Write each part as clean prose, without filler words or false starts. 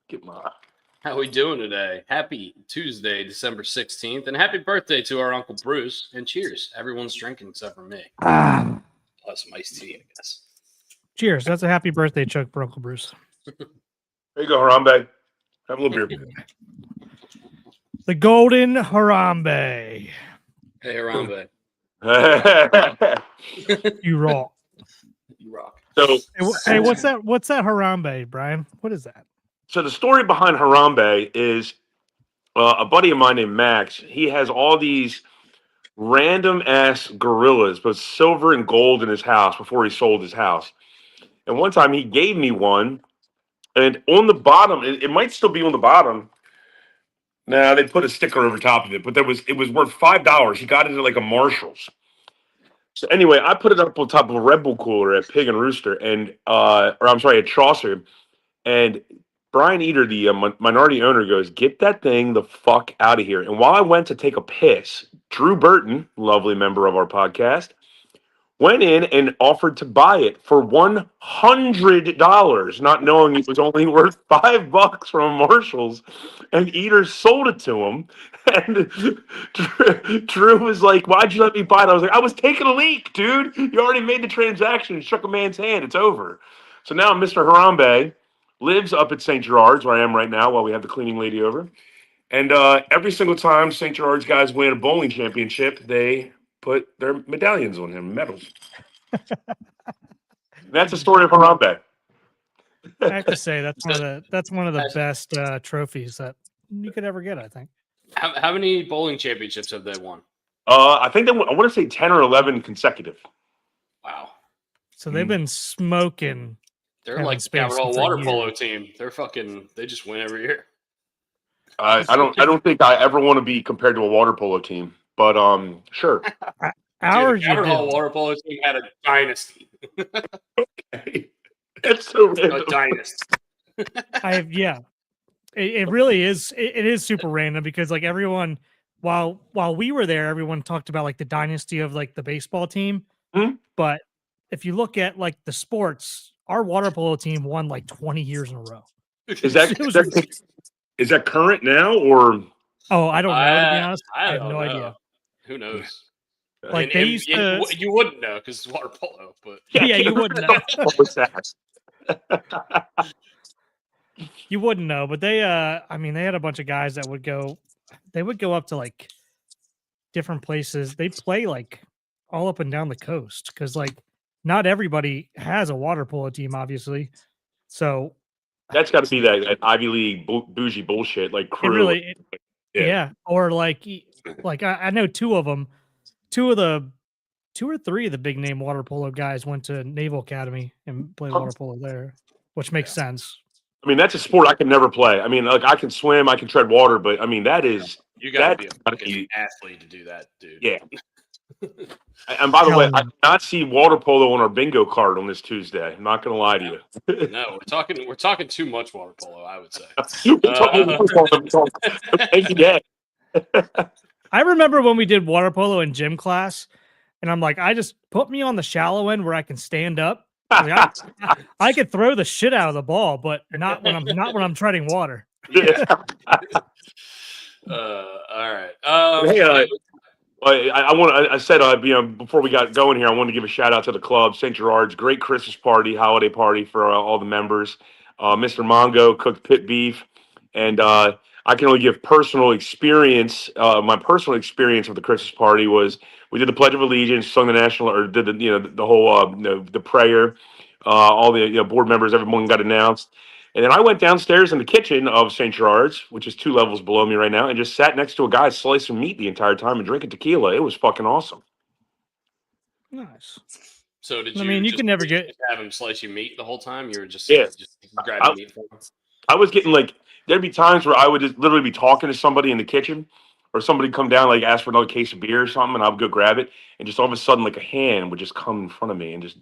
Get my. How we doing today? Happy Tuesday, December 16th, and happy birthday to our Uncle Bruce. And cheers. Everyone's drinking except for me. Plus some iced tea, I guess. Cheers. That's a happy birthday, Chuck, for Uncle Bruce. There you go, Harambe. Have a little beer. The Golden Harambe. Hey, Harambe. You rock. You rock. So, Hey, what's that Harambe, Brian? What is that? So the story behind Harambe is a buddy of mine named Max. He has all these random ass gorillas, both silver and gold, in his house before he sold his house. And one time he gave me one, and on the bottom, it might still be on the bottom. Nah, they put a sticker over top of it, but it was worth $5. He got it at like a Marshall's. So anyway, I put it up on top of a Red Bull cooler at Pig and Rooster, and at Chaucer, and Brian Eater, the minority owner, goes, "Get that thing the fuck out of here." And while I went to take a piss, Drew Burton, lovely member of our podcast, went in and offered to buy it for $100, not knowing it was only worth $5 from Marshall's. And Eater sold it to him. And Drew was like, "Why'd you let me buy it?" I was like, "I was taking a leak, dude. You already made the transaction and shook a man's hand. It's over." So now Mr. Harambe lives up at St. Gerard's, where I am right now, while we have the cleaning lady over. And every single time St. Gerard's guys win a bowling championship, they put their medallions on him, medals. That's the story of Harambe. I have to say that's one of the best trophies that you could ever get, I think. How many bowling championships have they won? I think I want to say 10 or 11 consecutive. Wow. So they've been smoking. They're like Capital water polo team. They just win every year. I don't think I ever want to be compared to a water polo team, but sure. Ours, Capital water polo team had a dynasty. Okay. It's so random. A dynasty. It really is. It is super random because like everyone, while we were there, everyone talked about like the dynasty of like the baseball team. Mm-hmm. But if you look at like the sports, our water polo team won like 20 years in a row. Is that current now or? Oh, I don't know. To be honest, I have no idea. Who knows? Like they used to. You wouldn't know because it's water polo, but yeah, you wouldn't know. What was that? You wouldn't know, but they they had a bunch of guys that would go up to like different places. They play like all up and down the coast because like not everybody has a water polo team, obviously. So that's got to be that Ivy League bougie bullshit, like crew. It really, yeah. Or like I know two or three of the big name water polo guys went to Naval Academy and played water polo there, which makes sense. I mean, that's a sport I can never play. I mean, like I can swim, I can tread water, but I mean, that is you got to be a fucking athlete to do that, dude. Yeah. And by the way, I did not see water polo on our bingo card on this Tuesday. I'm not going to lie to you. No, we're talking too much water polo, I would say. I remember when we did water polo in gym class, and I'm like, I just put me on the shallow end where I can stand up. I could throw the shit out of the ball, but not when I'm treading water. Yeah. All right. Hey, I said, before we got going here, I wanted to give a shout out to the club, St. Gerard's, great Christmas party, holiday party for all the members. Mr. Mongo cooked pit beef, and I can only give personal experience. My personal experience of the Christmas party was we did the Pledge of Allegiance, sung the national, or did the whole the prayer. All the board members, everyone got announced. And then I went downstairs in the kitchen of St. Gerard's, which is 2 levels below me right now, and just sat next to a guy slicing meat the entire time and drinking tequila. It was fucking awesome. Nice. So did you? I mean, you can never have him slice you meat the whole time. You were just grabbing meat from him. I was getting like there'd be times where I would just literally be talking to somebody in the kitchen, or somebody come down like ask for another case of beer or something, and I would go grab it, and just all of a sudden like a hand would just come in front of me and just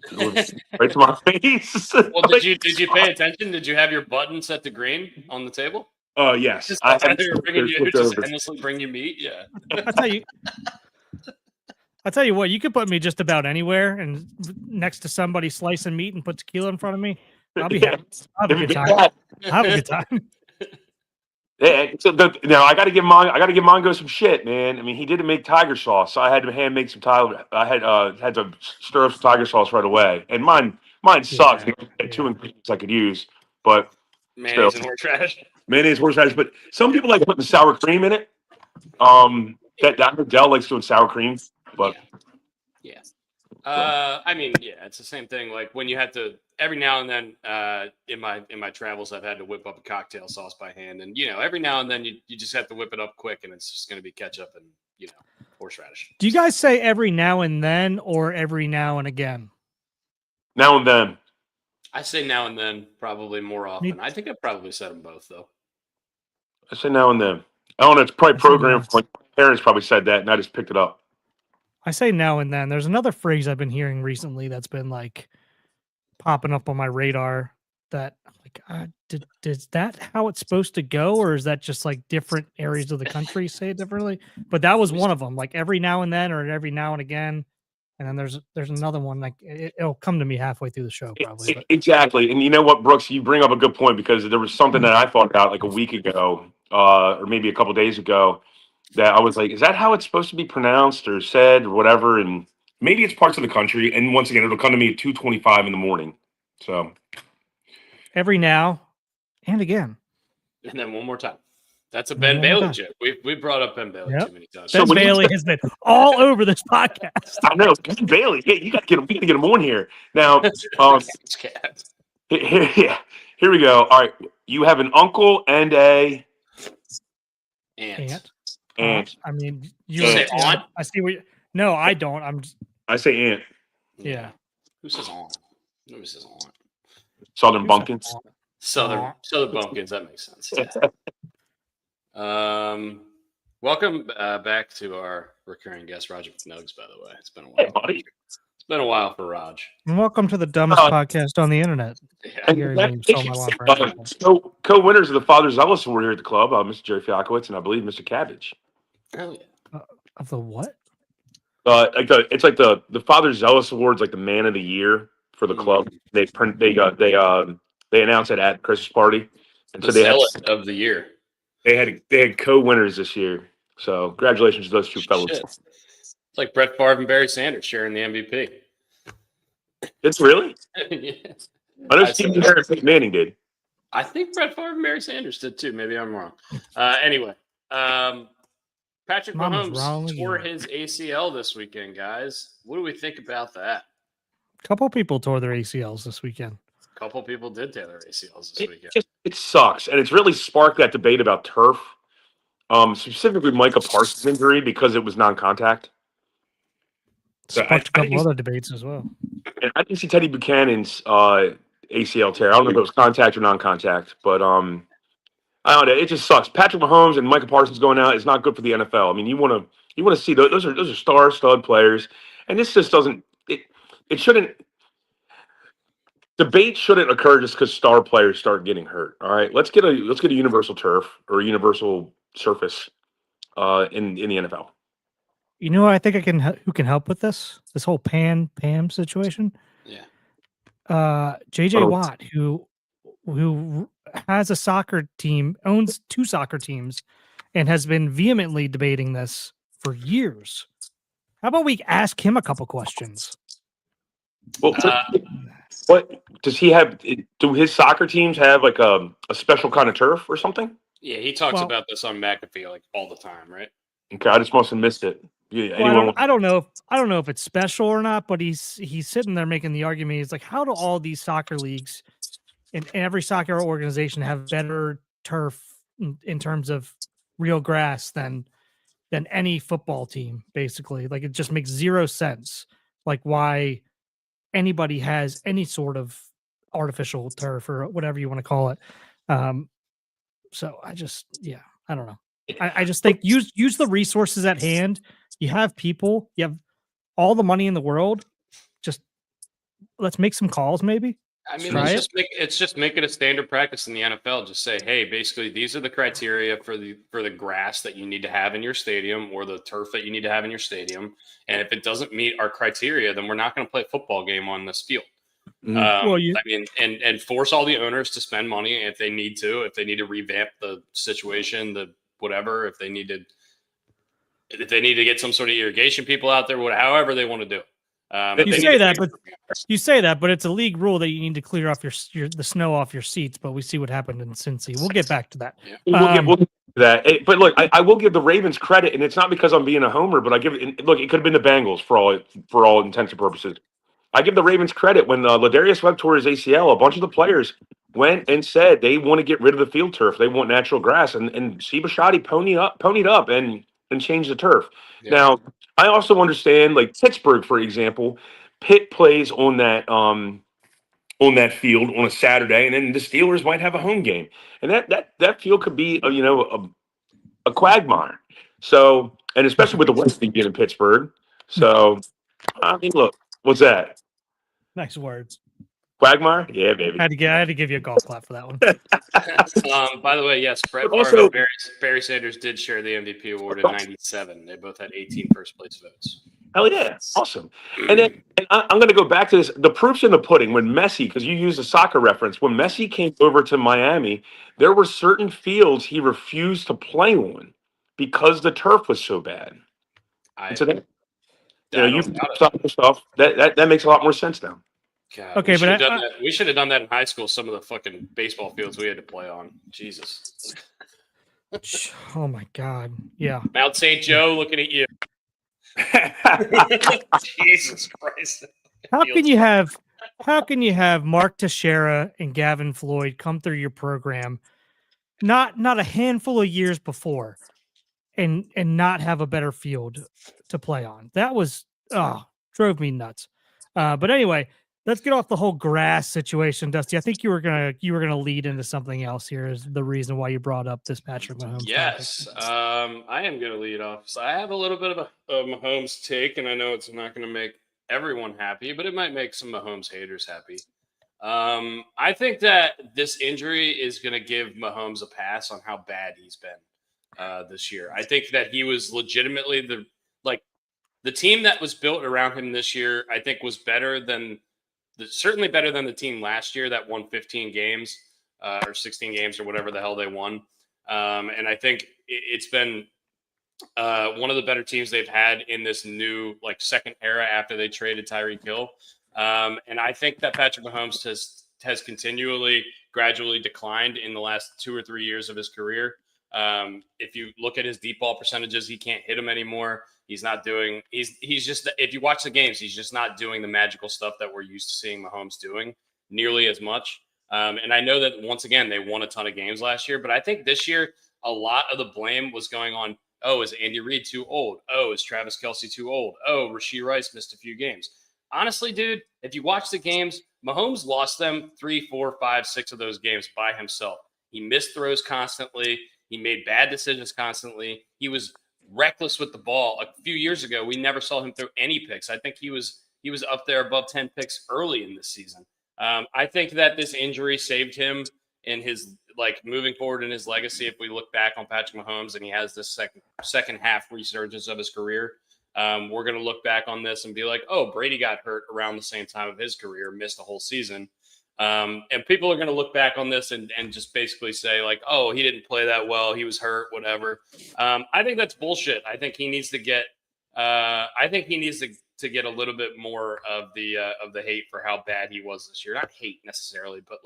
right to my face. Well, did you pay attention? Did you have your button set to green on the table? Oh yes, They were bringing you just endlessly bring you meat. Yeah, I'll tell you what, you could put me just about anywhere and next to somebody slicing meat and put tequila in front of me. I'll be happy. I'll have a good time. Yeah, so now I got to give Mongo some shit, man. I mean, he didn't make tiger sauce, so I had to hand make some tiger. I had to stir up some tiger sauce right away, and mine sucks. Yeah, I had two ingredients I could use, but still, Mayonnaise and horseradish. mayonnaise, horseradish. But some people like putting sour cream in it. That Dell likes doing sour cream, but Yeah. I mean, yeah, it's the same thing. Like when you have to every now and then in my travels, I've had to whip up a cocktail sauce by hand, and every now and then you just have to whip it up quick, and it's just going to be ketchup and horseradish. Do you guys say every now and then or every now and again? now and then. I say now and then, probably more often. I think I've probably said them both though. I say now and then. I don't know. It's probably I say programmed. now. My parents probably said that, and I just picked it up. I say now and then. There's another phrase I've been hearing recently that's been like popping up on my radar that I'm like, is that how it's supposed to go, or is that just like different areas of the country say it differently? But that was one of them, like every now and then or every now and again. And then there's another one like it'll come to me halfway through the show probably. But Exactly. And you know what, Brooks, you bring up a good point because there was something that I thought about like a week ago, or maybe a couple days ago, that I was like, is that how it's supposed to be pronounced or said or whatever? And maybe it's parts of the country. And once again, it'll come to me at 2:25 in the morning. So every now and again. And then one more time. That's a And Ben one more Bailey time. joke. We brought up Ben Bailey too many times. Ben Bailey has been all over this podcast. I know, Ben Bailey. Yeah, you got to get him. We got to get him on here now. Here we go. All right, you have an uncle and a aunt. Aunt. I mean, you say aunt? I see what. No, I don't. I say aunt. Yeah. Who says aunt? Who says aunt? Southern bumpkins. Southern bumpkins. That makes sense. Yeah. Welcome back to our recurring guest, Roger McNugs. By the way, it's been a while. Hey, buddy. It's been a while for Raj. And welcome to the dumbest podcast on the internet. Yeah. So co-winners of the Father Zealous Award here at the club, Mr. Jerry Fialkowitz and I believe Mr. Cabbage. Oh yeah. Of the what? It's like the Father Zealous Awards, like the Man of the Year for the club. They announced it at Christmas party, and so they had of the year. They had co-winners this year. So congratulations to those two fellows. It's like Brett Favre and Barry Sanders sharing the MVP. It's really? Yeah. I know Steve Harris and Manning did. I think Brett Favre and Barry Sanders did too. Maybe I'm wrong. Anyway, Patrick Mahomes tore his ACL this weekend, guys. What do we think about that? A couple people tore their ACLs this weekend. A couple people did tear their ACLs this weekend. It sucks, and it's really sparked that debate about turf, specifically Micah Parsons' injury because it was non-contact. So sparked a couple other debates as well. And I didn't see Teddy Buchanan's ACL tear. I don't know if it was contact or non-contact, but I don't know. It just sucks. Patrick Mahomes and Micah Parsons going out is not good for the NFL. I mean, you want to see those are stud players, and this just doesn't. It shouldn't. Debate shouldn't occur just because star players start getting hurt. All right, let's get a universal turf or a universal surface in the NFL. You know what I think who can help with this whole Pam situation? Yeah. JJ Watt, who has a soccer team, owns 2 soccer teams, and has been vehemently debating this for years. How about we ask him a couple questions? Well, what does he have? Do his soccer teams have like a special kind of turf or something? Yeah, he talks about this on McAfee like all the time, right? Okay, I just must have missed it. Yeah, I don't know if it's special or not, but he's sitting there making the argument. He's like, how do all these soccer leagues and every soccer organization have better turf in terms of real grass than any football team? Basically, like it just makes zero sense. Like why anybody has any sort of artificial turf or whatever you want to call it. So I don't know. I just think use the resources at hand. You have people, you have all the money in the world. Just let's make some calls, maybe. I mean, it's just make it a standard practice in the NFL. Just say, hey, basically, these are the criteria for the grass that you need to have in your stadium or the turf that you need to have in your stadium. And if it doesn't meet our criteria, then we're not going to play a football game on this field. Well, I mean, and force all the owners to spend money if they need to revamp the situation, the whatever, if they need to get some sort of irrigation people out there, however they want to do it. you say that, but it's a league rule that you need to clear off the snow off your seats. But we see what happened in Cincy. We'll get back to that. Yeah. We'll get to that. But look, I will give the Ravens credit, and it's not because I'm being a homer, but I give it. Look, it could have been the Bengals for all intents and purposes. I give the Ravens credit when Ladarius Webb tore his ACL. A bunch of the players went and said they want to get rid of the field turf. They want natural grass, and Steve Bisciotti ponied up and changed the turf. Yeah. Now, I also understand, like Pittsburgh, for example, Pitt plays on that field on a Saturday, and then the Steelers might have a home game, and that field could be a quagmire. So, and especially with the West being in Pittsburgh. So, I mean, look, what's that? Nice words. Quagmire? Yeah, baby. I had to give you a golf clap for that one. By the way, yes, Brett Favre Also- and Barry Sanders did share the MVP award in '97. They both had 18 first place votes. Hell yeah, awesome. And then I'm going to go back to this. The proof's in the pudding. When Messi, because you used a soccer reference, when Messi came over to Miami, there were certain fields he refused to play on because the turf was so bad. And so then, you soccer stuff. That makes a lot more sense now. God, Okay, we should have done that in high school. Some of the fucking baseball fields we had to play on. Jesus. Oh my God. Yeah. Mount St. Joe, looking at you. Jesus Christ. How can you have Mark Teixeira and Gavin Floyd come through your program not a handful of years before and not have a better field to play on? That was drove me nuts. But anyway, let's get off the whole grass situation, Dusty. I think you were gonna lead into something else here is the reason why you brought up this Patrick Mahomes. Yes, I am going to lead off. So I have a little bit of a Mahomes take, and I know it's not going to make everyone happy, but it might make some Mahomes haters happy. I think that this injury is going to give Mahomes a pass on how bad he's been this year. I think that he was legitimately the team that was built around him this year. I think was certainly better than the team last year that won 15 games or 16 games or whatever the hell they won. And I think it's been one of the better teams they've had in this new second era after they traded Tyreek Hill. And I think that Patrick Mahomes has continually, gradually declined in the last 2 or 3 years of his career. If you look at his deep ball percentages, he can't hit them anymore. He's just, if you watch the games, he's just not doing the magical stuff that we're used to seeing Mahomes doing nearly as much. And I know that once again, they won a ton of games last year, but I think this year, a lot of the blame was going on. Oh, is Andy Reid too old? Oh, is Travis Kelce too old? Oh, Rashee Rice missed a few games. Honestly, dude, if you watch the games, Mahomes lost them 3, 4, 5, 6 of those games by himself. He missed throws constantly. He made bad decisions constantly. He was reckless with the ball. A few years ago, we never saw him throw any picks. I think he was up there above 10 picks early in this season. I think that this injury saved him in his moving forward in his legacy. If we look back on Patrick Mahomes and he has this second half resurgence of his career, we're going to look back on this and be like, oh, Brady got hurt around the same time of his career, missed a whole season. And people are going to look back on this and just basically say oh, he didn't play that well. He was hurt, whatever. I think that's bullshit. I think he needs to get, to get a little bit more of the hate for how bad he was this year. Not hate necessarily, but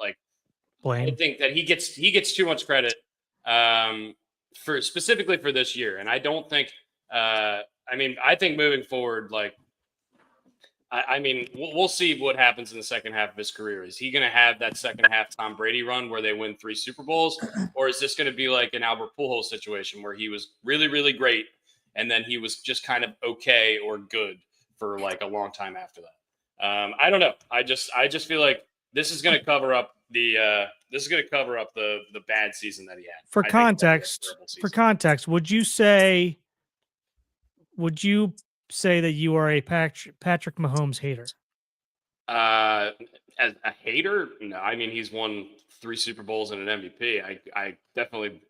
blame. I think that he gets too much credit for specifically for this year. And I don't think, I think moving forward, we'll see what happens in the second half of his career. Is he going to have that second half Tom Brady run where they win 3 Super Bowls? Or is this going to be like an Albert Pujols situation where he was really, really great and then he was just kind of okay or good for a long time after that? I don't know. I just feel like this is going to cover up the bad season that he had. For context, would you say that you are a Patrick Mahomes hater? As a hater? No, he's won 3 Super Bowls and an MVP. I definitely,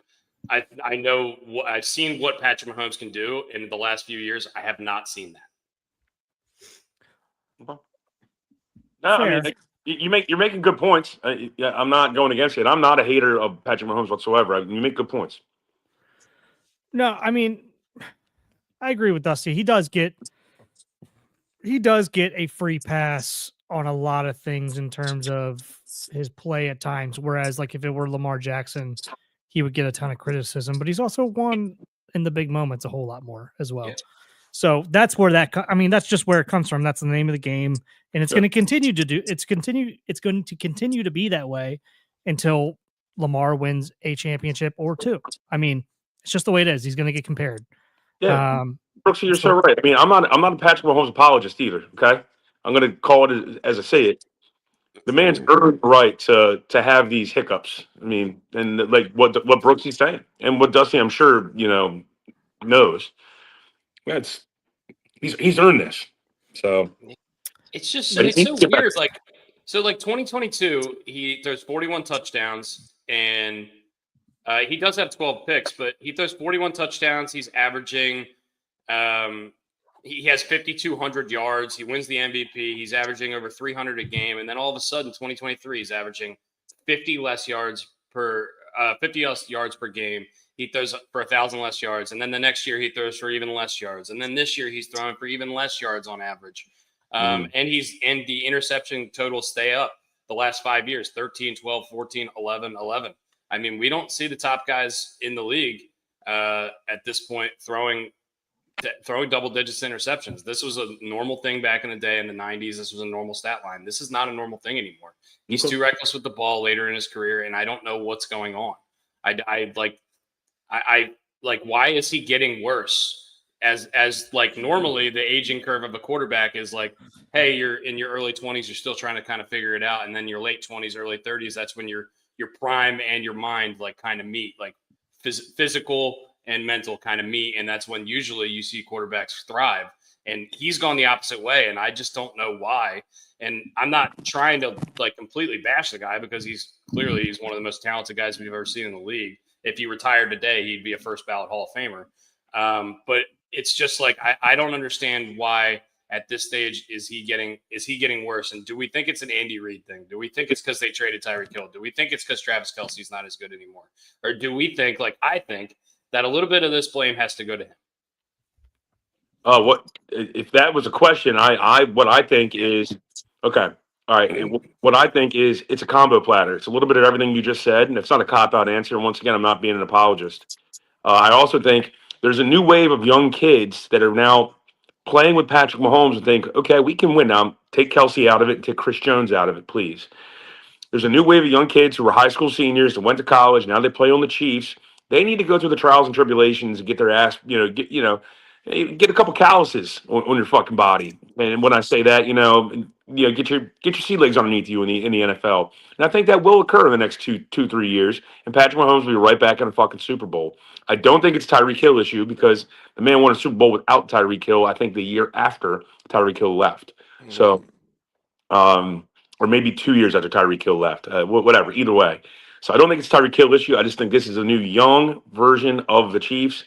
I know what I've seen what Patrick Mahomes can do in the last few years. I have not seen that. No, you're making good points. Yeah, I'm not going against it. I'm not a hater of Patrick Mahomes whatsoever. You make good points. No, I mean, I agree with Dusty. He does get a free pass on a lot of things in terms of his play at times. Whereas, like, if it were Lamar Jackson, he would get a ton of criticism. But he's also won in the big moments a whole lot more as well. Yeah. So that's where that's just where it comes from. That's the name of the game, and it's going to continue to do. It's going to continue to be that way until Lamar wins a championship or two. I mean, it's just the way it is. He's going to get compared. Yeah. Brooksy, you're so right. I mean, I'm not a Patrick Mahomes apologist either. Okay, I'm going to call it as I say it. The man's earned the right to have these hiccups. I mean, and like what Brooksy's saying, and what Dusty, I'm sure knows. That's he's earned this. So it's so weird. Like 2022, he throws 41 touchdowns and he does have 12 picks, but he throws 41 touchdowns. He's averaging. He has 5,200 yards. He wins the MVP. He's averaging over 300 a game, and then all of a sudden, 2023, he's averaging 50 less yards per game. He throws for 1,000 less yards, and then the next year he throws for even less yards, and then this year he's throwing for even less yards on average. And the interception totals stay up the last 5 years: 13, 12, 14, 11, 11. I mean, we don't see the top guys in the league at this point throwing double digits interceptions. This was a normal thing back in the day in the 90s. This was a normal stat line. This is not a normal thing anymore. He's too reckless with the ball later in his career, and I don't know what's going on. I why is he getting worse? As like normally the aging curve of a quarterback is like, hey, you're in your early 20s, you're still trying to kind of figure it out, and then your late 20s, early 30s, that's when your prime and your mind like kind of meet, like physical and mental kind of meet, and that's when usually you see quarterbacks thrive. And he's gone the opposite way, and I just don't know why. And I'm not trying to like completely bash the guy because he's one of the most talented guys we've ever seen in the league. If he retired today, he'd be a first ballot Hall of Famer. But it's just like I don't understand why at this stage is he getting worse? And do we think it's an Andy Reid thing? Do we think it's because they traded Tyreek Hill? Do we think it's because Travis Kelce's not as good anymore? Or do we think, like I think, that a little bit of this blame has to go to him? What if that was a question? What I think is okay. All right. What I think is it's a combo platter. It's a little bit of everything you just said, and it's not a cop-out answer. And once again, I'm not being an apologist. I also think there's a new wave of young kids that are now playing with Patrick Mahomes and think, okay, we can win now. Take Kelsey out of it and take Chris Jones out of it, please. There's a new wave of young kids who were high school seniors that went to college. Now they play on the Chiefs. They need to go through the trials and tribulations and get their ass, get a couple calluses on your fucking body. And when I say that, get your sea legs underneath you in the NFL. And I think that will occur in the next 3 years. And Patrick Mahomes will be right back in a fucking Super Bowl. I don't think it's Tyreek Hill issue because the man won a Super Bowl without Tyreek Hill. I think the year after Tyreek Hill left. So, or maybe 2 years after Tyreek Hill left. Whatever. Either way. So I don't think it's Tyreek Hill issue. I just think this is a new young version of the Chiefs.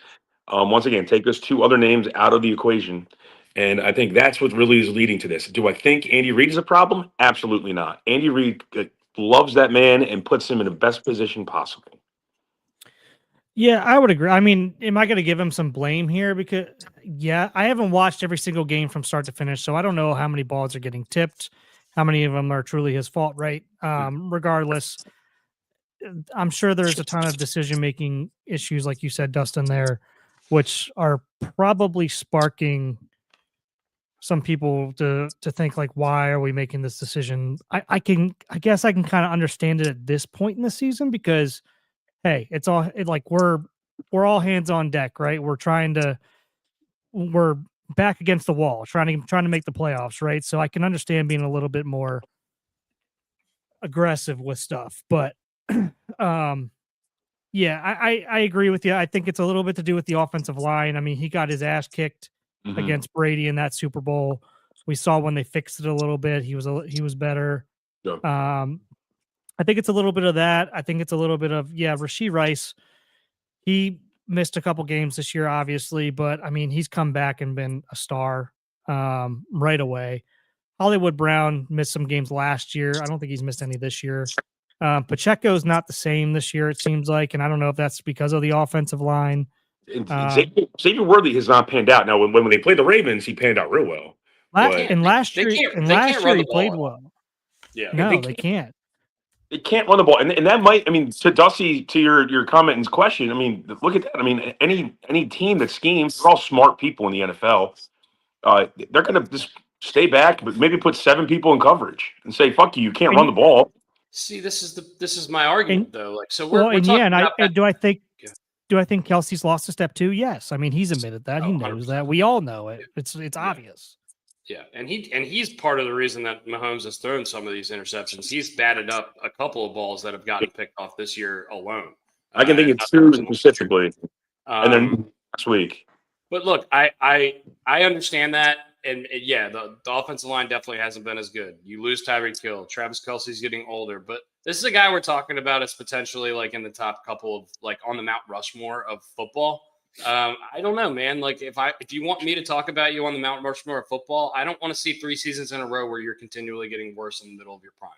Once again, take those two other names out of the equation. And I think that's what really is leading to this. Do I think Andy Reid is a problem? Absolutely not. Andy Reid loves that man and puts him in the best position possible. Yeah, I would agree. I mean, am I going to give him some blame here? Because, yeah, I haven't watched every single game from start to finish, so I don't know how many balls are getting tipped, how many of them are truly his fault, right? Regardless, I'm sure there's a ton of decision-making issues, like you said, Dustin, there, which are probably sparking some people to think like, why are we making this decision? I guess I can kind of understand it at this point in the season because, hey, we're all hands on deck, right? We're back against the wall, trying to make the playoffs, right? So I can understand being a little bit more aggressive with stuff, but yeah, I agree with you. I think it's a little bit to do with the offensive line. I mean, he got his ass kicked against Brady in that Super Bowl. We saw when they fixed it a little bit, he was better. Yeah. I think it's a little bit of that. I think it's a little bit of, Rashee Rice. He missed a couple games this year, obviously, but I mean, he's come back and been a star right away. Hollywood Brown missed some games last year. I don't think he's missed any this year. Pacheco's not the same this year, it seems like, and I don't know if that's because of the offensive line. Xavier Worthy has not panned out. Now, when they played the Ravens, he panned out real well. Last year he played well. Yeah, no, they can't. They can't run the ball, and that might. I mean, to Dusty, to your comment and question. I mean, look at that. I mean, any team that schemes, they're all smart people in the NFL. They're going to just stay back, but maybe put 7 people in coverage and say, "Fuck you, you can't run the ball." See, this is my argument though. Like, so we're talking about do I think Kelsey's lost a step too? Yes. I mean, he's admitted that. He knows 100%. That. We all know it. It's obvious. Yeah, and he's part of the reason that Mahomes has thrown some of these interceptions. He's batted up a couple of balls that have gotten picked off this year alone. I can think of 2 specifically, and then next week. But look, I understand that, and yeah, the offensive line definitely hasn't been as good. You lose Tyreek Hill, Travis Kelce's getting older, but this is a guy we're talking about as potentially like in the top couple of like on the Mount Rushmore of football. I don't know, man. Like if you want me to talk about you on the Mount Rushmore of football, I don't want to see 3 seasons in a row where you're continually getting worse in the middle of your prime.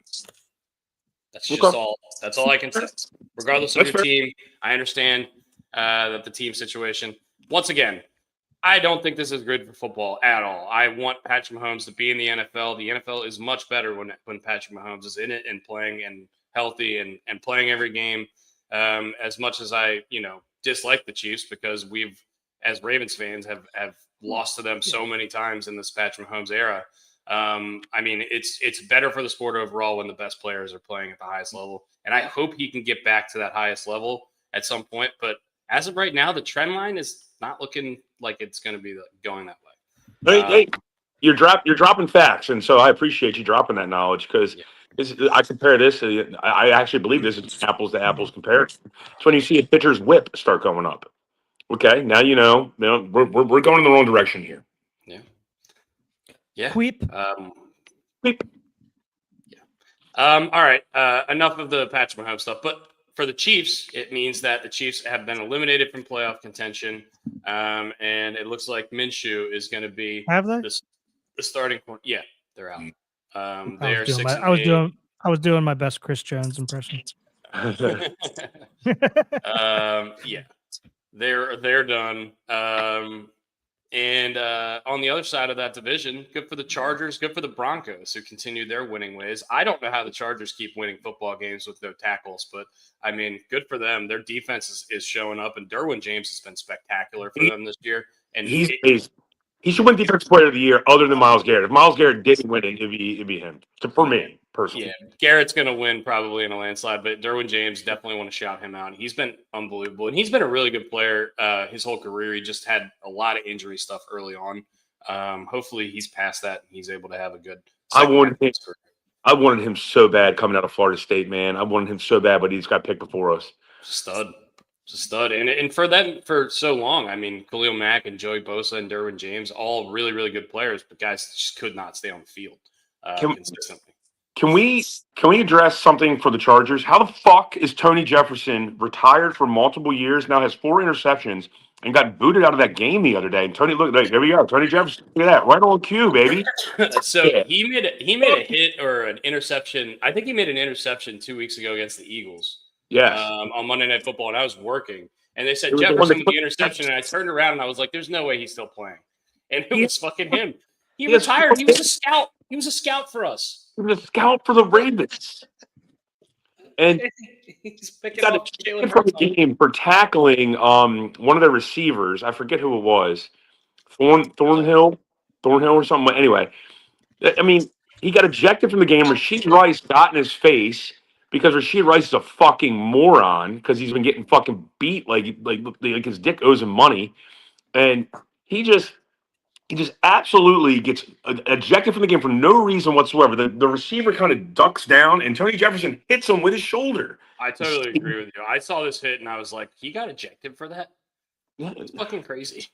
That's just all. That's all I can say. Regardless of your team, I understand that the team situation. Once again, I don't think this is good for football at all. I want Patrick Mahomes to be in the NFL. The NFL is much better when Patrick Mahomes is in it and playing and healthy and playing every game. As much as I, dislike the Chiefs because we've, as Ravens fans, have lost to them so many times in this Patrick Mahomes era. I mean, it's better for the sport overall when the best players are playing at the highest level. And I hope he can get back to that highest level at some point. But as of right now, the trend line is not looking like it's going to be going that way. Hey, you're dropping facts, and so I appreciate you dropping that knowledge because I compare this. I actually believe this is apples to apples comparison. It's when you see a pitcher's whip start going up. Okay, now we're going in the wrong direction here. Yeah. Yeah. Queep. Queep. Yeah. All right. Enough of the Patrick Mahomes stuff, but for the Chiefs, it means that the Chiefs have been eliminated from playoff contention, and it looks like Minshew is going to be the starting point. Yeah, they're out. They are 6-8. I was doing my best Chris Jones impression. Yeah, they're done. And on the other side of that division, good for the Chargers, good for the Broncos who continue their winning ways. I don't know how the Chargers keep winning football games with no tackles, but I mean, good for them. Their defense is showing up, and Derwin James has been spectacular for them this year. And he should win Defensive Player of the Year other than Myles Garrett. If Myles Garrett didn't win it, it'd be him. So for me, personally. Yeah, Garrett's going to win probably in a landslide, but Derwin James definitely want to shout him out. He's been unbelievable, and he's been a really good player his whole career. He just had a lot of injury stuff early on. Hopefully he's past that and he's able to have a good I wanted him so bad coming out of Florida State, man. I wanted him so bad, but he's got picked before us. Stud. And for them for so long, I mean, Khalil Mack and Joey Bosa and Derwin James, all really, really good players, but guys just could not stay on the field consistently. Can we address something for the Chargers? How the fuck is Tony Jefferson retired for multiple years, now has 4 interceptions, and got booted out of that game the other day? And Tony, look, there we go. Tony Jefferson, look at that. Right on cue, baby. So he made a hit or an interception. I think he made an interception 2 weeks ago against the Eagles. Yes. On Monday Night Football, and I was working. And they said Jefferson with the interception, and I turned around and I was like, there's no way he's still playing. And it was fucking him. He retired. He was a scout. He was a scout for us. He was a scout for the Ravens. And he's picking got up a from the game for tackling one of their receivers. I forget who it was. Thornhill or something. Anyway, I mean, he got ejected from the game. Rasheed Rice got in his face because Rasheed Rice is a fucking moron because he's been getting fucking beat like his dick owes him money. And he just absolutely gets ejected from the game for no reason whatsoever. The receiver kind of ducks down, and Tony Jefferson hits him with his shoulder. I totally agree with you. I saw this hit, and I was like, he got ejected for that? Yeah. It's fucking crazy.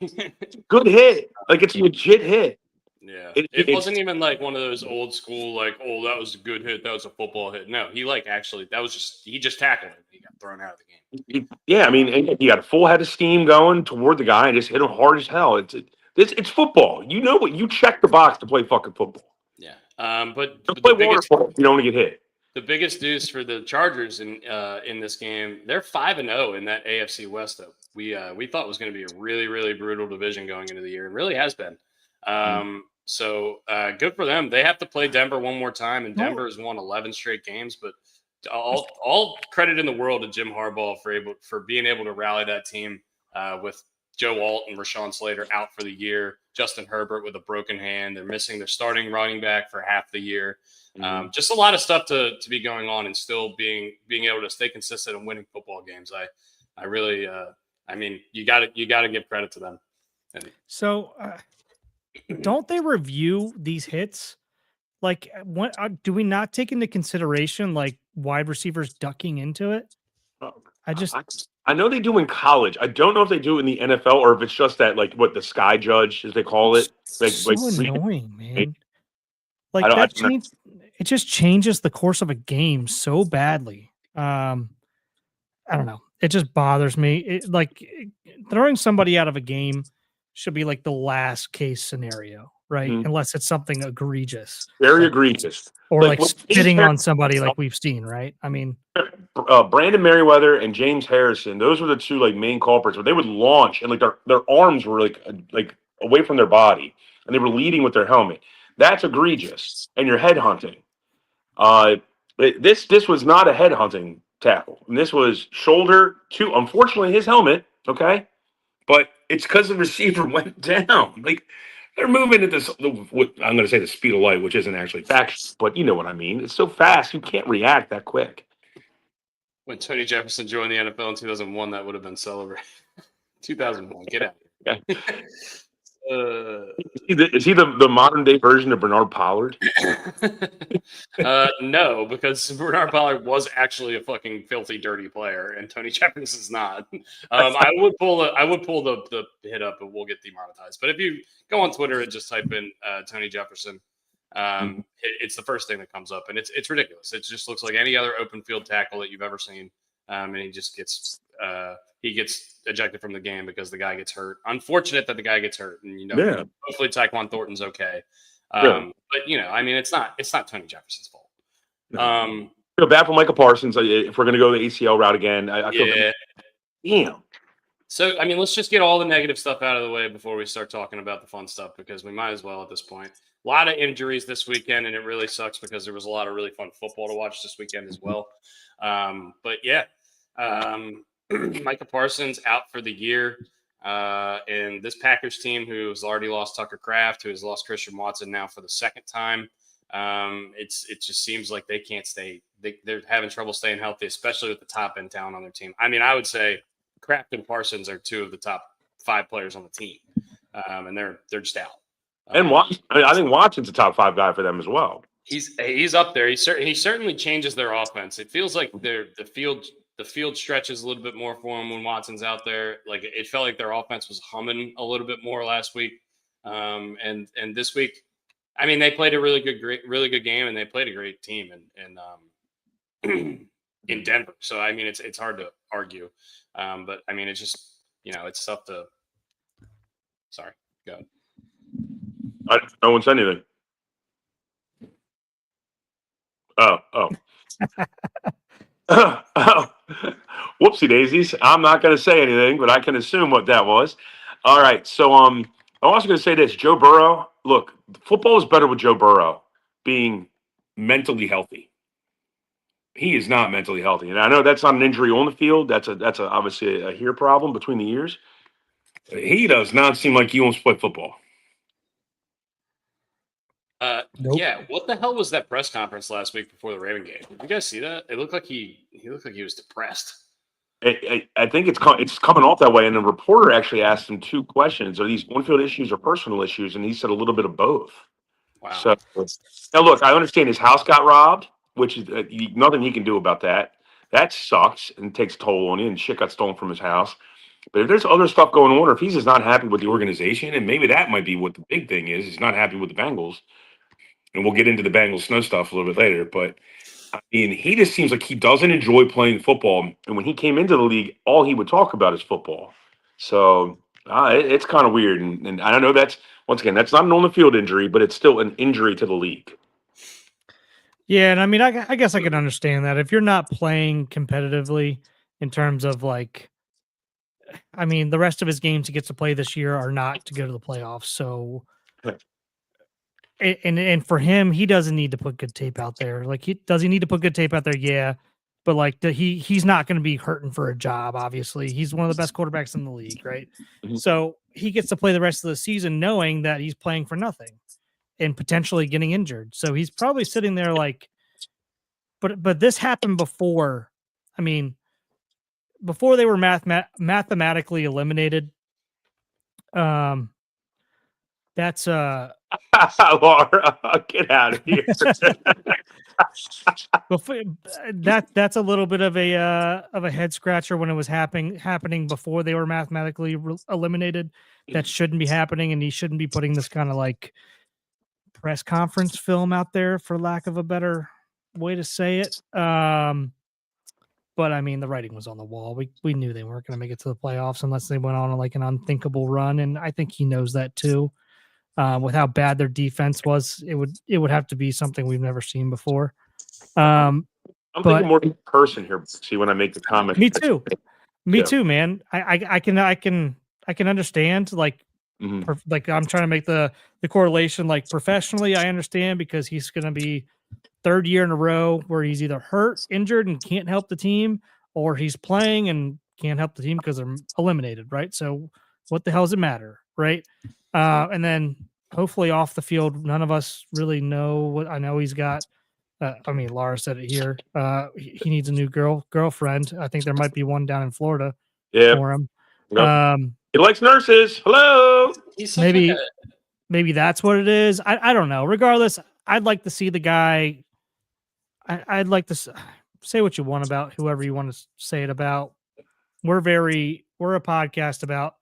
Good hit. Like, it's a legit hit. Yeah. It wasn't even like one of those old school, like, oh, that was a good hit. That was a football hit. No, he he just tackled him. He got thrown out of the game. Yeah, I mean, he got a full head of steam going toward the guy and just hit him hard as hell. It's football. You know what? You check the box to play fucking football. Yeah. But Don't the play biggest waterfall if you don't want to get hit. the biggest news for the Chargers in this game, they're 5-0 in that AFC West. Though we thought it was going to be a really really brutal division going into the year, and really has been. So good for them. They have to play Denver one more time, and Denver has won 11 straight games. But all credit in the world to Jim Harbaugh for being able to rally that team with Joe Alt and Rashawn Slater out for the year. Justin Herbert with a broken hand. They're missing their starting running back for half the year. Just a lot of stuff to be going on, and still being able to stay consistent and winning football games. I really, I mean, you got to give credit to them. So, don't they review these hits? Like, what do we not take into consideration, like wide receivers ducking into it? I know they do in college. I don't know if they do in the NFL or if it's just that, like, what the sky judge, as they call it. So annoying, man. Like I that don't know. change, it just changes the course of a game so badly. I don't know. It just bothers me. Throwing somebody out of a game should be like the last case scenario, right? Unless it's something egregious. Very egregious. Or like spitting on somebody like we've seen, right? I mean, Brandon Merriweather and James Harrison, those were the two like main culprits. But they would launch and like their arms were like away from their body, and they were leading with their helmet. That's egregious, and you're headhunting. This was not a headhunting tackle. And this was shoulder to, unfortunately, his helmet. Okay, but it's because the receiver went down. Like they're moving at what I'm going to say the speed of light, which isn't actually factual, but you know what I mean. It's so fast you can't react that quick. When Tony Jefferson joined the NFL in 2001, that would have been celebrated. 2001, get out of here. Is he the modern day version of Bernard Pollard? No, because Bernard Pollard was actually a fucking filthy, dirty player, and Tony Jefferson's not. I would pull the hit up, and we'll get demonetized. But if you go on Twitter and just type in Tony Jefferson, it's the first thing that comes up, and it's ridiculous. It just looks like any other open field tackle that you've ever seen, and he just gets ejected from the game because the guy gets hurt. Unfortunate that the guy gets hurt, and hopefully Tyquan Thornton's okay. But I mean, it's not Tony Jefferson's fault. I feel bad for Micah Parsons. If we're going to go the ACL route again, I feel bad. Damn. So, I mean, let's just get all the negative stuff out of the way before we start talking about the fun stuff, because we might as well at this point. A lot of injuries this weekend, and it really sucks because there was a lot of really fun football to watch this weekend as well. But yeah, Micah Parsons out for the year. And this Packers team, who's already lost Tucker Kraft, who has lost Christian Watson now for the second time, it just seems like they can't stay. They're having trouble staying healthy, especially with the top end talent on their team. I mean, I would say Kraft and Parsons are two of the top 5 players on the team, and they're just out. And I think Watson's a top 5 guy for them as well. He's up there. He certainly changes their offense. It feels like the field stretches a little bit more for them when Watson's out there. Like it felt like their offense was humming a little bit more last week, and this week, I mean, they played a really good game, and they played a great team in Denver. So I mean, it's hard to argue, but I mean, it's just it's tough to. Sorry, go ahead. No one said anything. Oh. Whoopsie daisies. I'm not going to say anything, but I can assume what that was. All right. So I'm also going to say this. Joe Burrow, look, football is better with Joe Burrow being mentally healthy. He is not mentally healthy. And I know that's not an injury on the field. That's obviously a ear problem between the ears. He does not seem like he wants to play football. Nope. Yeah, what the hell was that press conference last week before the Raven game? Did you guys see that? It looked like he was depressed. I think it's coming off that way. And the reporter actually asked him 2 questions: are these on-field issues or personal issues? And he said a little bit of both. Wow. So now, look, I understand his house got robbed, which is nothing he can do about that. That sucks and takes a toll on you. And shit got stolen from his house. But if there's other stuff going on, or if he's just not happy with the organization, and maybe that might be what the big thing is, he's not happy with the Bengals. And we'll get into the Bengals snow stuff a little bit later. But, I mean, he just seems like he doesn't enjoy playing football. And when he came into the league, all he would talk about is football. So it's kind of weird. And I don't know, once again, that's not an on-the-field injury, but it's still an injury to the league. Yeah, and I mean, I guess I can understand that if you're not playing competitively in terms of like, I mean, the rest of his games he gets to play this year are not to go to the playoffs. So, and for him, he doesn't need to put good tape out there. Like, does he need to put good tape out there? Yeah, but like, he's not going to be hurting for a job. Obviously, he's one of the best quarterbacks in the league, right? Mhm. So he gets to play the rest of the season knowing that he's playing for nothing and potentially getting injured. So he's probably sitting there like, but this happened before. I mean, before they were mathematically eliminated. Um, that's Laura, get out of here. before that's a little bit of a head scratcher when it was happening before they were mathematically eliminated. That shouldn't be happening, and he shouldn't be putting this kind of like press conference film out there, for lack of a better way to say it. But I mean, the writing was on the wall. We knew they weren't going to make it to the playoffs unless they went on like an unthinkable run, and I think he knows that too. With how bad their defense was, it would have to be something we've never seen before. I'm But thinking more person here. See, when I make the comment. me too. Me Yeah. too, man. I can understand like Mhm. like I'm trying to make the correlation like professionally. I understand because he's going to be third year in a row where he's either hurt, injured, and can't help the team, or he's playing and can't help the team because they're eliminated, right? So what the hell does it matter, right? And then hopefully off the field, none of us really know what. I know he's got. I mean, Laura said it here. He needs a new girlfriend. I think there might be one down in Florida Yeah. for him. Yep. He likes nurses. Hello. He's such like Maybe that's what it is. I don't know. Regardless, I'd like to see the guy. I'd like to say what you want about whoever you want to say it about. We're a podcast about.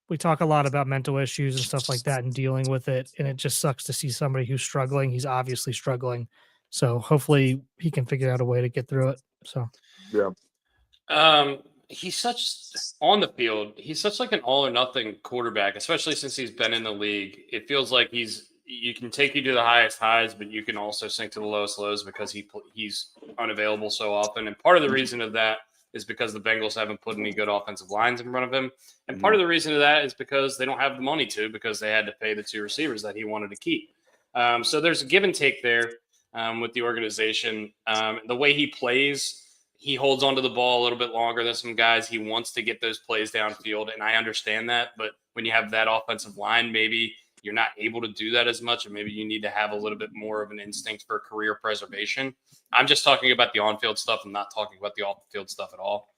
We talk a lot about mental issues and stuff like that and dealing with it, and it just sucks to see somebody who's struggling. He's obviously struggling, so hopefully he can figure out a way to get through it. So yeah. He's such on the field. He's such like an all or nothing quarterback, especially since he's been in the league. It feels like you can take you to the highest highs, but you can also sink to the lowest lows because he's unavailable so often. And part of the reason of that is because the Bengals haven't put any good offensive lines in front of him. And part of the reason of that is because they don't have the money to, because they had to pay the two receivers that he wanted to keep. So there's a give and take there with the organization. The way he plays, he holds onto the ball a little bit longer than some guys. He wants to get those plays downfield, and I understand that. But when you have that offensive line, maybe you're not able to do that as much, and maybe you need to have a little bit more of an instinct for career preservation. I'm just talking about the on-field stuff. I'm not talking about the off-field stuff at all.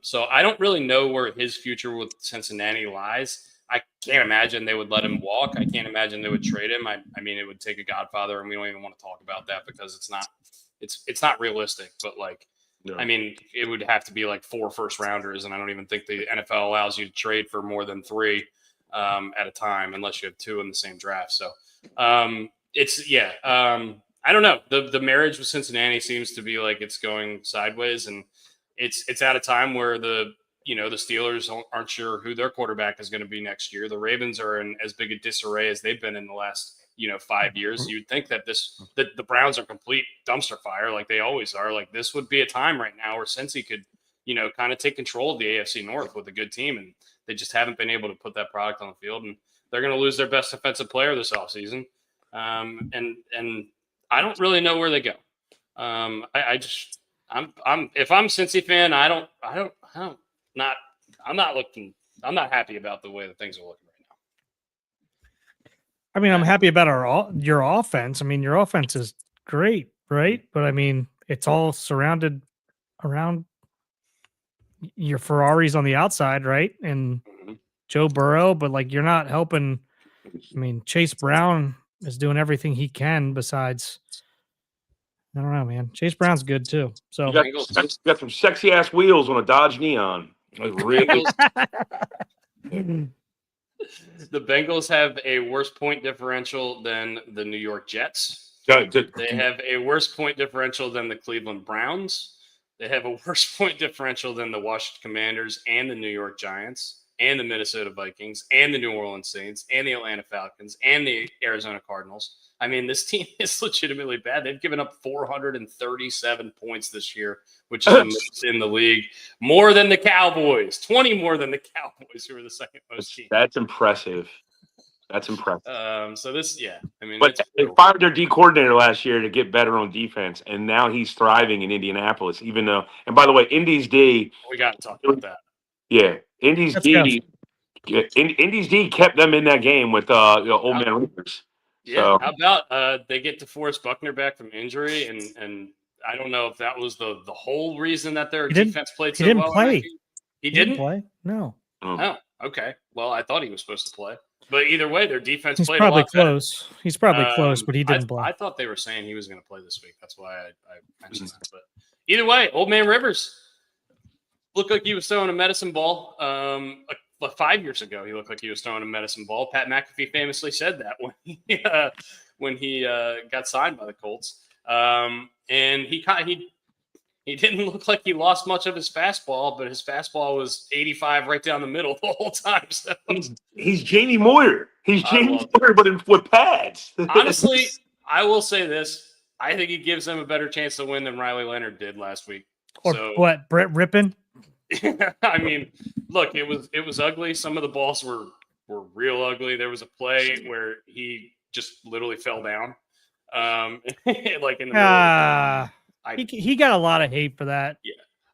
So I don't really know where his future with Cincinnati lies. I can't imagine they would let him walk. I can't imagine they would trade him. I mean, it would take a godfather, and we don't even want to talk about that because it's not realistic. But like, no. I mean, it would have to be like 4 first rounders, and I don't even think the NFL allows you to trade for more than 3 at a time unless you have 2 in the same draft. So I don't know. The marriage with Cincinnati seems to be like it's going sideways, and it's at a time where the Steelers aren't sure who their quarterback is going to be next year. The Ravens are in as big a disarray as they've been in the last 5 years. You'd think that the Browns are complete dumpster fire like they always are. Like this would be a time right now where Cincy could, kind of take control of the AFC North with a good team, and they just haven't been able to put that product on the field, and they're going to lose their best defensive player this offseason. And I don't really know where they go. I'm if I'm Cincy fan, I'm not happy about the way that things are looking right now. I mean, I'm happy about your offense. I mean, your offense is great, right? But I mean, it's all surrounded around your Ferraris on the outside, right? And Joe Burrow, but like you're not helping. I mean, Chase Brown is doing everything he can besides. I don't know, man. Chase Brown's good too. So you got some sexy ass wheels on a Dodge Neon. Like really. The Bengals have a worse point differential than the New York Jets. They have a worse point differential than the Cleveland Browns. They have a worse point differential than the Washington Commanders and the New York Giants. and the Minnesota Vikings and the New Orleans Saints and the Atlanta Falcons and the Arizona Cardinals. I mean, this team is legitimately bad. They've given up 437 points this year, which is the most in the league, more than the Cowboys, 20 more than the Cowboys, who are the second most team. That's impressive. That's impressive. So this, yeah, I mean, but they fired their D coordinator last year to get better on defense, and now he's thriving in Indianapolis. Even though, and by the way, Indy's D, we got to talk about that. Yeah, Indy's D. Indy's D kept them in that game with old man Rivers. Yeah, how about they get DeForest Buckner back from injury, and I don't know if that was the whole reason that their defense played so well. He didn't play. He didn't play. No. Oh, okay. Well, I thought he was supposed to play, but either way, their defense He's played probably a lot better. close. He's probably close, but he didn't play. I thought they were saying he was going to play this week. That's why I mentioned that. But either way, old man Rivers looked like he was throwing a medicine ball. 5 years ago, he looked like he was throwing a medicine ball. Pat McAfee famously said that when he got signed by the Colts. And he didn't look like he lost much of his fastball, but his fastball was 85 right down the middle the whole time. So. He's Jamie Moyer. He's Jamie Moyer, but with pads. Honestly, I will say this. I think he gives them a better chance to win than Riley Leonard did last week. Or what, Brett Rippon? I mean, look, it was ugly. Some of the balls were real ugly. There was a play where he just literally fell down. Like in the middle. He got a lot of hate for that. Yeah.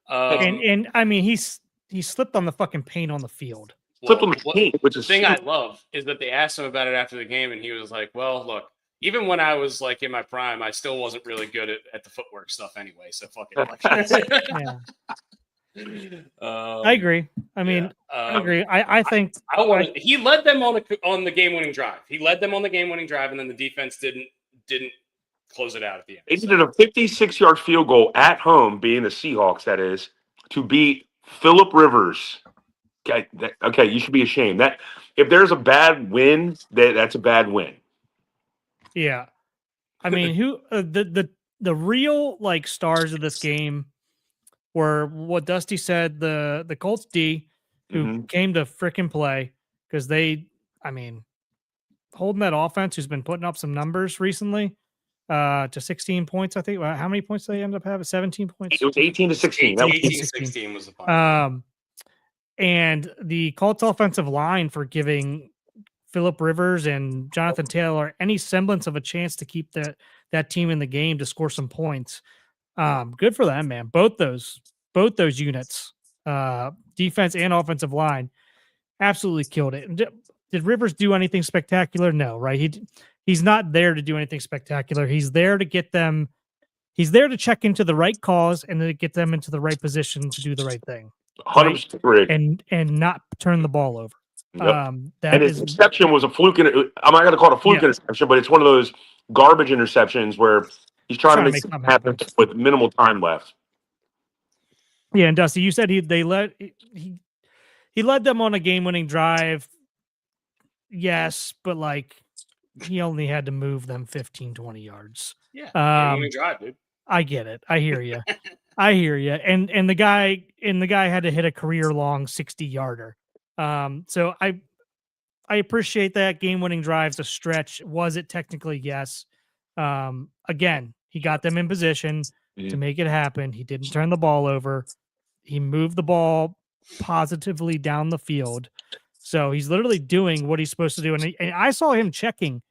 And I mean, he slipped on the fucking paint on the field. Slipped on the paint, which is the thing I love is that they asked him about it after the game, and he was like, "Well, look, even when I was like in my prime, I still wasn't really good at the footwork stuff anyway. So fuck it." I agree. I mean, I agree. I think he led them on the game-winning drive. He led them on the game-winning drive, and then the defense didn't close it out at the end. They did a 56-yard field goal at home, being the Seahawks, that is, to beat Phillip Rivers. Okay, you should be ashamed. That if there's a bad win, that's a bad win. Yeah, I mean, who the real like stars of this game were what Dusty said, the Colts D, who came to frickin' play because holding that offense, who's been putting up some numbers recently, to 16 points, I think. How many points did they end up having? 17 points. It was 18 to 16. 18-16 was the final. And the Colts offensive line for giving Phillip Rivers and Jonathan Taylor any semblance of a chance to keep that team in the game to score some points. Good for them, man. Both those units, defense and offensive line, absolutely killed it. Did Rivers do anything spectacular? No, right? He's not there to do anything spectacular. He's there to get them. He's there to check into the right cause and to get them into the right position to do the right thing. 100%. And not turn the ball over. Yep. And his interception was a fluke. I'm not going to call it a fluke interception, but it's one of those garbage interceptions where he's trying to make something happen with minimal time left. Yeah, and Dusty, you said he led them on a game-winning drive. Yes, but like he only had to move them 15, 20 yards. Yeah, game-winning drive, dude. I get it. I hear you. I hear you. And the guy had to hit a career-long 60-yarder. So I appreciate that. Game-winning drive's a stretch. Was it technically? Yes. Again, he got them in position to make it happen. He didn't turn the ball over. He moved the ball positively down the field. So he's literally doing what he's supposed to do. And I saw him checking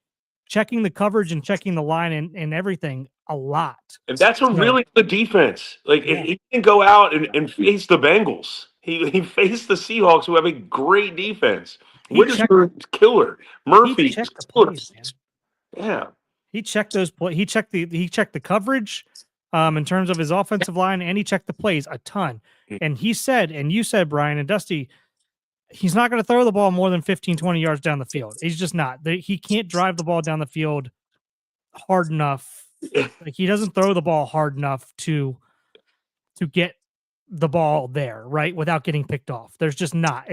the coverage and checking the line and everything a lot. And that's a really good defense. Like he can go out and face the Bengals. He faced the Seahawks, who have a great defense. Witherspoon's killer. Murphy. He checked the plays, man. Yeah. He checked those plays. He checked the coverage in terms of his offensive line, and he checked the plays a ton. And he said, and you said, Brian and Dusty, he's not going to throw the ball more than 15, 20 yards down the field. He's just not. He can't drive the ball down the field hard enough. Like he doesn't throw the ball hard enough to get the ball there, right, without getting picked off. It's just not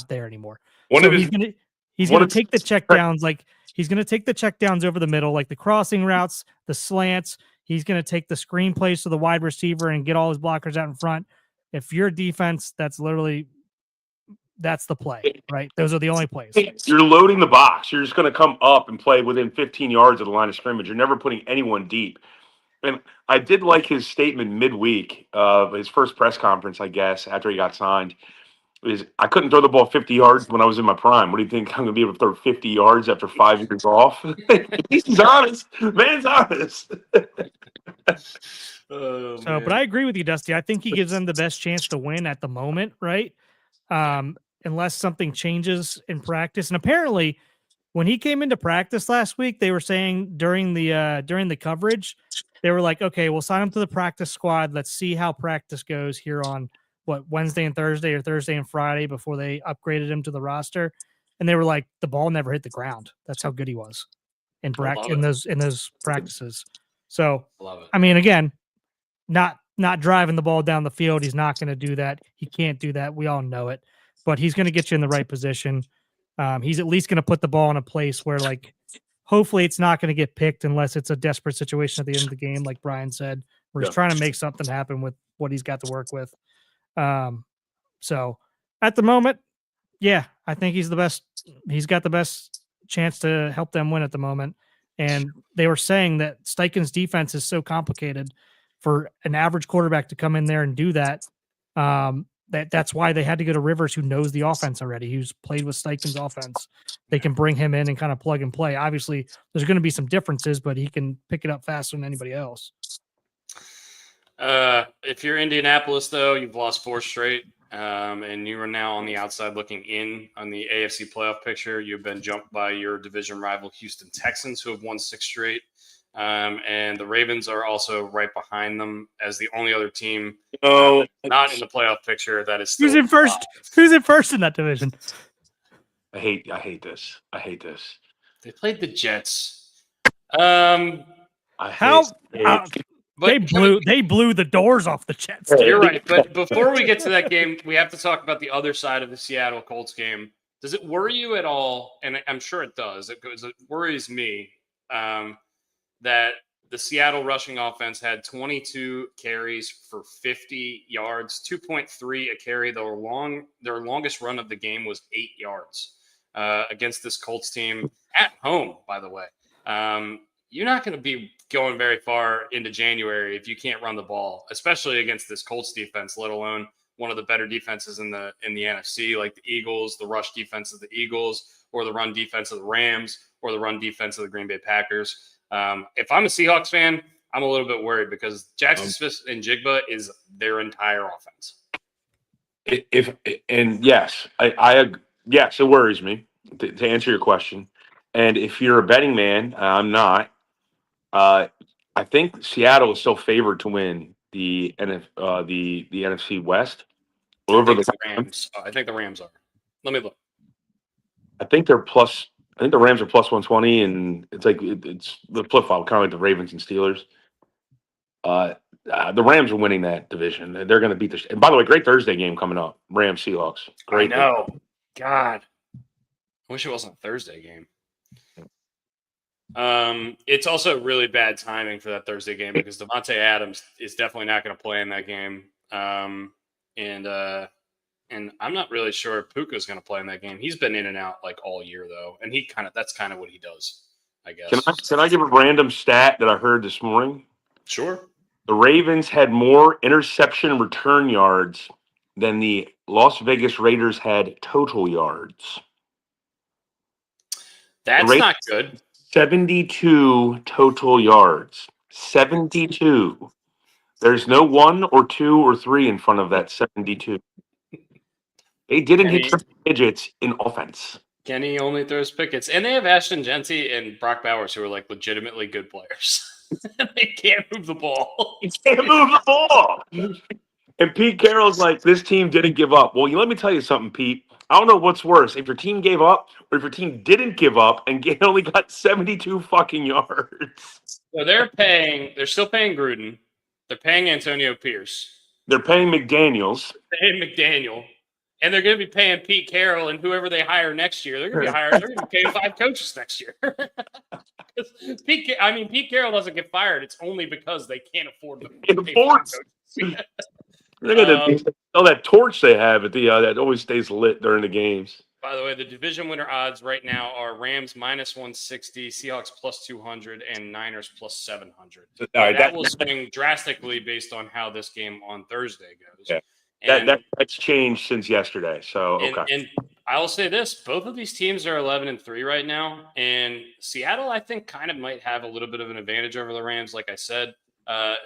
there anymore. He's gonna take the check downs, like he's gonna take the check downs over the middle, like the crossing routes, the slants. He's gonna take the screen plays to the wide receiver and get all his blockers out in front. If you're a defense that's literally that's the play, right? Those are the only plays. You're loading the box. You're just going to come up and play within 15 yards of the line of scrimmage. You're never putting anyone deep. And I did like his statement midweek of his first press conference, I guess, after he got signed. Is I couldn't throw the ball 50 yards when I was in my prime. What do you think? I'm going to be able to throw 50 yards after 5 years off? He's honest. Man's honest. But I agree with you, Dusty. I think he gives them the best chance to win at the moment, right? Unless something changes in practice. And apparently, when he came into practice last week, they were saying during the coverage, they were like, okay, we'll sign him to the practice squad. Let's see how practice goes here on Wednesday and Thursday, or Thursday and Friday, before they upgraded him to the roster. And they were like, the ball never hit the ground. That's how good he was in those practices. So, I mean, again, not driving the ball down the field. He's not going to do that. He can't do that. We all know it. But he's going to get you in the right position. He's at least going to put the ball in a place where, like, hopefully it's not going to get picked unless it's a desperate situation at the end of the game, like Brian said, where he's trying to make something happen with what he's got to work with. So at the moment, yeah, I think he's the best. He's got the best chance to help them win at the moment. And they were saying that Steichen's defense is so complicated for an average quarterback to come in there and do that. That's why they had to go to Rivers, who knows the offense already, who's played with Steichen's offense. They can bring him in and kind of plug and play. Obviously, there's going to be some differences, but he can pick it up faster than anybody else. If you're Indianapolis, though, you've lost 4 straight, and you are now on the outside looking in on the AFC playoff picture. You've been jumped by your division rival Houston Texans, who have won 6 straight. And the Ravens are also right behind them as the only other team not in the playoff picture that is still Who's in first? Who's in first in that division? I hate this. They played the Jets. They blew the doors off the Jets. You're right. But before we get to that game, we have to talk about the other side of the Seattle Colts game. Does it worry you at all? And I'm sure it does. It worries me. That the Seattle rushing offense had 22 carries for 50 yards, 2.3 a carry. Their longest run of the game was 8 yards against this Colts team at home, by the way. You're not going to be going very far into January if you can't run the ball, especially against this Colts defense, let alone one of the better defenses in the NFC, like the Eagles, the rush defense of the Eagles, or the run defense of the Rams, or the run defense of the Green Bay Packers. If I'm a Seahawks fan, I'm a little bit worried because Jackson Smith and Jigba is their entire offense. Yes, yes, it worries me to answer your question. And if you're a betting man, I'm not. I think Seattle is still favored to win the NFC West over the Rams. I think the Rams are. Let me look. I think the Rams are plus 120, and it's like it's the flip flop, kind of like the Ravens and Steelers. The Rams are winning that division. They're going to beat the. And by the way, great Thursday game coming up. Rams Seahawks. Great. I know. God, I wish it wasn't a Thursday game. It's also really bad timing for that Thursday game because Devontae Adams is definitely not going to play in that game. And I'm not really sure if Puka's going to play in that game. He's been in and out like all year though, and that's kind of what he does, I guess. Can I give a random stat that I heard this morning? Sure. The Ravens had more interception return yards than the Las Vegas Raiders had total yards. That's not good. 72 total yards. 72. There's no 1 or 2 or 3 in front of that 72. They didn't hit triple digits in offense. Kenny only throws pickets. And they have Ashton Genty and Brock Bowers who are like legitimately good players. They can't move the ball. He can't move the ball. And Pete Carroll's like, this team didn't give up. Well, let me tell you something, Pete. I don't know what's worse, if your team gave up or if your team didn't give up and only got 72 fucking yards. So they're still paying Gruden. They're paying Antonio Pierce. They're paying McDaniels. They're paying McDaniel. And they're going to be paying Pete Carroll and whoever they hire next year. They're going to be paying 5 coaches next year. Pete Carroll doesn't get fired. It's only because they can't afford them. Look at all that torch they have at the that always stays lit during the games. By the way, the division winner odds right now are Rams -160, Seahawks +200, and Niners +700. All right, that will swing drastically based on how this game on Thursday goes. Yeah. That's changed since yesterday. So okay. And I will say this: both of these teams are 11-3 right now, and Seattle, I think, kind of might have a little bit of an advantage over the Rams. Like I said,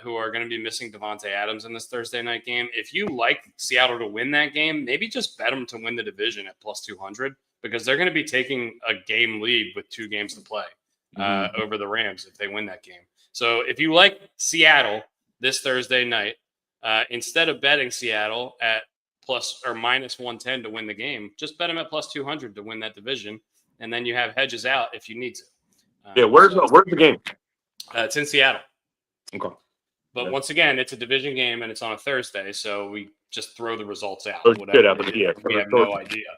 who are going to be missing Devontae Adams in this Thursday night game. If you like Seattle to win that game, maybe just bet them to win the division at +200 because they're going to be taking a game lead with 2 games to play over the Rams if they win that game. So if you like Seattle this Thursday night, instead of betting Seattle at plus or -110 to win the game, just bet them at +200 to win that division, and then you have hedges out if you need to. Where's the game? It's in Seattle. Okay. But once again, it's a division game and it's on a Thursday, so we just throw the results out. We have no idea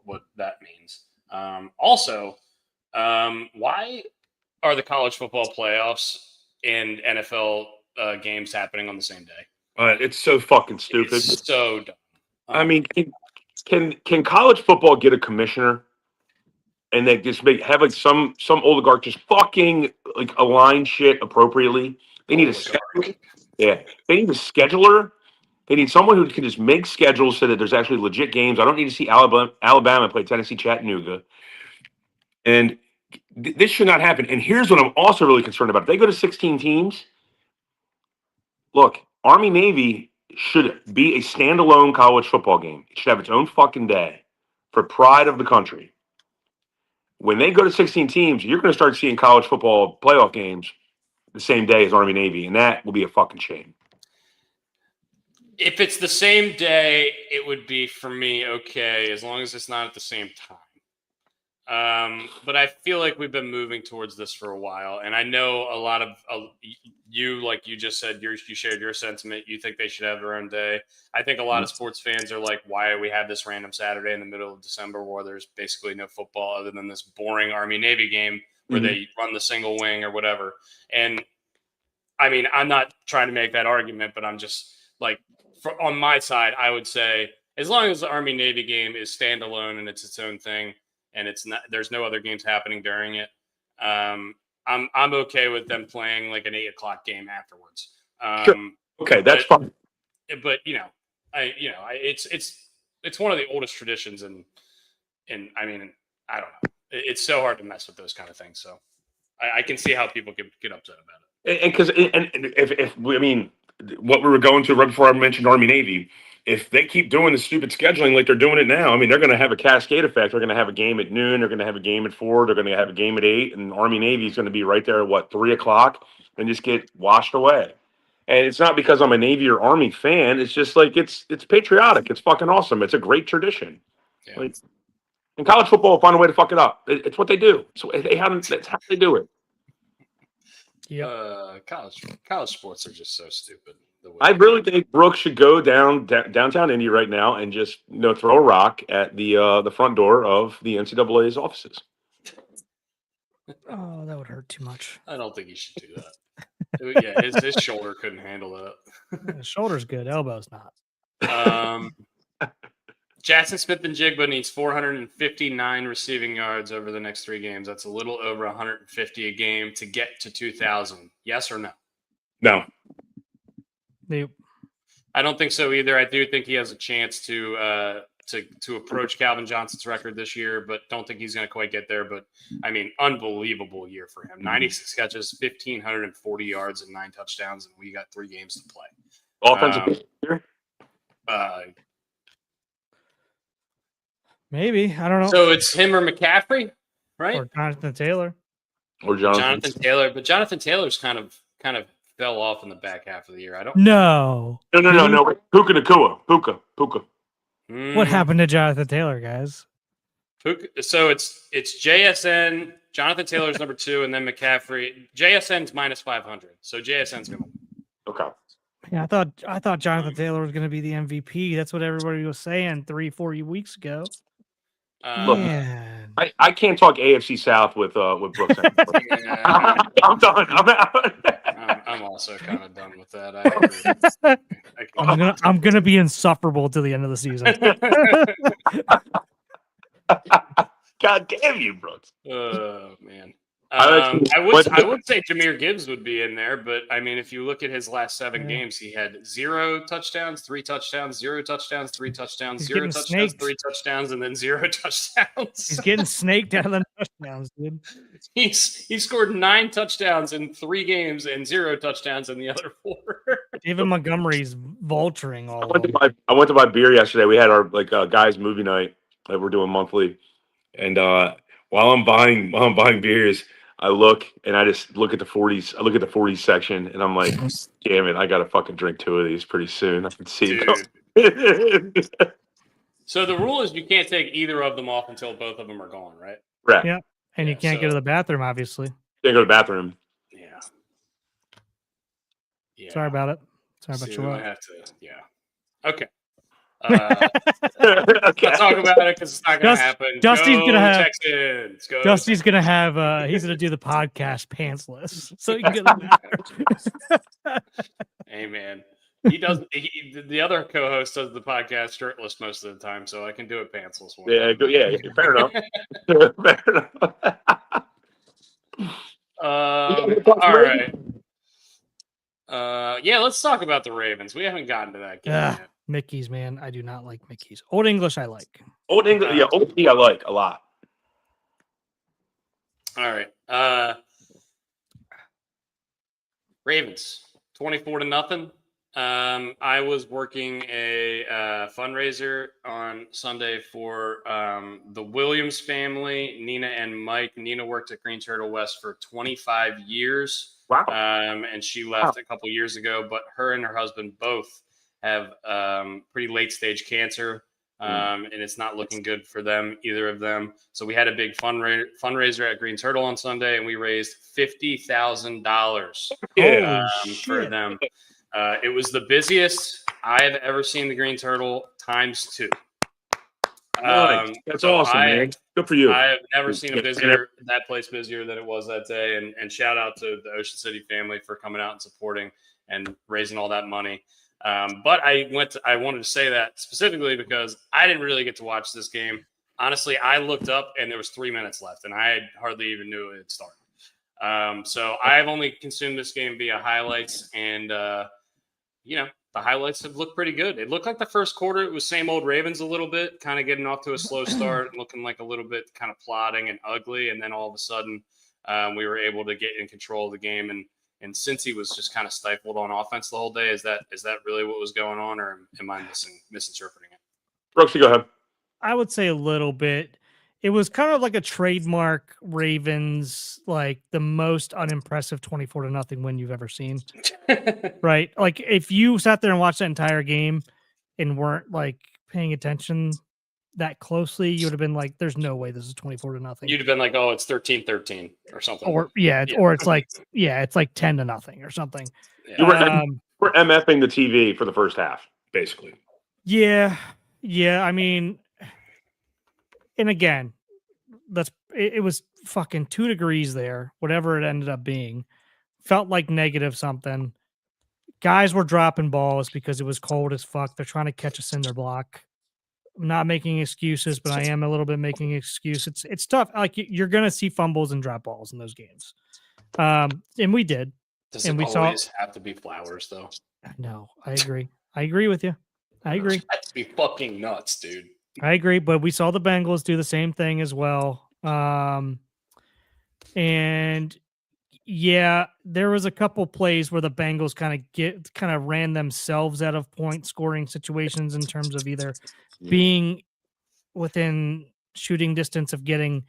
what that means. Also, why are the college football playoffs and NFL games happening on the same day? It's so fucking stupid. It's so dumb. I mean, can college football get a commissioner? And they just have like some oligarch just fucking like align shit appropriately. They need a scheduler. Yeah, they need a scheduler. They need someone who can just make schedules so that there's actually legit games. I don't need to see Alabama play Tennessee Chattanooga. And this should not happen. And here's what I'm also really concerned about. If they go to 16 teams, look, Army Navy should be a standalone college football game. It should have its own fucking day for pride of the country. When they go to 16 teams, you're going to start seeing college football playoff games the same day as Army Navy, and that will be a fucking shame. If it's the same day, it would be, for me, okay, as long as it's not at the same time. But I feel like we've been moving towards this for a while, and I know a lot of you, like you just said, you shared your sentiment. You think they should have their own day. I think a lot of sports fans are like, why do we have this random Saturday in the middle of December where there's basically no football other than this boring Army-Navy game where they run the single wing or whatever. And, I mean, I'm not trying to make that argument, but I'm just, like, on my side, I would say as long as the Army-Navy game is standalone and it's its own thing, and it's not, there's no other games happening during it. I'm okay with them playing like an 8:00 game afterwards. Sure. Okay, that's fine. But it's one of the oldest traditions, and I mean, I don't know. It's so hard to mess with those kind of things. So I can see how people get upset about it. And because if I mean, what we were going to right before I mentioned Army Navy. If they keep doing the stupid scheduling like they're doing it now, I mean, they're going to have a cascade effect. They're going to have a game at noon. They're going to have a game at 4. They're going to have a game at 8. And Army Navy is going to be right there at 3:00 and just get washed away. And it's not because I'm a Navy or Army fan. It's just like it's patriotic. It's fucking awesome. It's a great tradition. Yeah. Like, and college football will find a way to fuck it up. It's what they do. So that's how they do it. Yeah. College sports are just so stupid. I really think Brooks should go downtown Indy right now and just throw a rock at the front door of the NCAA's offices. Oh, that would hurt too much. I don't think he should do that. Yeah, his shoulder couldn't handle that. His shoulder's good, elbow's not. Jackson Smith-Njigba needs 459 receiving yards over the next 3 games. That's a little over 150 a game to get to 2,000. Yes or no? No. Nope. I don't think so either. I do think he has a chance to approach Calvin Johnson's record this year, but don't think he's going to quite get there. But, I mean, unbelievable year for him. 96 catches, 1,540 yards, and 9 touchdowns, and we got 3 games to play. Offensive player? Maybe. I don't know. So it's him or McCaffrey, right? Or Jonathan Taylor. Or Jonathan Taylor. But Jonathan Taylor's kind of fell off in the back half of the year. I don't. No. Puka Nacua. Puka. What happened to Jonathan Taylor, guys? So it's JSN. Jonathan Taylor's number 2, and then McCaffrey. JSN's -500. So JSN's going to win. Okay. Yeah, I thought Jonathan Taylor was going to be the MVP. That's what everybody was saying 3-4 weeks ago. Look, I can't talk AFC South with Brooks. I'm done. I'm out. I'm all also kind of done with that. I agree. I'm gonna be insufferable to the end of the season. God damn you, Brooks. Oh man. I I would say Jahmyr Gibbs would be in there, but I mean, if you look at his last 7 games, he had 0 touchdowns, 3 touchdowns, 0 touchdowns, 3 touchdowns, He's 0 getting touchdowns, snaked. 3 touchdowns, and then 0 touchdowns. He's getting snaked out of the touchdowns, dude. He scored 9 touchdowns in 3 games and 0 touchdowns in the other 4. David Montgomery's vulturing all of them. I went to buy beer yesterday. We had our guys movie night that we're doing monthly, and while I'm buying beers, I look and I just look at the 40s. I look at the 40s section, and I'm like, damn it, I gotta fucking drink 2 of these pretty soon. I can see it. So the rule is you can't take either of them off until both of them are gone, right? Right. Yeah, and you can't go to the bathroom, obviously. Can't go to the bathroom. Yeah. Sorry about it. Sorry about your I have to. Yeah. Okay. Okay. Let's talk about it because it's not going to happen. Dusty's gonna have Texans. Go Dusty's gonna have he's gonna do the podcast pantsless, so you can get the bathroom. Hey man, he does. The other co-host does the podcast shirtless most of the time, so I can do it pantsless. Fair enough. Fair enough. All right. Let's talk about the Ravens. We haven't gotten to that game yet. Mickey's, man. I do not like Mickey's. Old English I like. Old English, Old English I like a lot. All right. Ravens, 24-0. I was working a fundraiser on Sunday for the Williams family, Nina and Mike. Nina worked at Green Turtle West for 25 years. Wow. And she left a couple years ago, but her and her husband both have pretty late stage cancer. And it's not looking good for them, either of them. So we had a big fundraiser at Green Turtle on Sunday, and we raised $50,000 for them. It was the busiest I have ever seen the Green Turtle ×2. That's awesome, man. Good for you. I have never seen that place busier than it was that day. And shout out to the Ocean City family for coming out and supporting and raising all that money. But I wanted to say that specifically because I didn't really get to watch this game. Honestly, I looked up and there was 3 minutes left, and I hardly even knew it had started. So I've only consumed this game via highlights, and the highlights have looked pretty good. It looked like the first quarter it was same old Ravens a little bit, kind of getting off to a slow start, looking like a little bit kind of plodding and ugly, and then all of a sudden we were able to get in control of the game. And since he was just kind of stifled on offense the whole day, is that really what was going on, or am I misinterpreting it? Brooks, you go ahead. I would say a little bit. It was kind of like a trademark Ravens, like the most unimpressive 24-0 win you've ever seen. Right? Like if you sat there and watched that entire game and weren't like paying attention that closely, you would have been like, there's no way this is 24-0. You'd have been like, oh, it's 13-13 or something. Or it's like, it's like 10-0 or something. Yeah. We're MFing the TV for the first half, basically. Yeah. I mean, and again, it was fucking 2 degrees there, whatever it ended up being. Felt like negative something. Guys were dropping balls because it was cold as fuck. They're trying to catch a cinder block. I'm not making excuses, but I am a little bit making excuses. It's tough. Like you're gonna see fumbles and drop balls in those games. And we did. Does it always have to be Flowers though? No, I agree. I agree with you. I agree. That'd be fucking nuts, dude. I agree, but we saw the Bengals do the same thing as well. And yeah, there was a couple plays where the Bengals kind of ran themselves out of point scoring situations in terms of either being within shooting distance of getting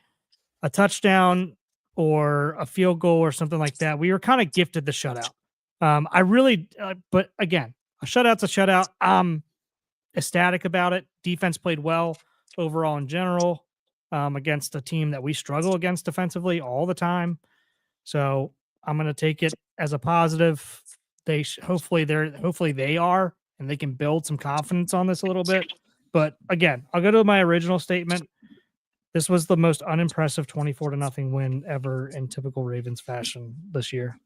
a touchdown or a field goal or something like that. We were kind of gifted the shutout. But again, a shutout's a shutout. I'm ecstatic about it. Defense played well overall in general against a team that we struggle against defensively all the time. So I'm going to take it as a positive. Hopefully they are, and they can build some confidence on this a little bit. But again, I'll go to my original statement. This was the most unimpressive 24-0 win ever in typical Ravens fashion this year.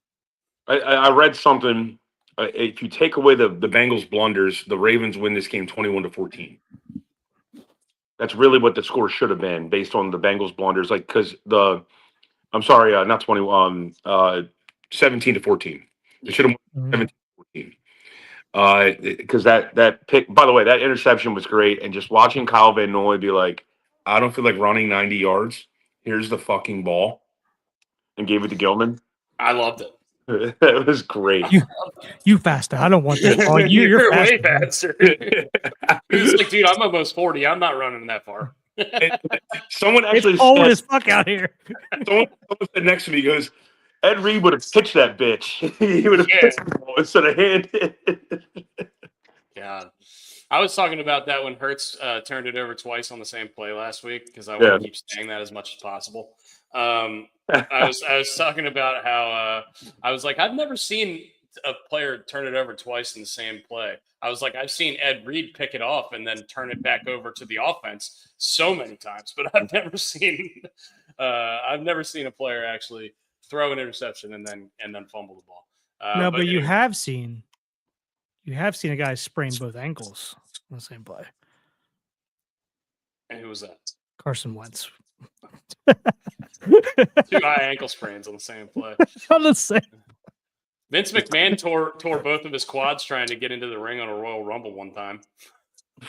I read something. If you take away the Bengals blunders, the Ravens win this game 21-14. That's really what the score should have been based on the Bengals blunders. Like, because I'm sorry, not 20, 17-14. They should have won Mhm. 17-14. Because that pick, by the way, that interception was great. And just watching Kyle Van Noy be like, I don't feel like running 90 yards. Here's the fucking ball, and gave it to Gilman. I loved it. That was great. You faster. I don't want that ball. You're You're faster. way faster. He was like, dude, I'm almost 40. I'm not running that far. Someone actually It's cold said, as fuck out here. someone said next to me, he goes, Ed Reed would have pitched that bitch. He would have pitched the ball instead of handed. God. I was talking about that when Hertz turned it over twice on the same play last week because I want to keep saying that as much as possible. I was talking about how I was like, I've never seen a player turn it over twice in the same play. I was like, I've seen Ed Reed pick it off and then turn it back over to the offense so many times, but I've never seen a player actually throw an interception and then fumble the ball. No, but you have seen a guy sprain both ankles on the same play. And who was that? Carson Wentz. 2 high ankle sprains on the same play. On the same. Vince McMahon tore both of his quads trying to get into the ring on a Royal Rumble one time.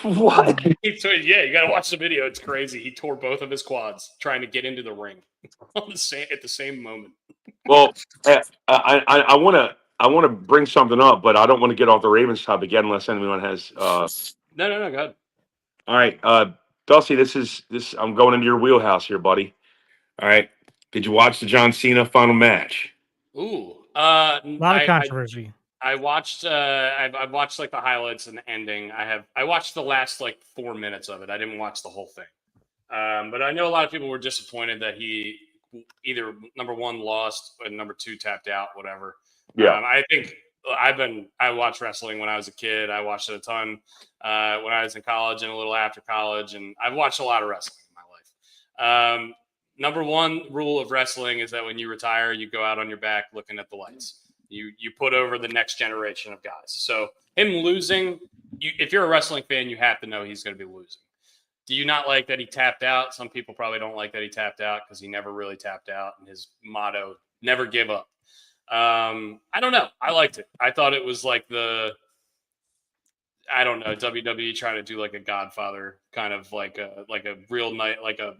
What? Yeah, you got to watch the video. It's crazy. He tore both of his quads trying to get into the ring at the same moment. Well, I want to bring something up, but I don't want to get off the Ravens topic yet unless anyone has. No, go ahead. All right, Dusty, this. I'm going into your wheelhouse here, buddy. All right, did you watch the John Cena final match? Ooh, a lot of controversy. I watched. I've watched like the highlights and the ending. I watched the last like 4 minutes of it. I didn't watch the whole thing. But I know a lot of people were disappointed that he either number one lost or number two tapped out, whatever. Yeah. I think I watched wrestling when I was a kid. I watched it a ton when I was in college and a little after college, and I've watched a lot of wrestling in my life. Number one rule of wrestling is that when you retire, you go out on your back looking at the lights. You put over the next generation of guys. So him losing, if you're a wrestling fan, you have to know he's going to be losing. Do you not like that he tapped out? Some people probably don't like that he tapped out because he never really tapped out, and his motto, never give up. I don't know. I liked it. I thought it was like WWE trying to do like a Godfather kind of like a real night, like a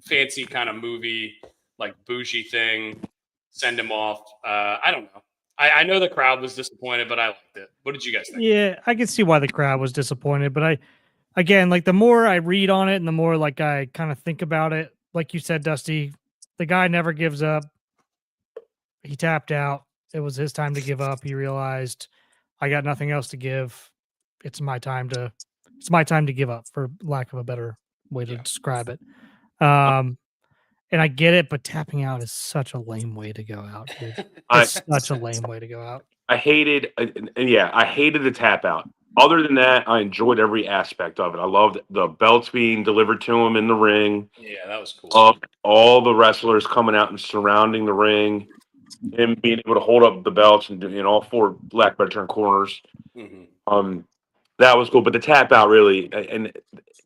fancy kind of movie, like bougie thing. Send him off. I don't know. I know the crowd was disappointed, but I liked it. What did you guys think? Yeah, I can see why the crowd was disappointed, but again, like the more I read on it and the more like I kind of think about it, like you said, Dusty, the guy never gives up. He tapped out. It was his time to give up. He realized I got nothing else to give. It's my time to give up, for lack of a better way to describe it. And I get it, but tapping out is such a lame way to go out, dude. It's such a lame way to go out. I hated the tap out. Other than that, I enjoyed every aspect of it. I loved the belts being delivered to him in the ring. Yeah, that was cool. All the wrestlers coming out and surrounding the ring, him being able to hold up the belts and all four black better turn corners. Mm-hmm. That was cool. But the tap out really, and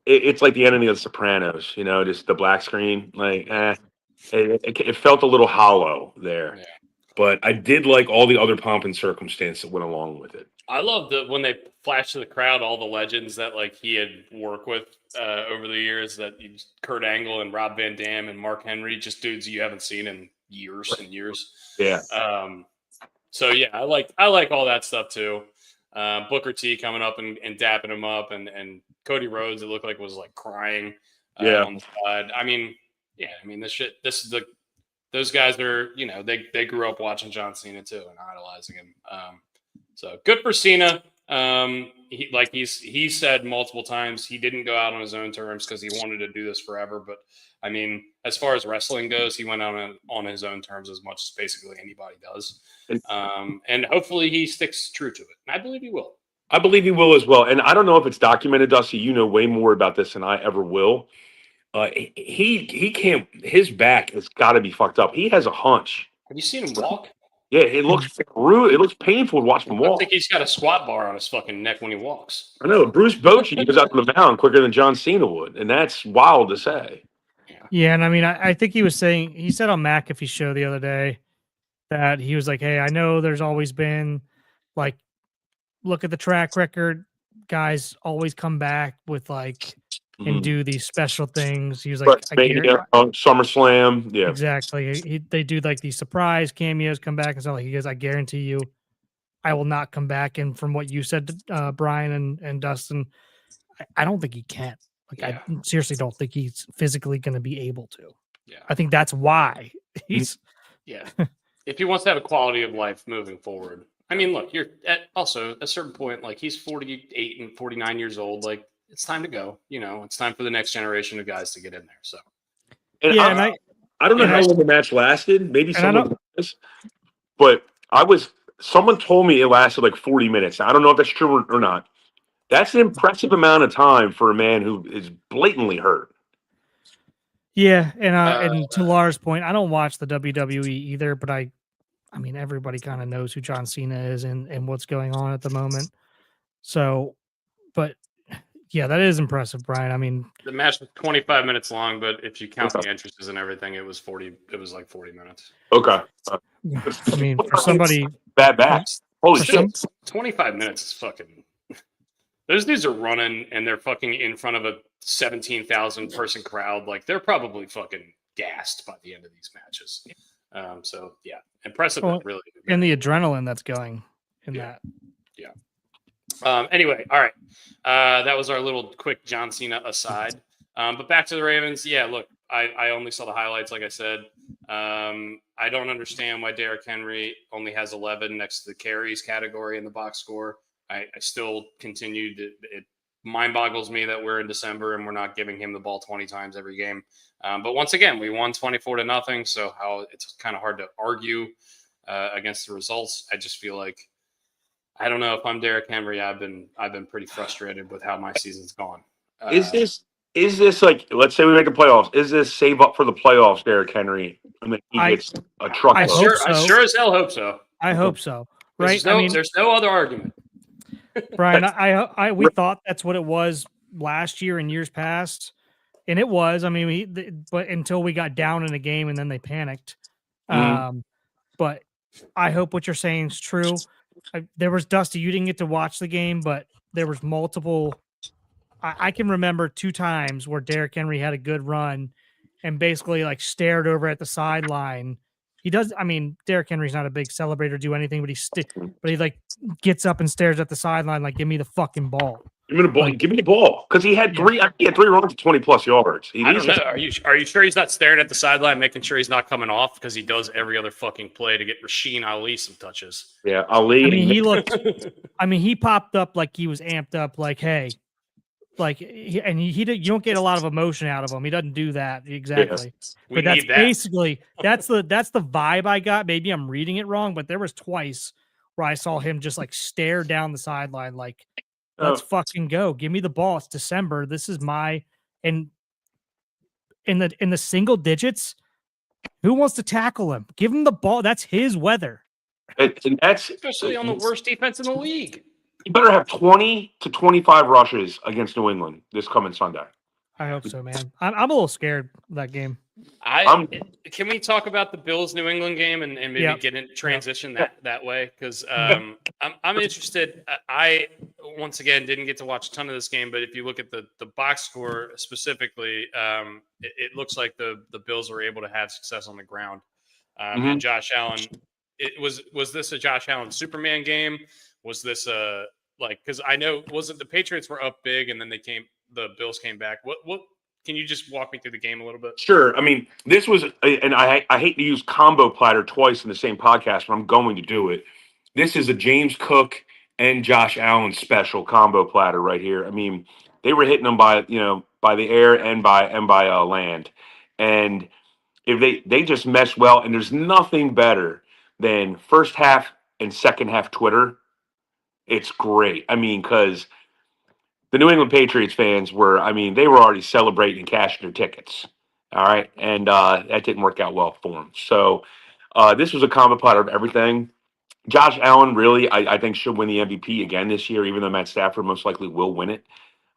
it's like the ending of The Sopranos. Just the black screen. Like, it felt a little hollow there. Yeah. But I did like all the other pomp and circumstance that went along with it. I love that when they flash to the crowd all the legends that like he had worked with over the years. That Kurt Angle and Rob Van Dam and Mark Henry, just dudes you haven't seen in years and years. Yeah. So yeah, I like all that stuff too. Booker T coming up and dapping him up, and Cody Rhodes, it looked like was like crying on the side. I mean, those guys are, they grew up watching John Cena too and idolizing him. So good for Cena. He said multiple times he didn't go out on his own terms because he wanted to do this forever. But I mean, as far as wrestling goes, he went out on his own terms as much as basically anybody does. And hopefully he sticks true to it. And I believe he will. I believe he will as well. And I don't know if it's documented, Dusty. You know way more about this than I ever will. He can't. His back has got to be fucked up. He has a hunch. Have you seen him walk? Yeah, it looks rude. It looks painful to watch him I walk. think he's got a squat bar on his fucking neck when he walks. I know Bruce Bochy goes out on the mound quicker than John Cena would, and that's wild to say. Yeah, and I mean, I think he said on McAfee's show the other day that he was like, "Hey, I know there's always been like, look at the track record. Guys always come back with like and do these special things." He was like, "I guarantee." SummerSlam, yeah, Exactly. They do like these surprise cameos, come back and stuff. Like he goes, "I guarantee you, I will not come back." And from what you said, to, Brian and Dustin, I don't think he can. Like, I seriously don't think he's physically going to be able to. Yeah. I think that's why he's. Yeah. If he wants to have a quality of life moving forward. I mean, look, you're also at a certain point, like he's 48 and 49 years old. Like it's time to go. It's time for the next generation of guys to get in there. So. And Yeah, I don't know how long the match lasted. Maybe someone knows, but someone told me it lasted like 40 minutes. I don't know if that's true or not. That's an impressive amount of time for a man who is blatantly hurt. Yeah, and to Lars' point, I don't watch the WWE either, but I mean, everybody kind of knows who John Cena is and what's going on at the moment. So, but yeah, that is impressive, Brian. I mean, the match was 25 minutes long, but if you count the entrances and everything, it was like 40 minutes. Okay. I mean, for somebody bad backs. Holy shit. 25 minutes is fucking. Those dudes are running and they're fucking in front of a 17,000 person crowd. Like they're probably fucking gassed by the end of these matches. So yeah, impressive. Really. And the adrenaline that's going in that. Yeah. Anyway, all right. That was our little quick John Cena aside. But back to the Ravens. Yeah, look, I only saw the highlights, like I said. I don't understand why Derrick Henry only has 11 next to the carries category in the box score. I still continue to, it mind boggles me that we're in December and we're not giving him the ball 20 times every game. But once again, we won 24-0. So it's kind of hard to argue against the results. I just feel like, I don't know if I'm Derrick Henry. I've been pretty frustrated with how my season's gone. Is this like, let's say we make the playoffs? Is this save up for the playoffs, Derrick Henry? And then he gets a truck. I sure as hell hope so. I hope so. Right? There's no other argument. Brian, we thought that's what it was last year and years past, and it was. I mean, but until we got down in a game and then they panicked. But I hope what you're saying is true. There was Dusty. You didn't get to watch the game, but there was multiple. I can remember 2 times where Derrick Henry had a good run, and basically like stared over at the sideline. He does. I mean, Derrick Henry's not a big celebrator, do anything, but he like gets up and stares at the sideline, like, "Give me the fucking ball." Give me the ball. Like, give me the ball, because he had 3 runs of 20+ yards. I don't know. Are you sure he's not staring at the sideline, making sure he's not coming off, because he does every other fucking play to get Rasheen Ali some touches? Yeah, Ali. I mean, he looked. I mean, he popped up like he was amped up, like, hey. Like you don't get a lot of emotion out of him. He doesn't do that exactly. Yeah. But that's basically that's the vibe I got. Maybe I'm reading it wrong, but there was twice where I saw him just like stare down the sideline, like, let's fucking go. Give me the ball. It's December. This is my and in the single digits. Who wants to tackle him? Give him the ball. That's his weather. And that's especially on the worst defense in the league. You better have 20 to 25 rushes against New England this coming Sunday. I hope so, man. I'm a little scared of that game. Can we talk about the Bills New England game and maybe get in transition that way? Because I'm interested. I once again didn't get to watch a ton of this game, but if you look at the box score specifically, it looks like the Bills were able to have success on the ground. And Josh Allen, was this a Josh Allen Superman game? Was this because I know the Patriots were up big and then the Bills came back. What can you just walk me through the game a little bit? Sure. I mean, this was, and I hate to use combo platter twice in the same podcast, but I'm going to do it. This is a James Cook and Josh Allen special combo platter right here. I mean, they were hitting them by the air and by land, and if they just mesh well. And there's nothing better than first half and second half Twitter. It's great. I mean, because the New England Patriots fans they were already celebrating and cashing their tickets. All right. And that didn't work out well for them. So This was a combo pot of everything. Josh Allen really, I think, should win the MVP again this year, even though Matt Stafford most likely will win it.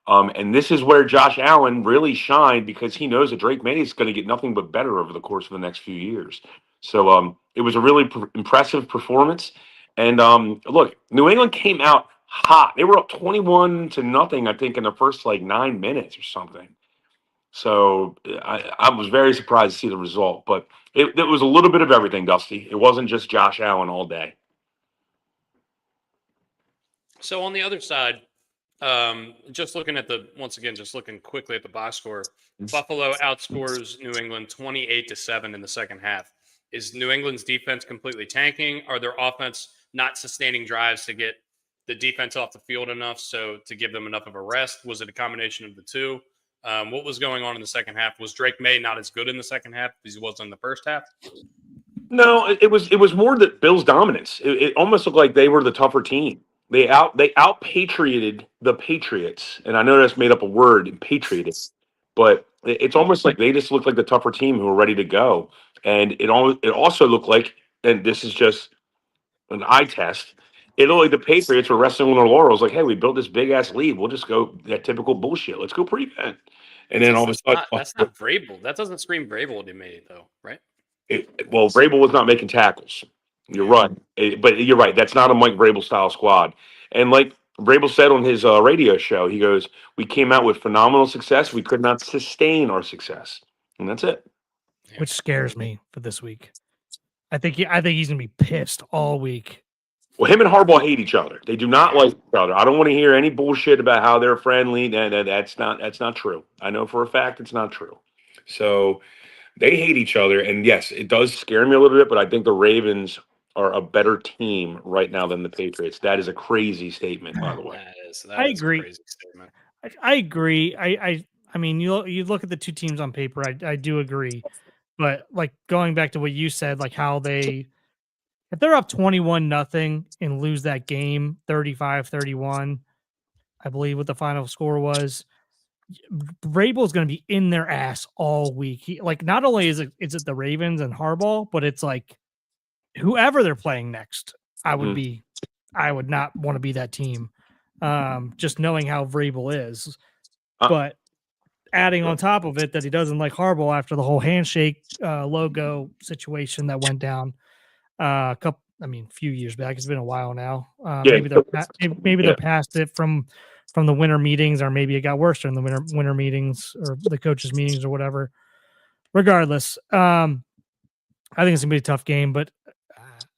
And this is where Josh Allen really shined because he knows that Drake May is going to get nothing but better over the course of the next few years. So it was a really impressive performance. And look, New England came out hot. They were up 21-0, I think, in the first like 9 minutes or something. So I was very surprised to see the result. But it was a little bit of everything, Dusty. It wasn't just Josh Allen all day. So on the other side, just looking quickly at the box score, Buffalo outscores New England 28-7 in the second half. Is New England's defense completely tanking? Are their offense not sustaining drives to get the defense off the field enough so to give them enough of a rest? Was it a combination of the two? What was going on in the second half? Was Drake May not as good in the second half as he was in the first half? No, it was more that Bills' dominance. It almost looked like they were the tougher team. They out patrioted the Patriots, and I know that's made up a word, patrioted, but it's almost like they just looked like the tougher team who were ready to go. And it also looked like, and this is just an eye test. It looked like the Patriots were resting on their laurels, like, hey, we built this big ass lead. We'll just go that typical bullshit. Let's go prevent. And then all of a sudden, That's not Vrabel. That doesn't scream Vrabel to me, though, right? well, Vrabel was not making tackles. You're right. But you're right. That's not a Mike Vrabel style squad. And like Vrabel said on his radio show, he goes, we came out with phenomenal success. We could not sustain our success. And that's it. Which scares me for this week. I think he's gonna be pissed all week. Well, him and Harbaugh hate each other. They do not like each other. I don't want to hear any bullshit about how they're friendly. That's not true. I know for a fact it's not true. So they hate each other. And yes, it does scare me a little bit, but I think the Ravens are a better team right now than the Patriots. That is a crazy statement, by the way. I agree. A crazy statement. I agree. I mean, you look at the two teams on paper. I do agree, but like going back to what you said, like how if they're up 21-0 and lose that game 35-31, I believe what the final score was. Vrabel is going to be in their ass all week. Not only is it the Ravens and Harbaugh, but it's like whoever they're playing next. I would not want to be that team. Just knowing how Vrabel is, but adding on top of it that he doesn't like Harbaugh after the whole handshake logo situation that went down a few years back. It's been a while now. Maybe they're past it from the winter meetings, or maybe it got worse during the winter meetings or the coaches meetings or whatever. Regardless, I think it's gonna be a tough game, but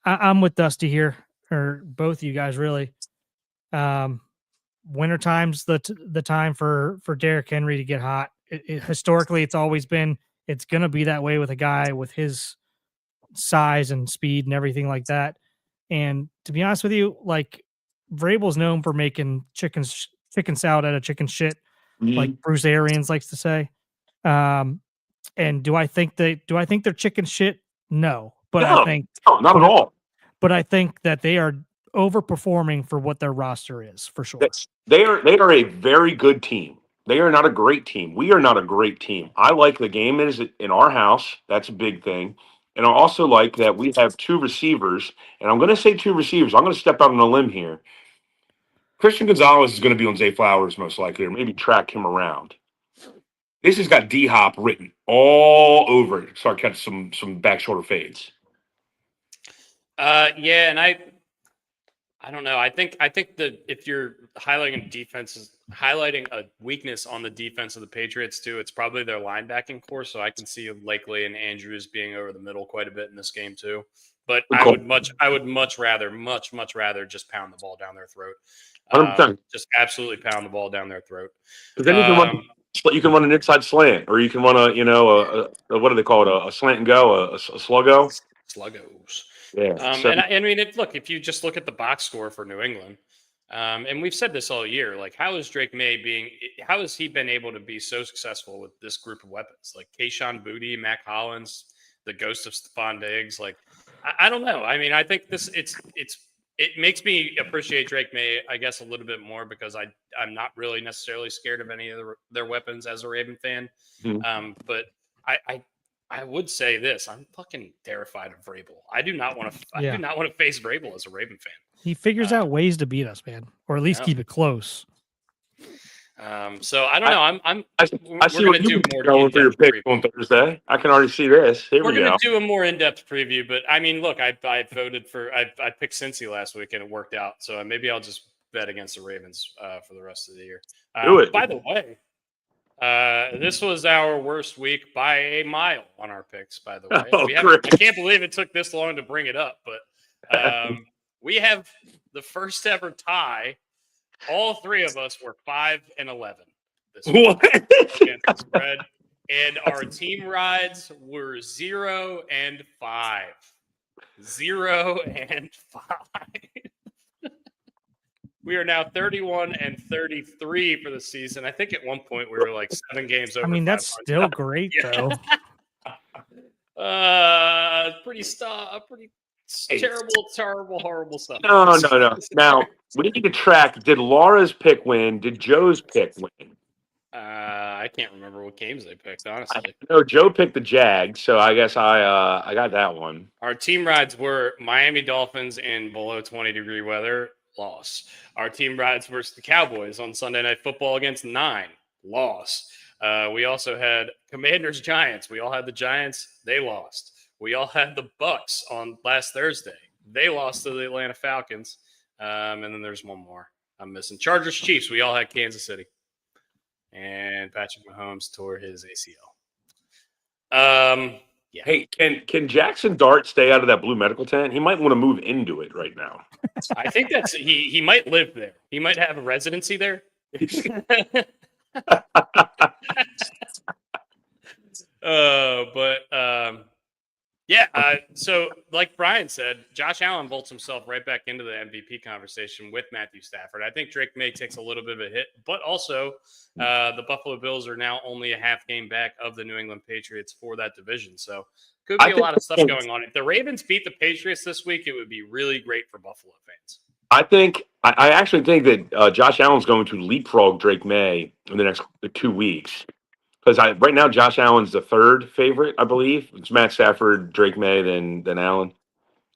I'm with Dusty here, or both of you guys really. Winter time's the time for Derrick Henry to get hot. Historically, it's always been. It's gonna be that way with a guy with his size and speed and everything like that. And to be honest with you, like Vrabel's known for making chicken salad out of chicken shit, like Bruce Arians likes to say. And do I think they're chicken shit? No, but no, not at all. But I think that they are overperforming for what their roster is, for sure. They are a very good team. They are not a great team. We are not a great team. I like the game is in our house. That's a big thing. And I also like that we have two receivers. And I'm going to say two receivers. I'm going to step out on a limb here. Christian Gonzalez is going to be on Zay Flowers most likely, or maybe track him around. This has got D-Hop written all over it. Start catching some back shoulder fades. Yeah, and I don't know. I think that if you're highlighting a weakness on the defense of the Patriots too, it's probably their linebacking core. So I can see Lakely and Andrews being over the middle quite a bit in this game too. But I would much rather just pound the ball down their throat. 100%. Just absolutely pound the ball down their throat. Because then you can run an inside slant, or you can run a what do they call it? A slant and go, a sluggo. Sluggos. Yeah. And I mean, if you just look at the box score for New England, and we've said this all year, like how is Drake May how has he been able to be so successful with this group of weapons? Like Kayshon Boutte, Mac Hollins, the ghost of Stephon Diggs. Like, I don't know. I mean, I think it makes me appreciate Drake May, I guess, a little bit more because I'm not really necessarily scared of any of their weapons as a Raven fan. Mm-hmm. But I would say this: I'm fucking terrified of Vrabel. I do not want to. I Yeah. do not want to face Vrabel as a Raven fan. He figures out ways to beat us, man, or at least Yeah. keep it close. So I don't know. I We're see going what to do you're more going for your in-depth pick preview. on Thursday. I can already see this. Here We're we going go. to do a more in-depth preview, but I mean, look, I voted for I picked Cincy last week and it worked out. So maybe I'll just bet against the Ravens for the rest of the year. Do it. By the way, this was our worst week by a mile on our picks. By the way, Oh, I can't believe it took this long to bring it up, but we have the first ever tie. All three of us were 5-11 this week What? against the spread, and our team rides were 0-5. 0-5. We are now 31-33 for the season. I think at one point we were like 7 games over. I mean, that's 500. still great, though. Pretty terrible, horrible stuff. No. Now, we need to track, did Laura's pick win? Did Joe's pick win? I can't remember what games they picked, honestly. No, Joe picked the Jags, so I guess I got that one. Our team rides were Miami Dolphins in below 20-degree weather, loss. Our team rides versus the Cowboys on Sunday Night Football against 9, loss. We also had Commanders Giants. We all had the Giants. They lost. We all had the Bucks on last Thursday. They lost to the Atlanta Falcons. And then there's one more I'm missing. Chargers Chiefs. We all had Kansas City. And Patrick Mahomes tore his ACL. Yeah. Hey, can Jackson Dart stay out of that blue medical tent? He might want to move into it right now. I think that's he might live there. He might have a residency there. So like Brian said, Josh Allen bolts himself right back into the MVP conversation with Matthew Stafford. I think Drake May takes a little bit of a hit, but also the Buffalo Bills are now only a half game back of the New England Patriots for that division. So could be a lot of stuff going on. If the Ravens beat the Patriots this week, it would be really great for Buffalo fans. I actually think that Josh Allen's going to leapfrog Drake May in the next 2 weeks. Because right now Josh Allen's the third favorite, I believe. It's Matt Stafford, Drake May, then Allen.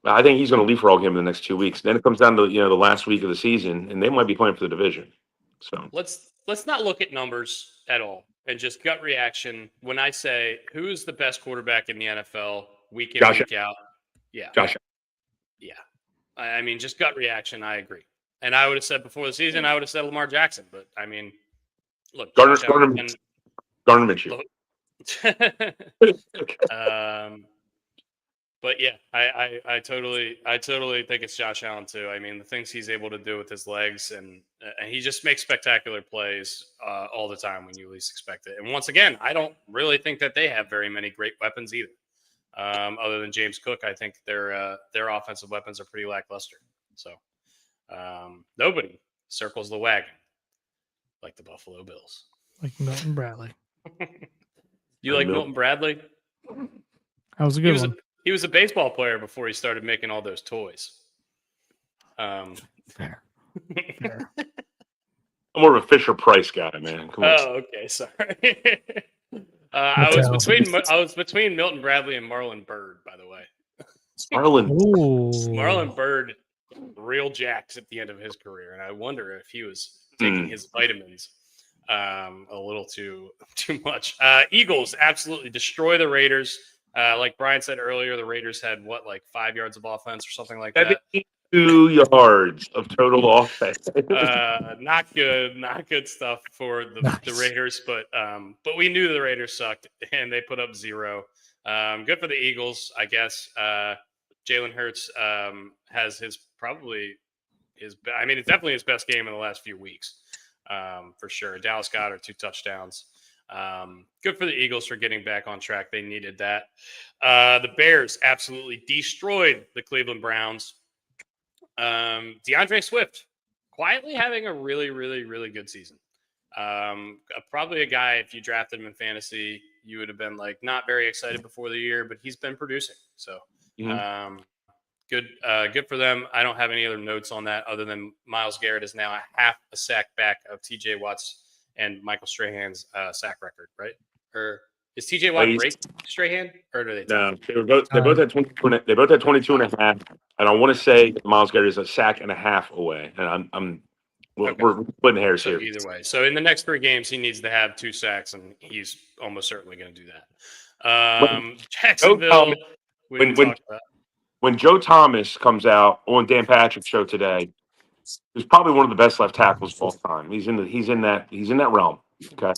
I think he's going to leapfrog him in the next 2 weeks. Then it comes down to the last week of the season, and they might be playing for the division. So let's not look at numbers at all and just gut reaction. When I say who's the best quarterback in the NFL week in week out, yeah, Josh. Yeah, I mean just gut reaction. I agree, and I would have said before the season I would have said Lamar Jackson, but I mean, look, Gardner Minshew. But yeah, I totally think it's Josh Allen too. I mean, the things he's able to do with his legs, and he just makes spectacular plays all the time when you least expect it. And once again, I don't really think that they have very many great weapons either. Other than James Cook, I think their offensive weapons are pretty lackluster. So nobody circles the wagon like the Buffalo Bills. Like Milton Bradley. You like Milton Bradley? That was a good one. He was a baseball player before he started making all those toys. Fair. I'm more of a Fisher Price guy, man. Come on. Oh, okay. Sorry. I was between Milton Bradley and Marlon Byrd, by the way. Marlon Byrd, real jacks at the end of his career, and I wonder if he was taking his vitamins a little too much. Eagles absolutely destroy the Raiders. Like Brian said earlier, the Raiders had 5 yards of offense or something like that. 2 yards of total offense. Not good stuff for the Raiders, but we knew the Raiders sucked and they put up 0. Good for the Eagles, I guess. Jalen Hurts has it's definitely his best game in the last few weeks, for sure. Dallas Goedert 2 touchdowns. Good for the Eagles for getting back on track. They needed that. The Bears absolutely destroyed the Cleveland Browns. DeAndre Swift quietly having a really, really, really good season. Probably a guy, if you drafted him in fantasy, you would have been not very excited before the year, but he's been producing. So good for them. I don't have any other notes on that other than Myles Garrett is now a half a sack back of TJ Watt's and Michael Strahan's sack record, right? Or Is TJ Watt break Strahan, or do they tie? No, they both had 22 and they both had 22 and a half, and I want to say Myles Garrett is a sack and a half away, and we're splitting hairs So here. either way, so in the next 3 games, he needs to have 2 sacks, and he's almost certainly going to do that. Jacksonville, we didn't talk about. When Joe Thomas comes out on Dan Patrick's show today, he's probably one of the best left tackles of all time. He's in that realm. Okay.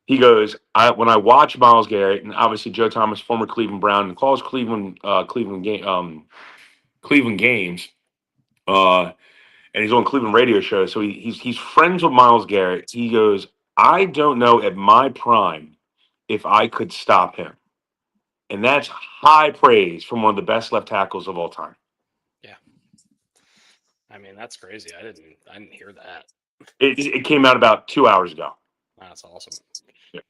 He goes, when I watch Myles Garrett, and obviously Joe Thomas, former Cleveland Brown, and calls Cleveland games, and he's on Cleveland radio shows. So he's friends with Myles Garrett. He goes, I don't know at my prime if I could stop him, and that's high praise from one of the best left tackles of all time. Yeah, I mean that's crazy. I didn't hear that. It came out about 2 hours ago. That's awesome. Yeah.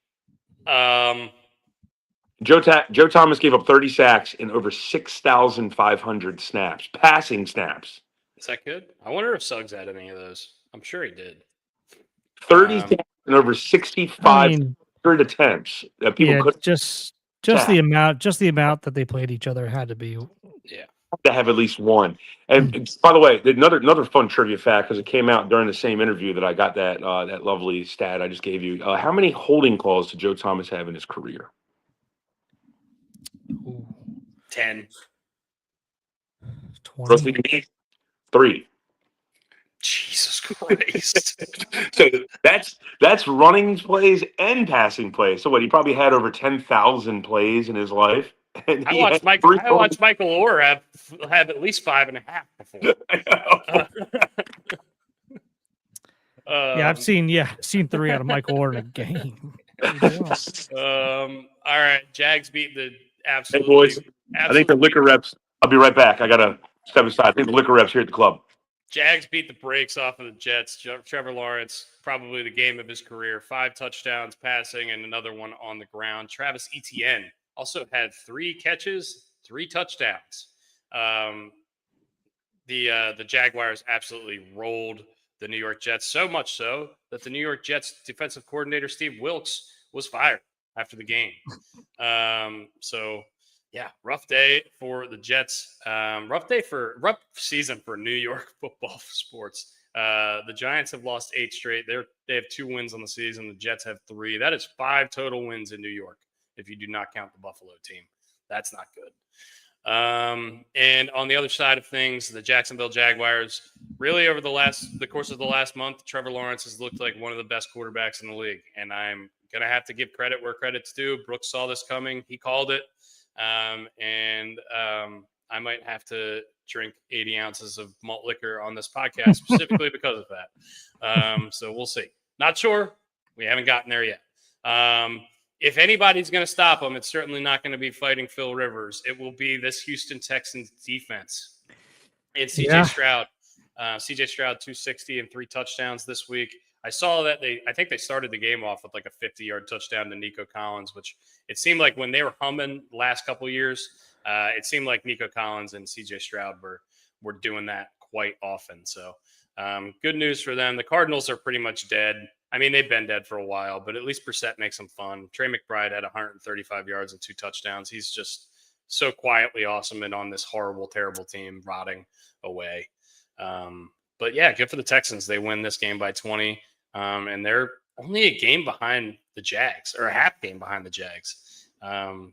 Joe Thomas gave up 30 sacks in over 6,500 snaps, passing snaps. Is that good? I wonder if Suggs had any of those. I'm sure he did. 30 sacks and over 6,500 attempts. People could just the amount that they played each other had to be. Yeah. To have at least one. And by the way, another fun trivia fact, because it came out during the same interview that I got that lovely stat I just gave you. How many holding calls did Joe Thomas have in his career? 10. 20. 3. Jesus Christ. So that's running plays and passing plays. So what, he probably had over 10,000 plays in his life. And I watched Michael Orr have at least 5.5 before. I've seen 3 out of Michael Orr in a game. All right, Jags beat the absolutely. Hey boys, I think the liquor reps. I'll be right back. I gotta step aside. I think the liquor reps here at the club. Jags beat the brakes off of the Jets. Trevor Lawrence, probably the game of his career. 5 touchdowns passing and another one on the ground. Travis Etienne also had 3 catches, 3 touchdowns. The Jaguars absolutely rolled the New York Jets, so much so that the New York Jets defensive coordinator Steve Wilks was fired after the game. Rough day for the Jets. Rough season for New York football sports. The Giants have lost 8 straight. They have 2 wins on the season. The Jets have 3. That is 5 total wins in New York, if you do not count the Buffalo team. That's not good. And on the other side of things, the Jacksonville Jaguars, really over the course of the last month, Trevor Lawrence has looked like one of the best quarterbacks in the league. And I'm going to have to give credit where credit's due. Brooks saw this coming. He called it. I might have to drink 80 ounces of malt liquor on this podcast specifically because of that. So we'll see. Not sure. We haven't gotten there yet. If anybody's going to stop him, it's certainly not going to be fighting Phil Rivers. It will be this Houston Texans defense. And CJ Stroud. CJ Stroud, 260 and 3 touchdowns this week. I saw that I think they started the game off with like a 50-yard touchdown to Nico Collins, which it seemed like when they were humming the last couple of years, it seemed like Nico Collins and CJ Stroud were doing that quite often. So good news for them. The Cardinals are pretty much dead. I mean, they've been dead for a while, but at least Brissett makes them fun. Trey McBride had 135 yards and 2 touchdowns. He's just so quietly awesome and on this horrible, terrible team rotting away. But yeah, good for the Texans. They win this game by 20. And they're only a game behind the Jags, or a half game behind the Jags.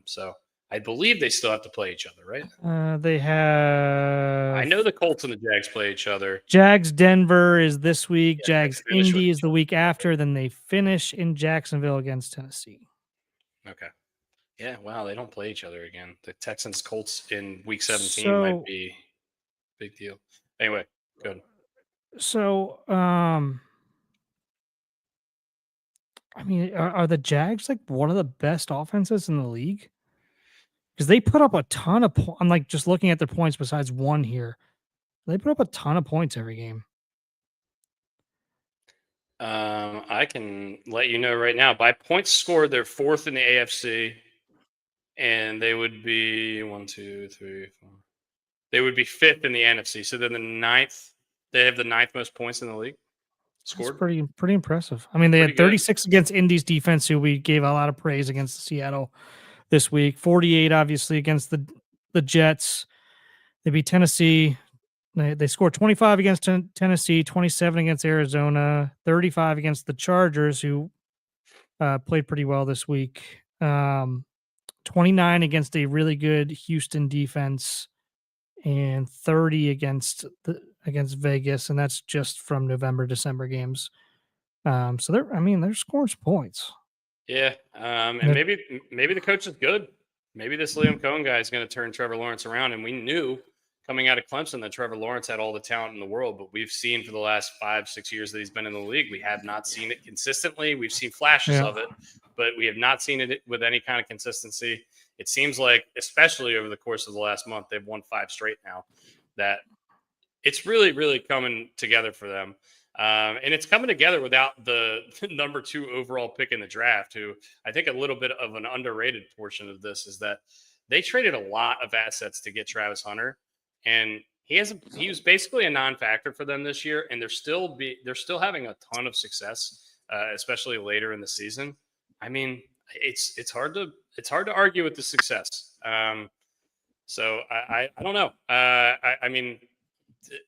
So I believe they still have to play each other, right? They have. I know the Colts and the Jags play each other. Jags Denver is this week. Jags Indy is the week after. Then they finish in Jacksonville against Tennessee. Okay. Yeah, wow, they don't play each other again. The Texans Colts in week 17 might be a big deal. Anyway, good. So, I mean, are the Jags like one of the best offenses in the league? Because they put up a ton of points. I'm like just looking at their points besides one here. They put up a ton of points every game. I can let you know right now. By points scored, they're 4th in the AFC. And they would be 1, 2, 3, 4. They would be 5th in the NFC. So they're the 9th. They have the 9th most points in the league. Scored pretty impressive. I mean, they Pretty had good. 36 against Indy's defense, who we gave a lot of praise against Seattle this week. 48, obviously, against the Jets. They beat Tennessee. They scored 25 against Tennessee, 27 against Arizona, 35 against the Chargers, who played pretty well this week. 29 against a really good Houston defense, and 30 against Vegas, and that's just from November, December games. So they're scoring some points. Yeah, and maybe the coach is good. Maybe this Liam Cohen guy is going to turn Trevor Lawrence around. And we knew coming out of Clemson that Trevor Lawrence had all the talent in the world, but we've seen for the last 5-6 years that he's been in the league, we have not seen it consistently. We've seen flashes of it, but we have not seen it with any kind of consistency. It seems like, especially over the course of the last month, they've won 5 straight now, that it's really, really coming together for them. And it's coming together without the number 2 overall pick in the draft, who I think a little bit of an underrated portion of this is that they traded a lot of assets to get Travis Hunter, and he was basically a non-factor for them this year, and they're still having a ton of success, especially later in the season. I mean, it's hard to argue with the success. So I don't know. I mean,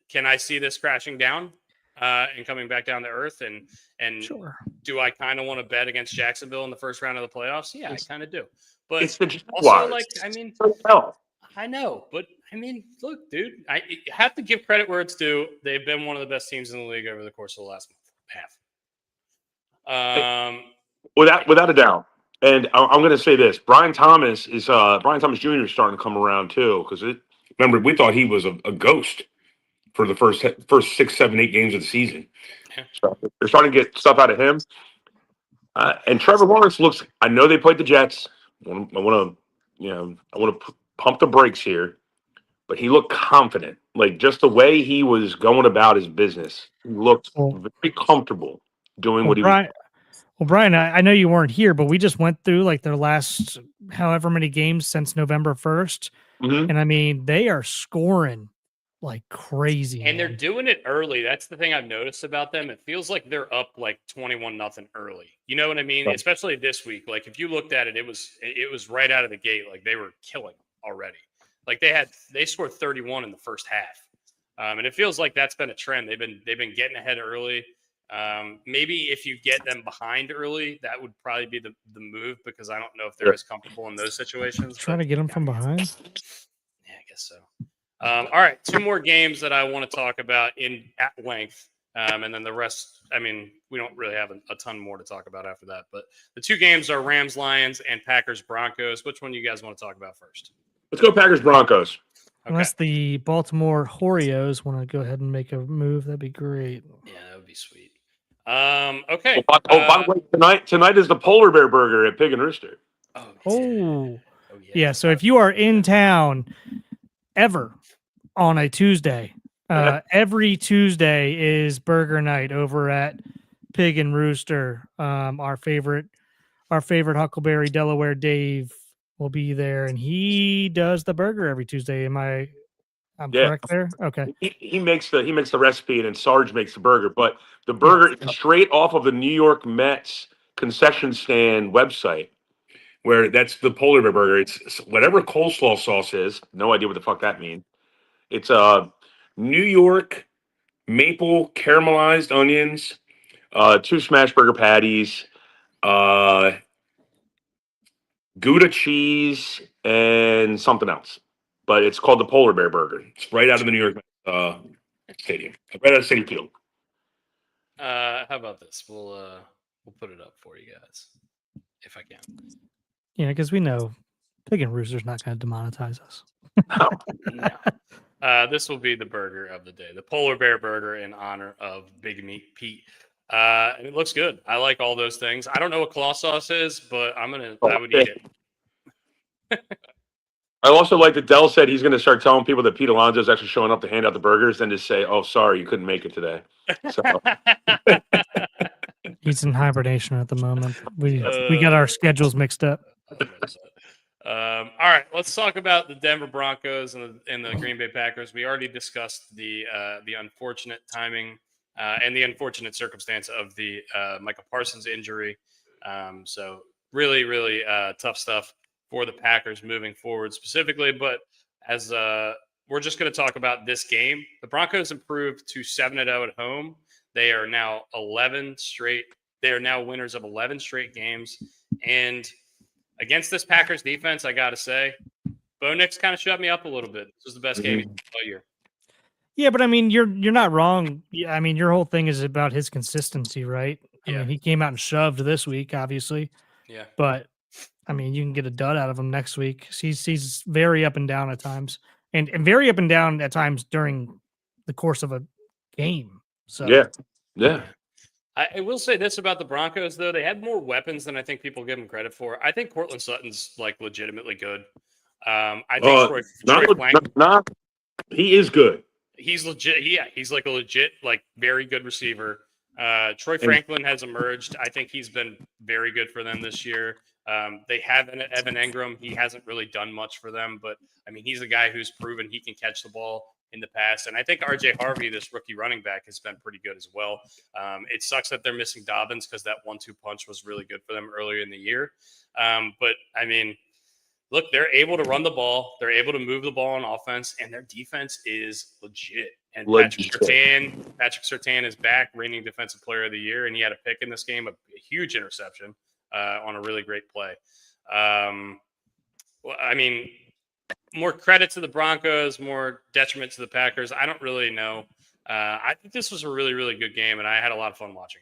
can I see this crashing down and coming back down to earth? And Sure. Do I kind of want to bet against Jacksonville in the first round of the playoffs? Yeah, I kind of do. But It's the also, Jaguars. like, I mean, Hell. I know, but I mean, look, dude, I have to give credit where it's due. They've been one of the best teams in the league over the course of the last month. Without a doubt. And I'm going to say this: Brian Thomas Jr. is starting to come around too. Because remember, we thought he was a ghost for the first 6, 7, 8 games of the season. Yeah. So they're starting to get stuff out of him. And Trevor Lawrence looks. I know they played the Jets. I want to pump the brakes here, but he looked confident. Like, just the way he was going about his business, he looked very comfortable doing what he was. Well, Brian, I know you weren't here, but we just went through like their last however many games since November 1st. Mm-hmm. And I mean, they are scoring like crazy. And they're doing it early. That's the thing I've noticed about them. It feels like they're up like 21-0 early. You know what I mean? Right. Especially this week. Like, if you looked at it, it was right out of the gate. Like, they were killing already. Like, they scored 31 in the first half. And it feels like that's been a trend. They've been getting ahead early. Maybe if you get them behind early, that would probably be the move, because I don't know if they're as comfortable in those situations. Trying to get them from behind? Yeah, I guess so. All right, 2 more games that I want to talk about at length, and then the rest, I mean, we don't really have a ton more to talk about after that. But the 2 games are Rams-Lions and Packers-Broncos. Which one do you guys want to talk about first? Let's go Packers-Broncos. Okay. Unless the Baltimore Orioles want to go ahead and make a move, that'd be great. Yeah, that would be sweet. Okay. By the way, tonight is the Polar Bear Burger at Pig and Rooster. Yeah. So if you are in town ever on a Tuesday, every Tuesday is burger night over at Pig and Rooster. Our favorite Huckleberry Delaware Dave will be there, and he does the burger every Tuesday. I'm correct there? Okay. He makes the recipe, and then Sarge makes the burger. But the burger is straight off of the New York Mets concession stand website, where that's the Polar Bear Burger. It's whatever coleslaw sauce is. No idea what the fuck that means. It's New York maple caramelized onions, 2 smash burger patties, Gouda cheese, and something else. But it's called the Polar Bear Burger. It's right out of the New York Stadium, right out of City Field. How about this? We'll put it up for you guys if I can. Yeah, because we know Pig and Rooster's not going to demonetize us. No. This will be the burger of the day, the Polar Bear Burger in honor of Big Meat Pete. And it looks good. I like all those things. I don't know what claw sauce is, but I would eat it. I also like that Dell said he's going to start telling people that Pete Alonso is actually showing up to hand out the burgers, and just say, "Oh, sorry, you couldn't make it today." So. He's in hibernation at the moment. We got our schedules mixed up. All right, let's talk about the Denver Broncos and the Green Bay Packers. We already discussed the unfortunate timing and the unfortunate circumstance of the Micah Parsons injury. So really, really tough stuff for the Packers moving forward specifically. But as we're just going to talk about this game, the Broncos improved to 7-0 at home. They are now 11 straight. They are now winners of 11 straight games. And against this Packers defense, I got to say, Bo Nix kind of shut me up a little bit. This was the best game he's played all year. Yeah, but I mean, you're not wrong. Yeah, I mean, your whole thing is about his consistency, right? I Yeah. mean, he came out and shoved this week, obviously. Yeah. But I mean, you can get a dud out of him next week. He's very up and down at times, and very up and down at times during the course of a game. So yeah. I will say this about the Broncos, though. They had more weapons than I think people give them credit for. I think Cortland Sutton's like legitimately good. I think Troy Franklin, he is good. He's legit. Yeah, he's like a legit, like very good receiver. Troy Franklin has emerged. I think he's been very good for them this year. They have Evan Engram. He hasn't really done much for them, but I mean, he's a guy who's proven he can catch the ball in the past. And I think RJ Harvey, this rookie running back, has been pretty good as well. It sucks that they're missing Dobbins because that 1-2 punch was really good for them earlier in the year. But I mean, look, they're able to run the ball. They're able to move the ball on offense, and their defense is legit. And Patrick Surtain is back, reigning Defensive Player of the Year, and he had a pick in this game, a huge interception on a really great play. Well, I mean, more credit to the Broncos, more detriment to the Packers. I don't really know. I think this was a really, really good game, and I had a lot of fun watching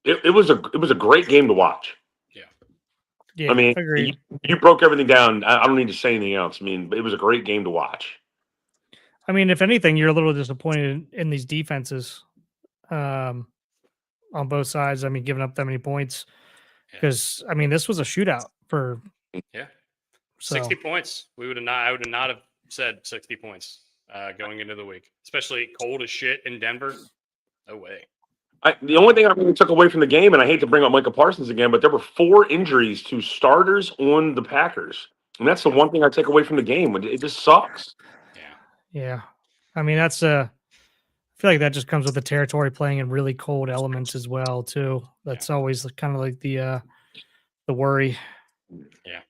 it. It was a great game to watch. Yeah, I mean, you broke everything down. I don't need to say anything else. I mean, it was a great game to watch. I mean, if anything, you're a little disappointed in these defenses on both sides. I mean, giving up that many points because I mean, this was a shootout for 60 points. I would not have said 60 points going into the week, especially cold as shit in Denver. No way. The only thing I really took away from the game, and I hate to bring up Micah Parsons again, but there were 4 injuries to starters on the Packers. And that's the one thing I take away from the game. It just sucks. Yeah. I mean, I feel like that just comes with the territory playing in really cold elements as well, too. That's always kind of like the worry. Yeah.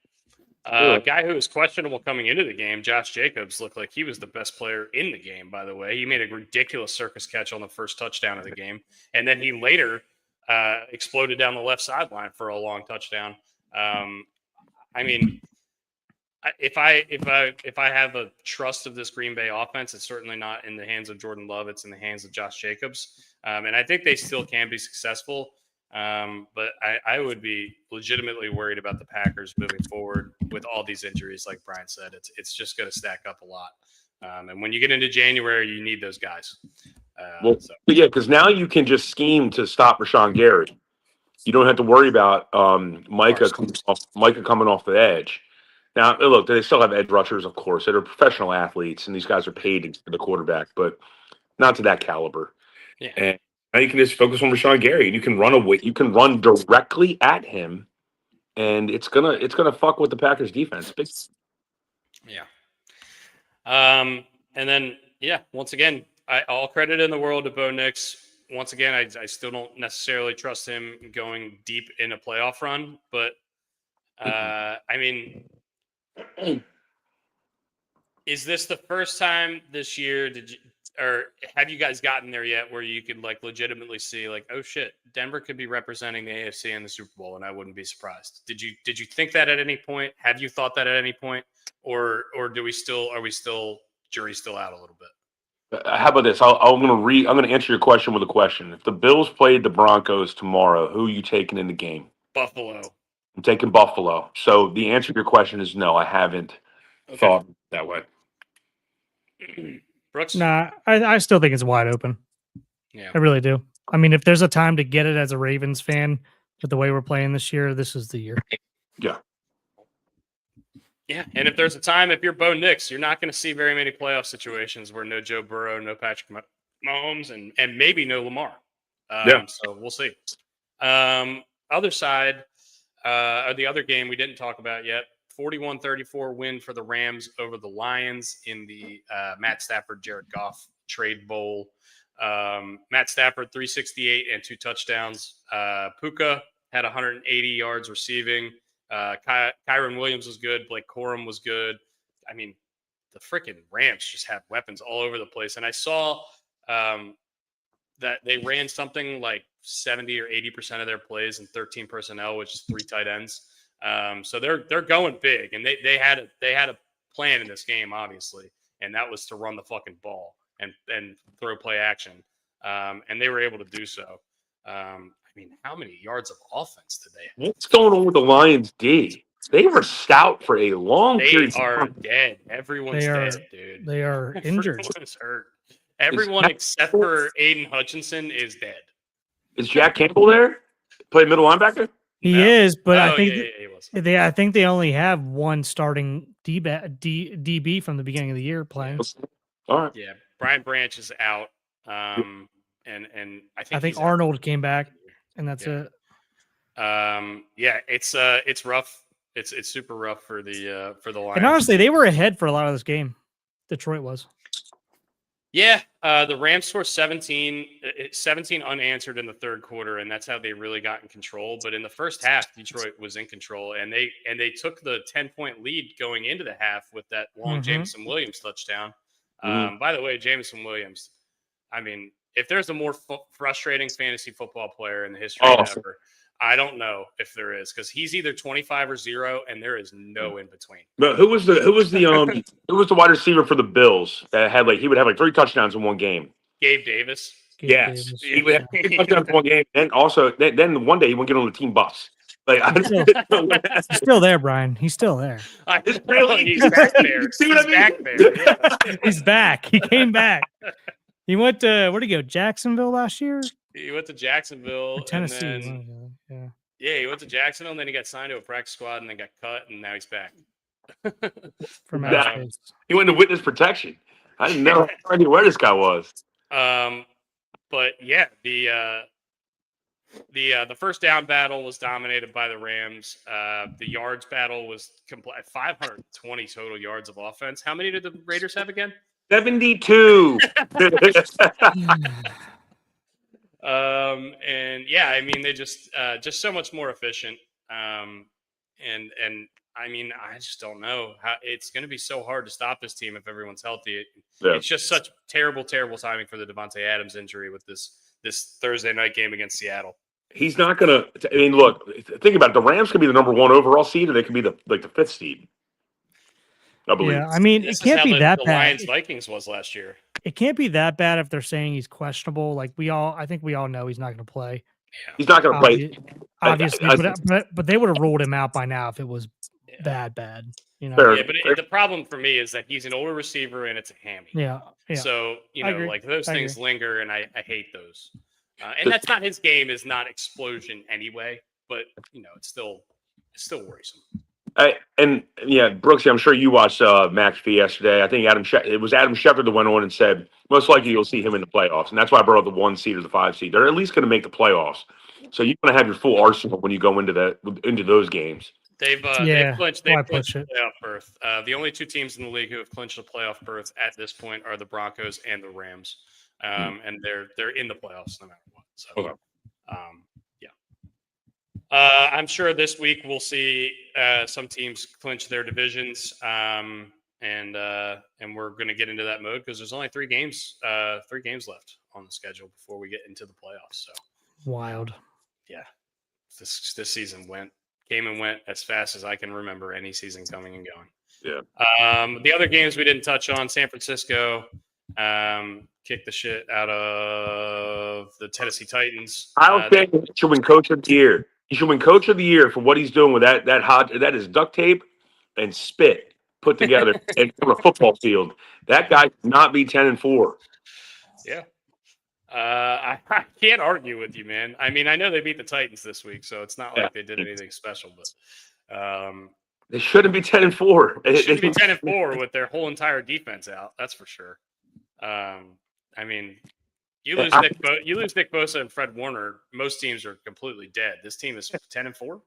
A guy who was questionable coming into the game, Josh Jacobs, looked like he was the best player in the game, by the way. He made a ridiculous circus catch on the first touchdown of the game. And then he later exploded down the left sideline for a long touchdown. I mean, if I have a trust of this Green Bay offense, it's certainly not in the hands of Jordan Love. It's in the hands of Josh Jacobs. And I think they still can be successful. But I would be legitimately worried about the Packers moving forward with all these injuries. Like Brian said, it's just going to stack up a lot. And when you get into January, you need those guys. Because now you can just scheme to stop Rashawn Gary. You don't have to worry about Micah coming off the edge. Now, look, they still have edge rushers, of course. They're professional athletes, and these guys are paid to be the quarterback, but not to that caliber. Yeah. And now you can just focus on Rashawn Gary, and you can run away. You can run directly at him, and it's gonna fuck with the Packers defense. Yeah. And then once again, all credit in the world to Bo Nix. Once again, I still don't necessarily trust him going deep in a playoff run, but I mean, is this the first time this year? Or have you guys gotten there yet where you could like legitimately see like, oh shit, Denver could be representing the AFC in the Super Bowl, and I wouldn't be surprised. Did you think that at any point? Have you thought that at any point, or are we still jury's still out a little bit? How about this? I'm gonna answer your question with a question. If the Bills played the Broncos tomorrow, who are you taking in the game? Buffalo. I'm taking Buffalo. So the answer to your question is no. I haven't thought that way. Brooks? Nah, I still think it's wide open. Yeah, I really do. I mean, if there's a time to get it as a Ravens fan with the way we're playing this year, this is the year. Yeah. Yeah, and if there's a time, if you're Bo Nix, you're not going to see very many playoff situations where no Joe Burrow, no Patrick Mahomes, and maybe no Lamar. So we'll see. Other side, or the other game we didn't talk about yet, 41-34 win for the Rams over the Lions in the Matt Stafford, Jared Goff trade bowl. Matt Stafford, 368 and 2 touchdowns. Puka had 180 yards receiving. Kyron Williams was good. Blake Corum was good. I mean, the freaking Rams just have weapons all over the place. And I saw that they ran something like 70 or 80% of their plays in 13 personnel, which is 3 tight ends. So they're going big, and they had a plan in this game, obviously, and that was to run the fucking ball and throw play action, and they were able to do so. I mean, how many yards of offense did they have? What's going on with the Lions D? They were stout for a long period. They are dead. Everyone's dead, dude. They are injured. Everyone's hurt. Everyone except for Aiden Hutchinson is dead. Is Jack Campbell there? Play middle linebacker? He is, but I think he was. I think they only have one starting DB from the beginning of the year playing. All right. Yeah, Brian Branch is out, and I think Arnold came back, and that's it. Yeah, it's rough. It's super rough for the Lions. And honestly, they were ahead for a lot of this game. Detroit was. Yeah, the Rams scored 17 unanswered in the third quarter, and that's how they really got in control. But in the first half, Detroit was in control, and they took the 10-point lead going into the half with that long Jameson Williams touchdown. By the way, Jameson Williams, I mean, if there's a more frustrating fantasy football player in the history ever, I don't know if there is, because he's either 25 or 0, and there is no in between. But who was the wide receiver for the Bills that had he would have 3 touchdowns in one game? Gabe Davis. Yes, he would have 3 touchdowns in one game, and also then one day he wouldn't get on the team bus. He's still there, Brian. He's still there. He's back there. See what I mean? Back there. Yeah. He's back. He came back. He went to where'd he go? Jacksonville last year. He went to Jacksonville, Tennessee. And then, he went to Jacksonville, and then he got signed to a practice squad, and then got cut, and now he's back. From he went to witness protection. I didn't know where this guy was. But yeah, the first down battle was dominated by the Rams. The yards battle was 520 total yards of offense. How many did the Raiders have again? 72. And yeah, I mean, they just so much more efficient. And I mean, I just don't know how it's going to be so hard to stop this team if everyone's healthy. It's just such terrible timing for the Devontae Adams injury with this Thursday night game against Seattle. He's not going to. I mean, look, think about it. The Rams could be the number 1 overall seed, or they could be the 5th seed. I believe. Yeah, I mean, it can't be that bad. Lions Vikings was last year. It can't be that bad if they're saying he's questionable. I think we all know he's not going to play. Yeah. He's not going to play. Obviously, but they would have ruled him out by now if it was bad. You know. Fair. Yeah, but the problem for me is that he's an older receiver and it's a hammy. Yeah. So those things linger, and I hate those. And that's not his game. Is not explosion anyway. But it's still worrisome. Brooksy, I'm sure you watched McAfee yesterday. I think it was Adam Schefter that went on and said most likely you'll see him in the playoffs, and that's why I brought up the 1 seed or the 5 seed. They're at least going to make the playoffs, so you're going to have your full arsenal when you go into those games. They've clinched the playoff berth. The only 2 teams in the league who have clinched a playoff berth at this point are the Broncos and the Rams, and they're in the playoffs no matter what. So, okay. I'm sure this week we'll see some teams clinch their divisions, and we're going to get into that mode because there's only 3 games left on the schedule before we get into the playoffs. So wild. Yeah, this season came and went as fast as I can remember any season coming and going. Yeah. The other games we didn't touch on: San Francisco kicked the shit out of the Tennessee Titans. I don't think he should win Coach of the Year. He should win Coach of the Year for what he's doing with that is duct tape and spit put together in a football field. That guy could not be 10-4. Yeah. I can't argue with you, man. I mean, I know they beat the Titans this week, so it's not like they did anything special, but they shouldn't be 10-4. They shouldn't be 10-4 with their whole entire defense out. That's for sure. I mean, you lose Nick Bosa and Fred Warner. Most teams are completely dead. This team is 10-4.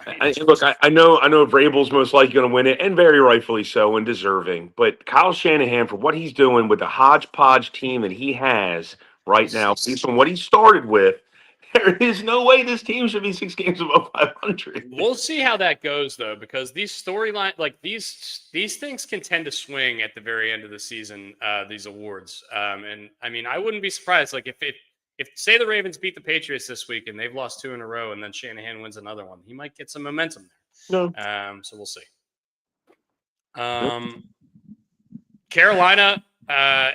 I know Vrabel's most likely going to win it, and very rightfully so, and deserving. But Kyle Shanahan, for what he's doing with the hodgepodge team that he has right now, based on what he started with, there is no way this team should be 6 games above 500. We'll see how that goes, though, because these storyline, like these things can tend to swing at the very end of the season. These awards, and I mean, I wouldn't be surprised. Like if say the Ravens beat the Patriots this week and they've lost 2 in a row, and then Shanahan wins another one, he might get some momentum there. No. So we'll see. Carolina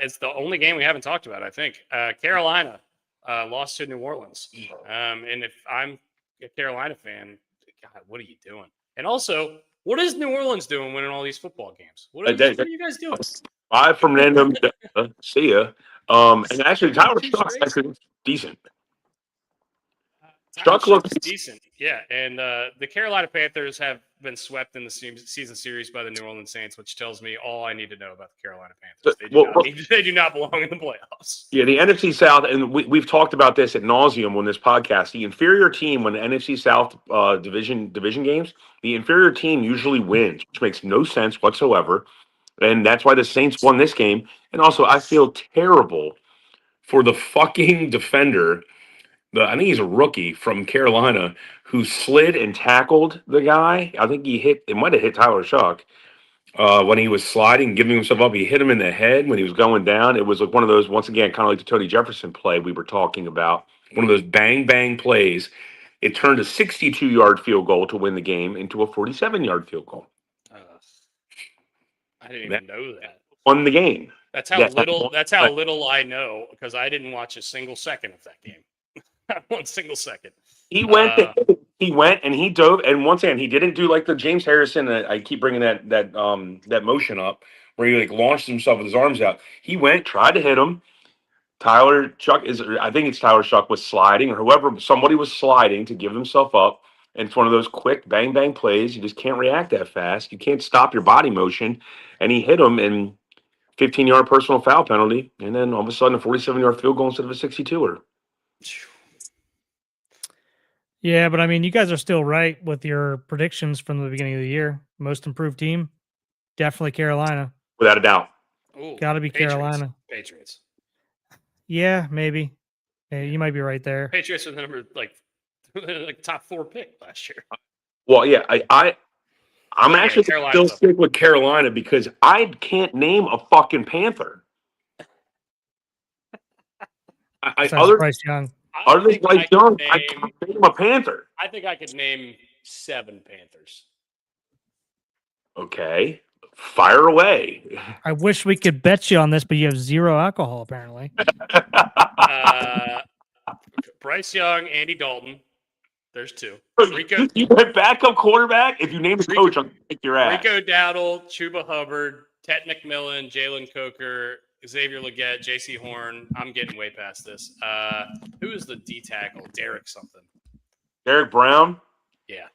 is the only game we haven't talked about. I think Carolina lost to New Orleans, and if I'm a Carolina fan, God, what are you doing? And also, what is New Orleans doing winning all these football games? What are you guys doing? 5 from random. See ya. And actually, Tyler Shuck's actually decent. Shuck looks decent, yeah. And the Carolina Panthers have been swept in the season series by the New Orleans Saints, which tells me all I need to know about the Carolina Panthers. They do not belong in the playoffs. Yeah, the NFC South, and we've talked about this ad nauseum on this podcast. The inferior team, when the NFC South division games, the inferior team usually wins, which makes no sense whatsoever. And that's why the Saints won this game. And also, I feel terrible for the fucking defender. I think he's a rookie from Carolina who slid and tackled the guy. I think it might have hit Tyler Shuck when he was sliding, giving himself up. He hit him in the head when he was going down. It was like one of those, once again, kind of like the Tony Jefferson play we were talking about. One of those bang, bang plays. It turned a 62-yard field goal to win the game into a 47-yard field goal. I didn't even know that. Won the game. That's how little I know, because I didn't watch a single second of that game. Not one single second. He went and he dove, and once again, he didn't do like the James Harrison. I keep bringing that motion up where he like launched himself with his arms out. He went, tried to hit him. I think it's Tyler Shuck was sliding, or somebody was sliding to give himself up. And it's one of those quick bang bang plays. You just can't react that fast. You can't stop your body motion. And he hit him in 15-yard personal foul penalty, and then all of a sudden a 47-yard field goal instead of a 62er. Yeah, but I mean, you guys are still right with your predictions from the beginning of the year. Most improved team, definitely Carolina. Without a doubt. Got to be Carolina. Patriots. Yeah, maybe. Yeah, you might be right there. Patriots are the number like top 4 pick last year. Well, yeah, I'm actually still stick with Carolina because I can't name a fucking Panther. Bryce Young. Other than Bryce Young, I can't name a Panther. I think I could name 7 Panthers. Okay, fire away. I wish we could bet you on this, but you have 0 alcohol apparently. Bryce Young, Andy Dalton. There's 2. You went backup quarterback? If you name the coach, I'll kick your ass. Rico Dowdle, Chuba Hubbard, Ted McMillan, Jalen Coker, Xavier Legette, J.C. Horn. I'm getting way past this. Who is the D tackle? Derek something. Derek Brown? Yeah.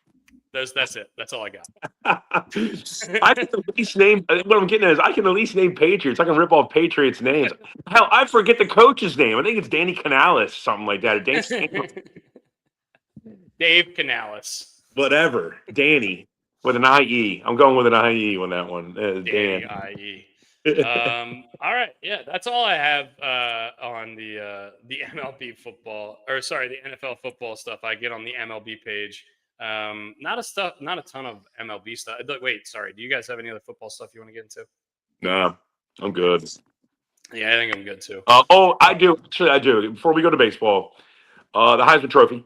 That's it. That's all I got. I can at least name. What I'm getting at is I can at least name Patriots. I can rip off Patriots names. Hell, I forget the coach's name. I think it's Danny Canales, something like that. Dave Canales. Whatever. Danny with an IE. I'm going with an IE on that one. Danny IE. All right. Yeah, that's all I have on the MLB football, or sorry, the NFL football stuff I get on the MLB page. Not a ton of MLB stuff. Wait, sorry. Do you guys have any other football stuff you want to get into? No, I'm good. Yeah, I think I'm good too. I do. Actually, I do. Before we go to baseball, the Heisman Trophy.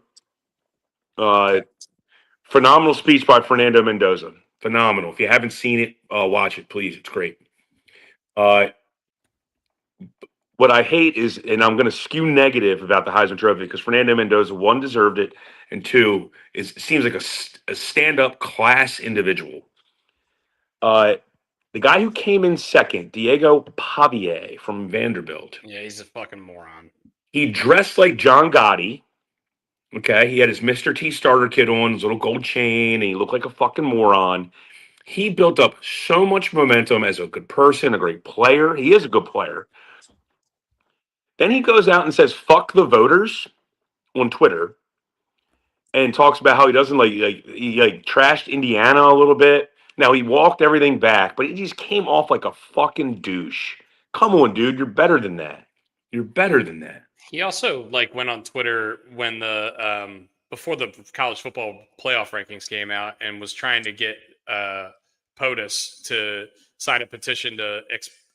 Phenomenal speech by Fernando Mendoza. Phenomenal. If you haven't seen it, watch it, please. It's great. What I hate is, and I'm going to skew negative about the Heisman Trophy because Fernando Mendoza, 1, deserved it, and 2, seems like a stand-up class individual. The guy who came in second, Diego Pavie from Vanderbilt. Yeah, he's a fucking moron. He dressed like John Gotti. Okay, he had his Mr. T starter kit on, his little gold chain, and he looked like a fucking moron. He built up so much momentum as a good person, a great player. He is a good player. Then he goes out and says, fuck the voters on Twitter. and talks about how he doesn't he trashed Indiana a little bit. Now he walked everything back, but he just came off like a fucking douche. Come on, dude, you're better than that. You're better than that. He also like went on Twitter when the before the college football playoff rankings came out and was trying to get POTUS to sign a petition to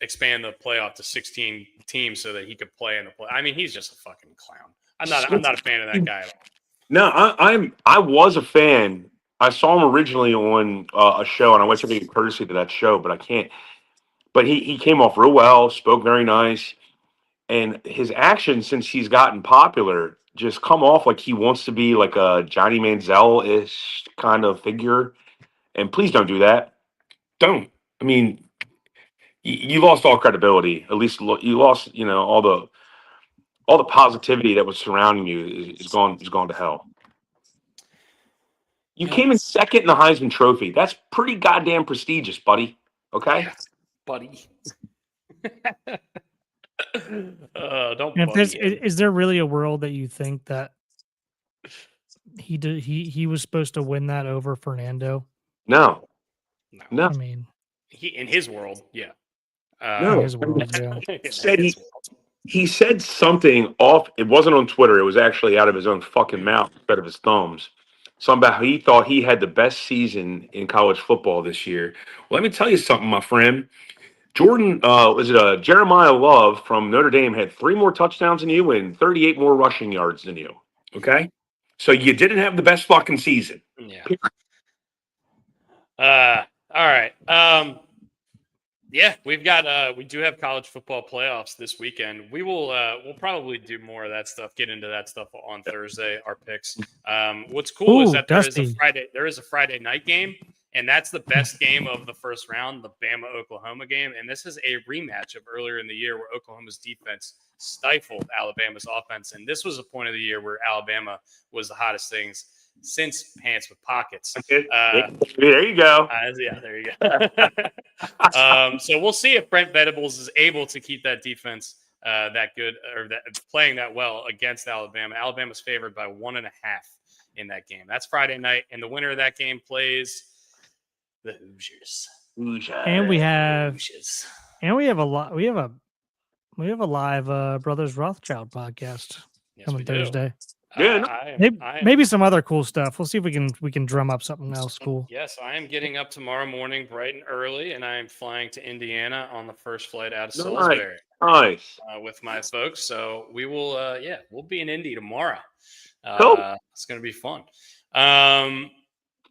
expand the playoff to 16 teams so that he could play in the play. I mean, he's just a fucking clown. I'm not a fan of that guy at all. No, I was a fan. I saw him originally on a show, and I wish I could get courtesy to that show, but I can't. But he came off real well, spoke very nice, and his actions since he's gotten popular just come off like he wants to be like a Johnny Manziel-ish kind of figure. And please don't do that. Don't. I mean, you lost all credibility. At least you lost, all the positivity that was surrounding you is gone to hell. You came in second in the Heisman Trophy. That's pretty goddamn prestigious, buddy. Okay, yeah, buddy. Don't. And is there really a world that you think that he was supposed to win that over Fernando? No. I mean, he in his world, yeah. No. in his world, yeah. He said something off. It wasn't on Twitter. It was actually out of his own fucking mouth instead of his thumbs. Somehow he thought he had the best season in college football this year. Well, let me tell you something, my friend. Jordan, Jeremiah Love from Notre Dame had 3 more touchdowns than you and 38 more rushing yards than you. Okay? So you didn't have the best fucking season. Yeah. All right. Yeah, we do have college football playoffs this weekend. We'll probably do more of that stuff, get into that stuff on Thursday, our picks. What's cool is that there is a Friday night game, and that's the best game of the first round, the Bama-Oklahoma game. And this is a rematch of earlier in the year where Oklahoma's defense stifled Alabama's offense. And this was a point of the year where Alabama was the hottest things since pants with pockets. There you go. Yeah, there you go. So we'll see if Brent Venables is able to keep that defense that good or that playing that well against Alabama. Alabama's favored by 1.5 in that game. That's Friday night, and the winner of that game plays the Hoosiers. And we have a live Brothers Rothschild podcast coming Thursday. Yeah, maybe some other cool stuff. We'll see if we can drum up something else cool. Yes, I am getting up tomorrow morning bright and early, and I am flying to Indiana on the first flight out of Salisbury. Nice. With my folks. So we will, we'll be in Indy tomorrow. Cool. It's going to be fun.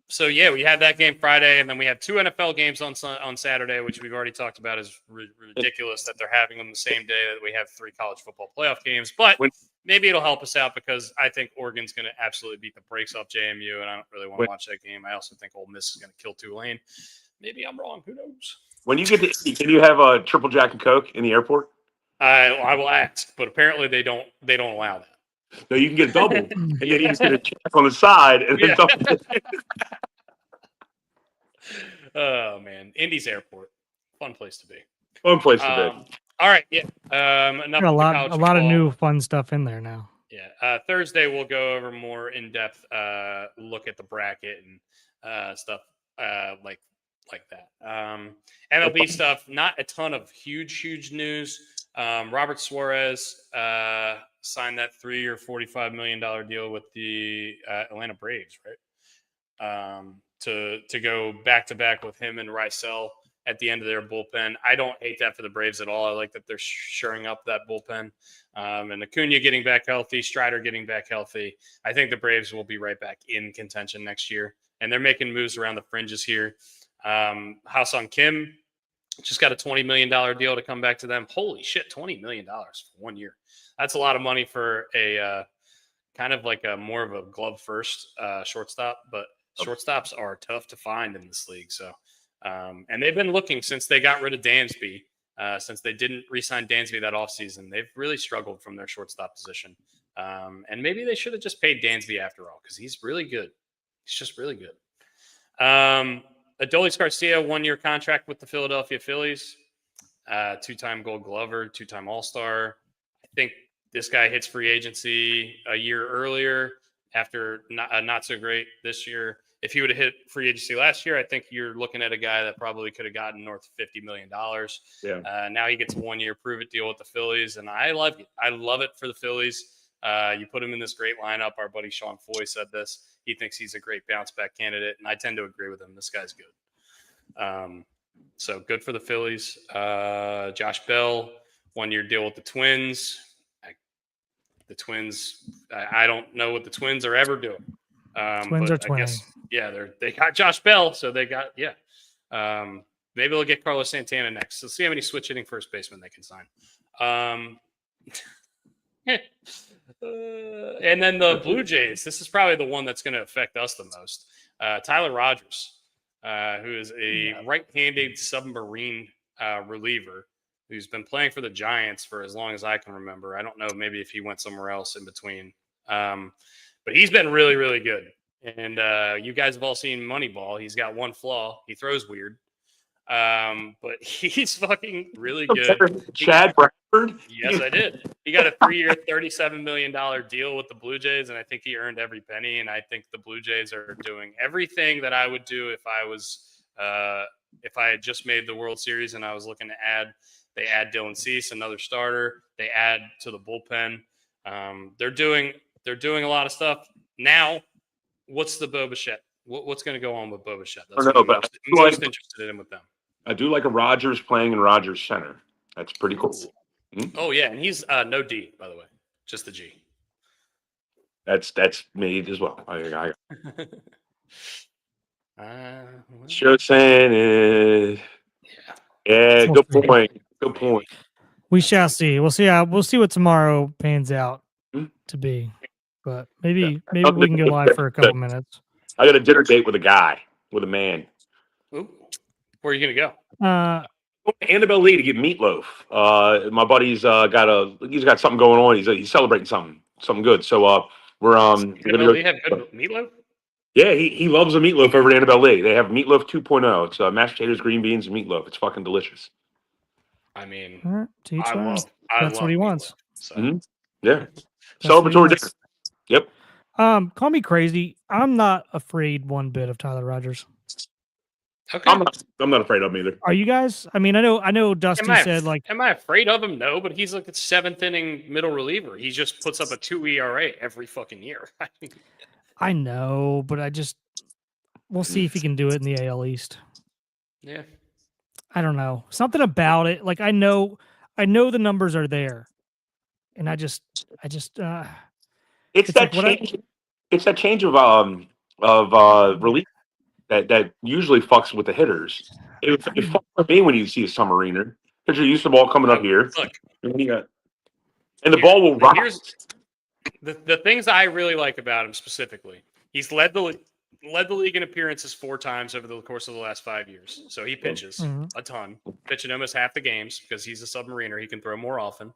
So yeah, we had that game Friday, and then we have 2 NFL games on Saturday, which we've already talked about is ridiculous that they're having them the same day that we have 3 college football playoff games. But maybe it'll help us out because I think Oregon's going to absolutely beat the brakes off JMU, and I don't really want to watch that game. I also think Ole Miss is going to kill Tulane. Maybe I'm wrong. Who knows? When you get to Indy, can you have a triple Jack and Coke in the airport? I will ask, but apparently they don't allow that. No, you can get a double, and then you just get a check on the side, and then double. Oh man, Indy's airport, fun place to be. Fun place to be. All right, yeah. Enough. A lot of new fun stuff in there now. Yeah. Thursday we'll go over more in depth look at the bracket and stuff like that. MLB stuff. Not a ton of huge news. Robert Suarez signed that 3-year, $45 million deal with the Atlanta Braves, right? To go back to back with him and Rysel at the end of their bullpen. I don't hate that for the Braves at all. I like that they're shoring up that bullpen. And Acuna getting back healthy, Strider getting back healthy. I think the Braves will be right back in contention next year. And they're making moves around the fringes here. Ha-Seong Kim just got a $20 million deal to come back to them. Holy shit, $20 million for 1 year. That's a lot of money for a kind of like a more of a glove first shortstop, but shortstops are tough to find in this league. So, and they've been looking since they got rid of Dansby, since they didn't re-sign Dansby that offseason. They've really struggled from their shortstop position. And maybe they should have just paid Dansby after all, because he's really good. He's just really good. Adolis Garcia, 1-year contract with the Philadelphia Phillies. 2-time Gold Glover, 2-time All-Star. I think this guy hits free agency a year earlier. after not so great this year. If he would have hit free agency last year, I think you're looking at a guy that probably could have gotten north of $50 million. Yeah. Now he gets a 1-year prove-it deal with the Phillies, and I love it. I love it for the Phillies. You put him in this great lineup. Our buddy Sean Foy said this. He thinks he's a great bounce-back candidate, and I tend to agree with him. This guy's good. So good for the Phillies. Josh Bell, 1-year deal with the Twins. The Twins, I don't know what the Twins are ever doing. Twins are twinning. I guess, they got Josh Bell, so they got, maybe they'll get Carlos Santana next. So see how many switch hitting first basemen they can sign. And then the Blue Jays, this is probably the one that's going to affect us the most. Tyler Rogers, who is a right-handed submarine reliever who's been playing for the Giants for as long as I can remember. I don't know, maybe if he went somewhere else in between. But he's been really, really good. And you guys have all seen Moneyball. He's got one flaw. He throws weird. But he's fucking really good. Chad Bradford? Yes, I did. He got a 3-year, $37 million deal with the Blue Jays, and I think he earned every penny. And I think the Blue Jays are doing everything that I would do if I had just made the World Series and I was looking to add. They add Dylan Cease, another starter. They add to the bullpen. They're doing a lot of stuff. Now, what's the Bo Bichette? What's going to go on with Bo Bichette? That's what I'm most interested in with them. I do like a Rogers playing in Rogers Center. That's pretty cool. Mm-hmm. Oh, yeah, and he's no D, by the way, just the G. That's me as well. Sure saying yeah, good point. Good point. We shall see. We'll see what tomorrow pans out to be. But maybe we can go live for a couple minutes. I got a dinner date with a man. Ooh. Where are you gonna go? Annabelle Lee to get meatloaf. My buddy's got something going on. He's celebrating something good. So we're Annabelle Lee have good meatloaf? Yeah, he loves the meatloaf over at Annabelle Lee. They have meatloaf 2.0. It's mashed potatoes, green beans, and meatloaf. It's fucking delicious. I mean, that's what he wants. So. Yeah, celebratory dinner. Yep. Call me crazy. I'm not afraid one bit of Tyler Rogers. Okay. I'm not afraid of him either. Are you guys? I mean, I know Dusty said like, am I afraid of him? No, but he's like a 7th inning middle reliever. He just puts up a 2 ERA every fucking year. I know, but we'll see if he can do it in the AL East. Yeah. I don't know. Something about it. Like I know the numbers are there. And it's that like change. It's that change of relief that usually fucks with the hitters. It fucks with me when you see a submariner because you're used to the ball coming up here. Look, and the ball will rise. The things I really like about him specifically. He's led the league in appearances 4 times over the course of the last 5 years. So he pitches a ton, pitching almost half the games because he's a submariner. He can throw more often.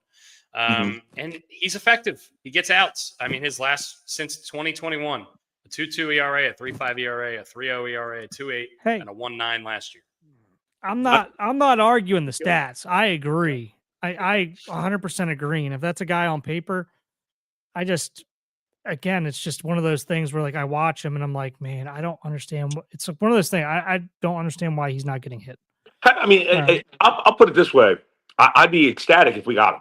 And he's effective. He gets outs. I mean, his last since 2021, a 2.2 ERA, a 3.5 ERA, a 3.0 ERA, a 2.8, and a 1.9 last year. I'm not arguing the stats. I agree. I 100% agree. And if that's a guy on paper, it's just one of those things where like I watch him and I'm like, man, I don't understand. It's one of those things. I don't understand why he's not getting hit. I mean, I'll put it this way. I'd be ecstatic if we got him.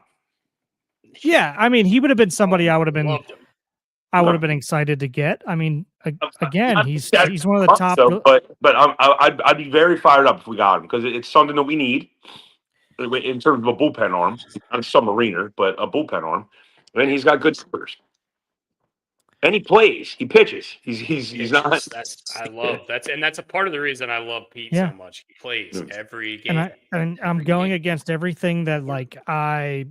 Yeah, I mean, he would have been somebody I would have been excited to get. I mean, again, he's one of the top. But I'd be very fired up if we got him because it's something that we need in terms of a bullpen arm, not a submariner, but a bullpen arm. And he's got good numbers. And he plays. He pitches. He's not. That's a part of the reason I love Pete so much. He plays every game. And I'm going against everything that like I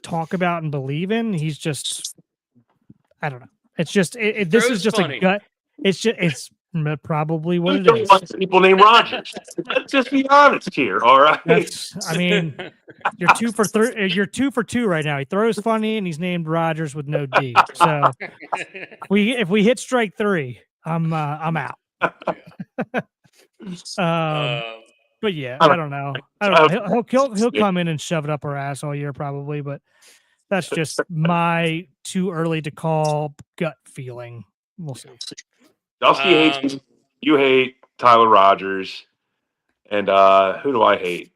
talk about and believe in. He's just, I don't know. It's just this is just funny. A gut. It's probably what it is. People named Rogers. Let's just be honest here. All right. I mean, you're 2 for 3. You're 2 for 2 right now. He throws funny, and he's named Rogers with no D. So if we hit strike 3, I'm out. But yeah, I don't know. He'll come in and shove it up our ass all year probably, but that's just my too early to call gut feeling. We'll see. Dusty hates. You hate Tyler Rogers, and who do I hate?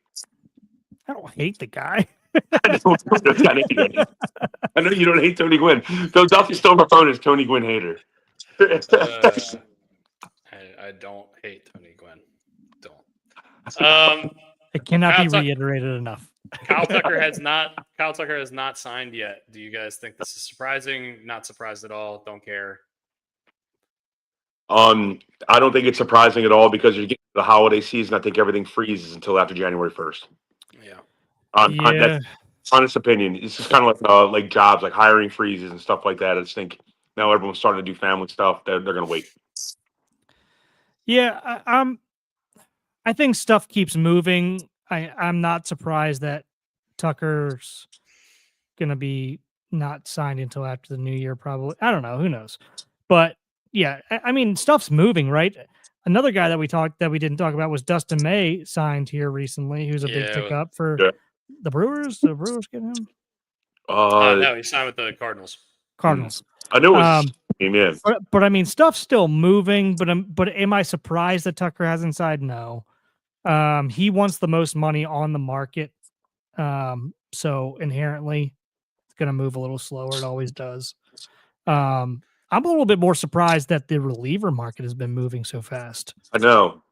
I don't hate the guy. I know you don't hate Tony Gwynn. Though Dusty's still on my phone as Tony Gwynn hater. I don't hate Tony Gwynn. Don't. It cannot Kyle be reiterated enough. Kyle Tucker has not signed yet. Do you guys think this is surprising? Not surprised at all. Don't care. I don't think it's surprising at all because you're getting the holiday season. I think everything freezes until after January 1st. Yeah. That's honest opinion. It's just kind of like jobs, like hiring freezes and stuff like that. I just think now everyone's starting to do family stuff. They're going to wait. Yeah, I think stuff keeps moving. I'm not surprised that Tucker's going to be not signed until after the new year, probably. I don't know. Who knows? But yeah, I mean, stuff's moving, right? Another guy that we didn't talk about was Dustin May, signed here recently, who's a big pickup for the Brewers. The Brewers get him. No, he signed with the Cardinals. I know it was him, but I mean, stuff's still moving. But am I surprised that Tucker hasn't signed? No. He wants the most money on the market. So inherently it's going to move a little slower. It always does. I'm a little bit more surprised that the reliever market has been moving so fast. I know.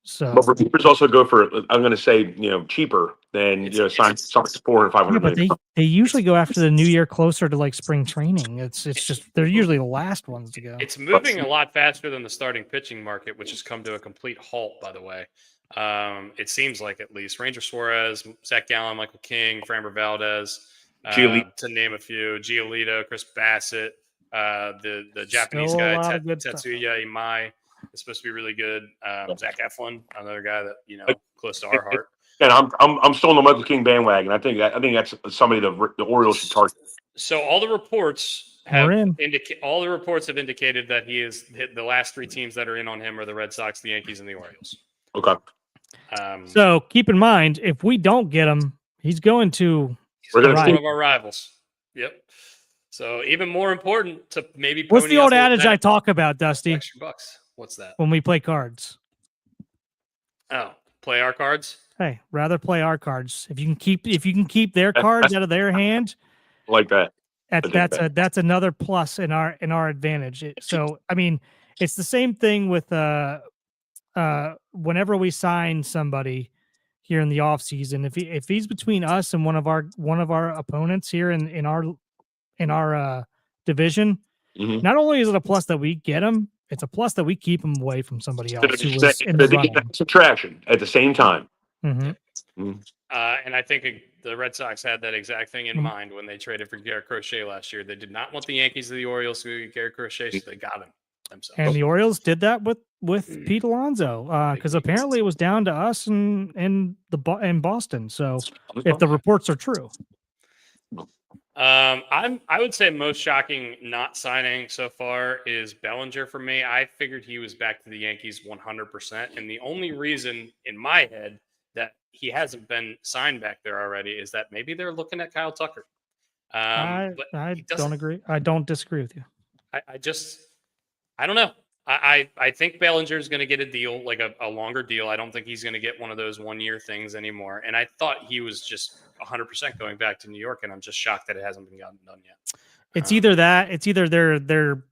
So, but relievers also go for, I'm going to say, cheaper than sign something $400 or $500 million. But they usually go after the new year, closer to like spring training. It's just they're usually the last ones to go. It's moving a lot faster than the starting pitching market, which has come to a complete halt, by the way. It seems like, at least, Ranger Suarez, Zach Gallen, Michael King, Framber Valdez, to name a few, Giolito, Chris Bassett, the Japanese guy, Tetsuya Imai is supposed to be really good. Zach Eflin, another guy that close to our heart. And I'm still on the Michael King bandwagon. I think that's somebody the Orioles should target. So all the reports have indicated that he is hit the last three teams that are in on him are the Red Sox, the Yankees, and the Orioles. Okay. So keep in mind, if we don't get him, he's going to one of our rivals. Yep. So even more important to maybe. What's the old adage I talk about, Dusty? Extra bucks. What's that? When we play cards. Oh, play our cards. Hey, rather play our cards. If you can keep their cards out of their hand, like that. That's another plus in our advantage. So I mean, it's the same thing with whenever we sign somebody here in the off season, if he's between us and one of our opponents here in our division, not only is it a plus that we get him, it's a plus that we keep him away from somebody else who was in the running. Subtraction at the same time. Mm-hmm. And I think the Red Sox had that exact thing in mind when they traded for Garrett Crochet last year. They did not want the Yankees or the Orioles to get Garrett Crochet, so they got him themselves. And the Orioles did that with Pete Alonso, because apparently it was down to us in Boston. So if the reports are true. I would say most shocking not signing so far is Bellinger for me. I figured he was back to the Yankees 100%. And the only reason in my head that he hasn't been signed back there already is that maybe they're looking at Kyle Tucker. I don't agree. I don't disagree with you. I don't know. I think Bellinger is going to get a deal, like a longer deal. I don't think he's going to get one of those 1-year things anymore. And I thought he was just 100% going back to New York, and I'm just shocked that it hasn't been gotten done yet. It's either that. It's either they're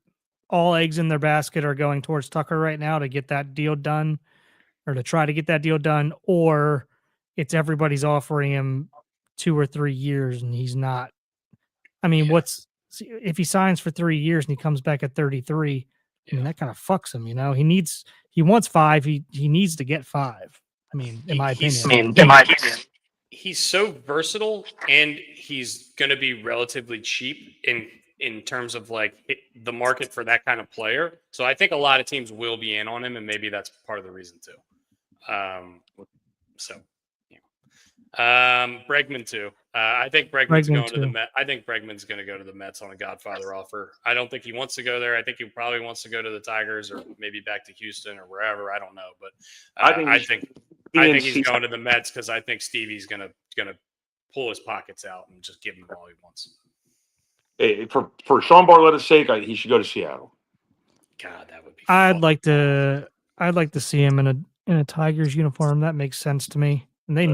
all eggs in their basket are going towards Tucker right now to get that deal done, or to try to get that deal done, or it's everybody's offering him 2 or 3 years and he's not. I mean, if he signs for 3 years and he comes back at 33? I mean, that kind of fucks him, he wants 5. He needs to get 5. I mean, in my opinion. He's so versatile, and he's going to be relatively cheap in terms of the market for that kind of player. So I think a lot of teams will be in on him, and maybe that's part of the reason too. Bregman too. I think Bregman's going to the Mets. I think Bregman's going to go to the Mets on a Godfather offer. I don't think he wants to go there. I think he probably wants to go to the Tigers or maybe back to Houston or wherever. I don't know, but I think he's going to the Mets because I think Stevie's going to pull his pockets out and just give him all he wants. Hey, for Sean Barletta's sake, he should go to Seattle. I'd like to see him in a Tigers uniform. That makes sense to me. And they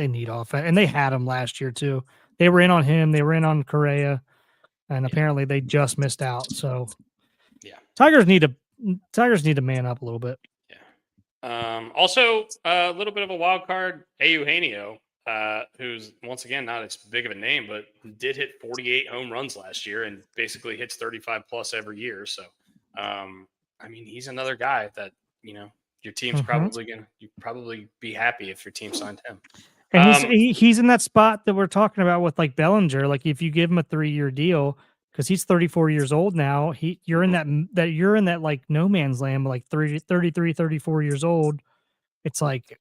need offense, and they had him last year too. They were in on him. They were in on Correa, and apparently they just missed out. So Yeah. Tigers need to man up a little bit. Yeah. Also, a little bit of a wild card, Eugenio, who's once again not as big of a name, but did hit 48 home runs last year and basically hits 35 plus every year. So, I mean, he's another guy that your team's you'd probably be happy if your team signed him. And he's in that spot that we're talking about with like Bellinger. Like if you give him a 3-year deal, because he's 34 years old now, you're in that like no man's land, like 33, 34 years old. It's like,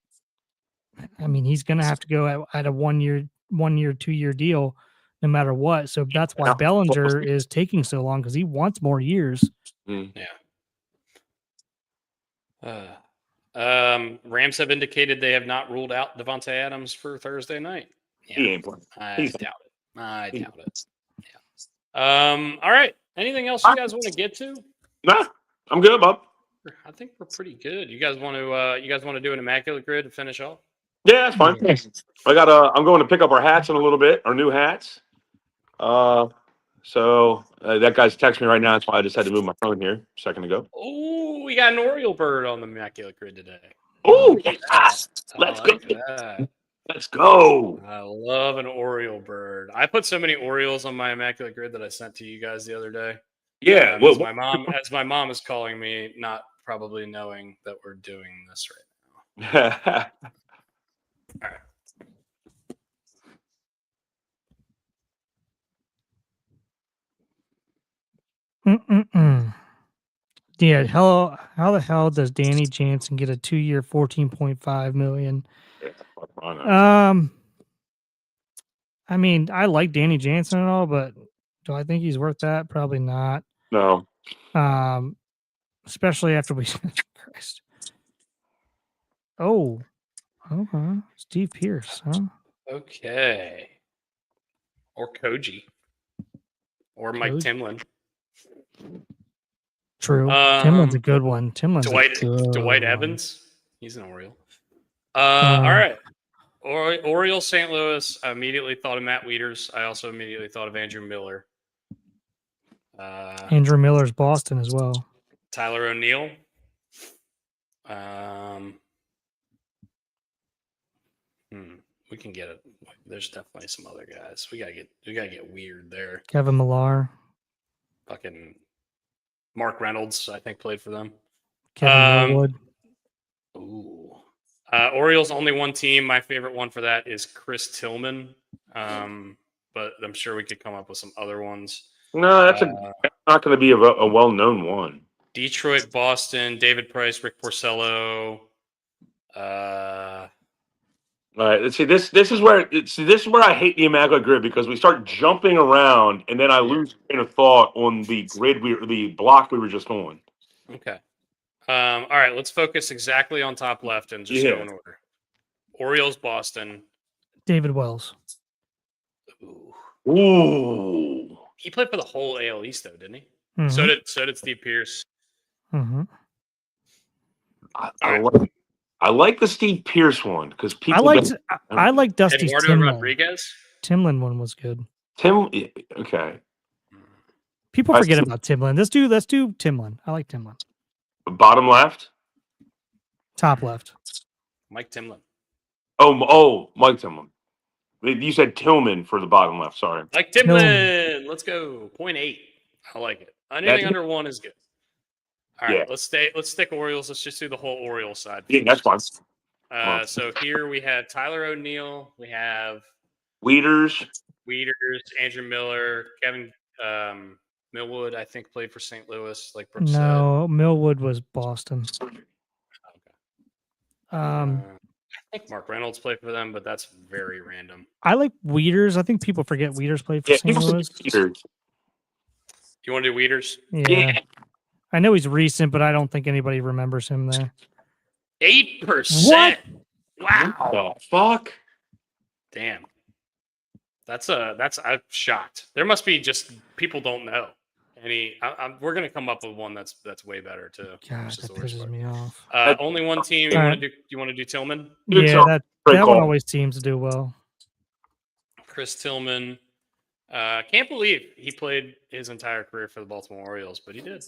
I mean, he's gonna have to go at a 1-year, 2-year deal, no matter what. So that's why Bellinger is taking so long, because he wants more years. Yeah. Rams have indicated they have not ruled out Devontae Adams for Thursday night. Yeah. He ain't playing. I doubt it. Yeah. All right. Anything else you guys want to get to? Nah, I'm good, Bob. I think we're pretty good. You guys want to do an immaculate grid to finish off? Yeah, that's fine. I'm going to pick up our hats in a little bit, our new hats. So that guy's texting me right now. That's why I just had to move my phone here a second ago. Oh, we got an Oriole bird on the immaculate grid today. Oh, yes. Let's go. That. Let's go. I love an Oriole bird. I put so many Orioles on my immaculate grid that I sent to you guys the other day. Yeah. As my mom is calling me, not probably knowing that we're doing this right now. All right. Yeah, how the hell does Danny Jansen get a 2-year, $14.5 million? I mean, I like Danny Jansen and all, but do I think he's worth that? Probably not. No. Especially after we Christ. Oh, okay. Steve Pierce, huh? Okay. Or Koji. Or Mike Timlin. True. Timlin's a good one. Dwight Evans. He's an Oriole. All right. Orioles St. Louis. I immediately thought of Matt Wieters. I also immediately thought of Andrew Miller. Andrew Miller's Boston as well. Tyler O'Neill. We can get it. There's definitely some other guys. We gotta get weird there. Kevin Millar. Fucking Mark Reynolds, I think, played for them. Kevin Millwood. Ooh. Orioles only one team. My favorite one for that is Chris Tillman. But I'm sure we could come up with some other ones. No, that's not going to be a well-known one. Detroit, Boston, David Price, Rick Porcello. All right. Let's see. This is where I hate the immaculate grid, because we start jumping around and then I lose train of thought on the grid the block we were just on. Okay. All right. Let's focus exactly on top left and just go in order. Orioles, Boston. David Wells. Ooh. He played for the whole AL East, though, didn't he? Mm-hmm. So did Steve Pierce. Mm-hmm. I like the Steve Pierce one because people. I like Dusty's Eduardo Timlin. Rodriguez. Timlin one was good. Okay. People forget about Timlin. Let's do Timlin. I like Timlin. Bottom left. Top left. Mike Timlin. Oh, Mike Timlin. You said Tillman for the bottom left. Sorry. Mike Timlin. Let's go. 0.8. I like it. Anything under 1 is good. All right, let's stick Orioles. Let's just do the whole Orioles side. Yeah, that's fine. So here we have Tyler O'Neill. We have Wieters, Andrew Miller, Kevin Millwood. I think played for St. Louis. Like Brooke no, said. Millwood was Boston. Okay. I think Mark Reynolds played for them, but that's very random. I like Wieters. I think people forget Wieters played for St. Louis. You want to do Wieters? Yeah. I know he's recent, but I don't think anybody remembers him there. 8%. What? Wow. Oh, fuck. Damn. I'm shocked. There must be just people don't know. We're gonna come up with one that's way better too. God, which is that the worst pisses part. me off. Only one team. All right. You want to do Tillman? Good Yeah, call. that Great one call. always seems to do well. Chris Tillman. Can't believe he played his entire career for the Baltimore Orioles, but he did.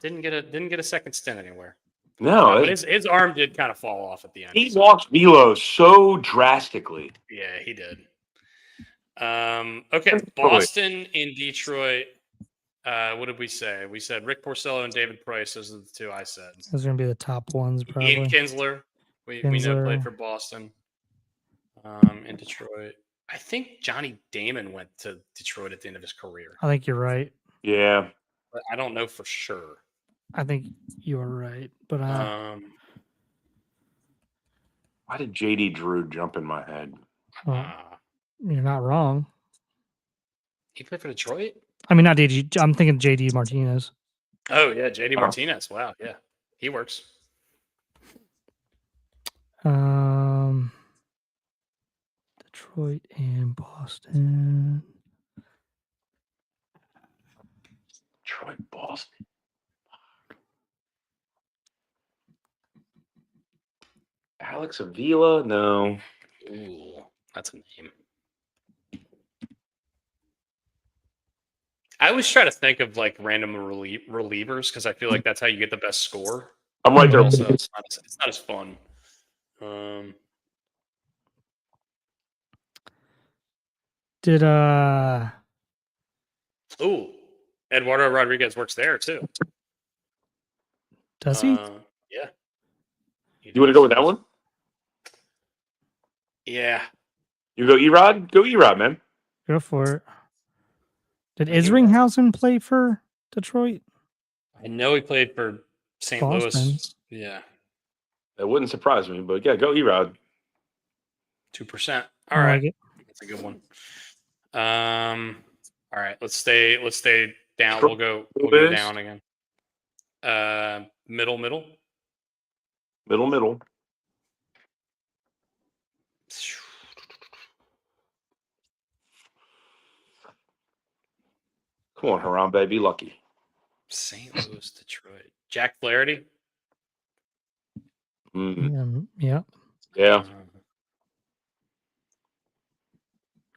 Didn't get a second stint anywhere. No, but his arm did kind of fall off at the end. he walked velo so drastically. Yeah, he did. Okay, Boston in Detroit. What did we say? We said Rick Porcello and David Price. Those are the two I said. Those are gonna be the top ones, probably. Ian Kinsler. We know Kinsler. played for Boston. In Detroit. I think Johnny Damon went to Detroit at the end of his career. I think you're right. Yeah. But I don't know for sure. I think you're right. But why did JD Drew jump in my head? you're not wrong. He played for Detroit? I mean, not JD. I'm thinking JD Martinez. Oh, yeah, JD Martinez. Wow, yeah. He works. Detroit and Boston. Detroit, Boston. Alex Avila? No. Ooh, that's a name. I always try to think of like random relievers because I feel like that's how you get the best score. I'm right there. Also, it's not as fun. Did Eduardo Rodriguez works there too. Does he? Yeah. You want to go with that one? Yeah. You go Erod? Go Erod, man. Go for it. Did Isringhausen play for Detroit? I know he played for St. Boston. Louis. Yeah. That wouldn't surprise me, but yeah, go Erod. 2%. I All right. like it. That's a good one. All right. Let's stay down. We'll go down again. Middle. Come on, Harambe, be lucky. St. Louis, Detroit. Jack Flaherty. Yeah. Yeah.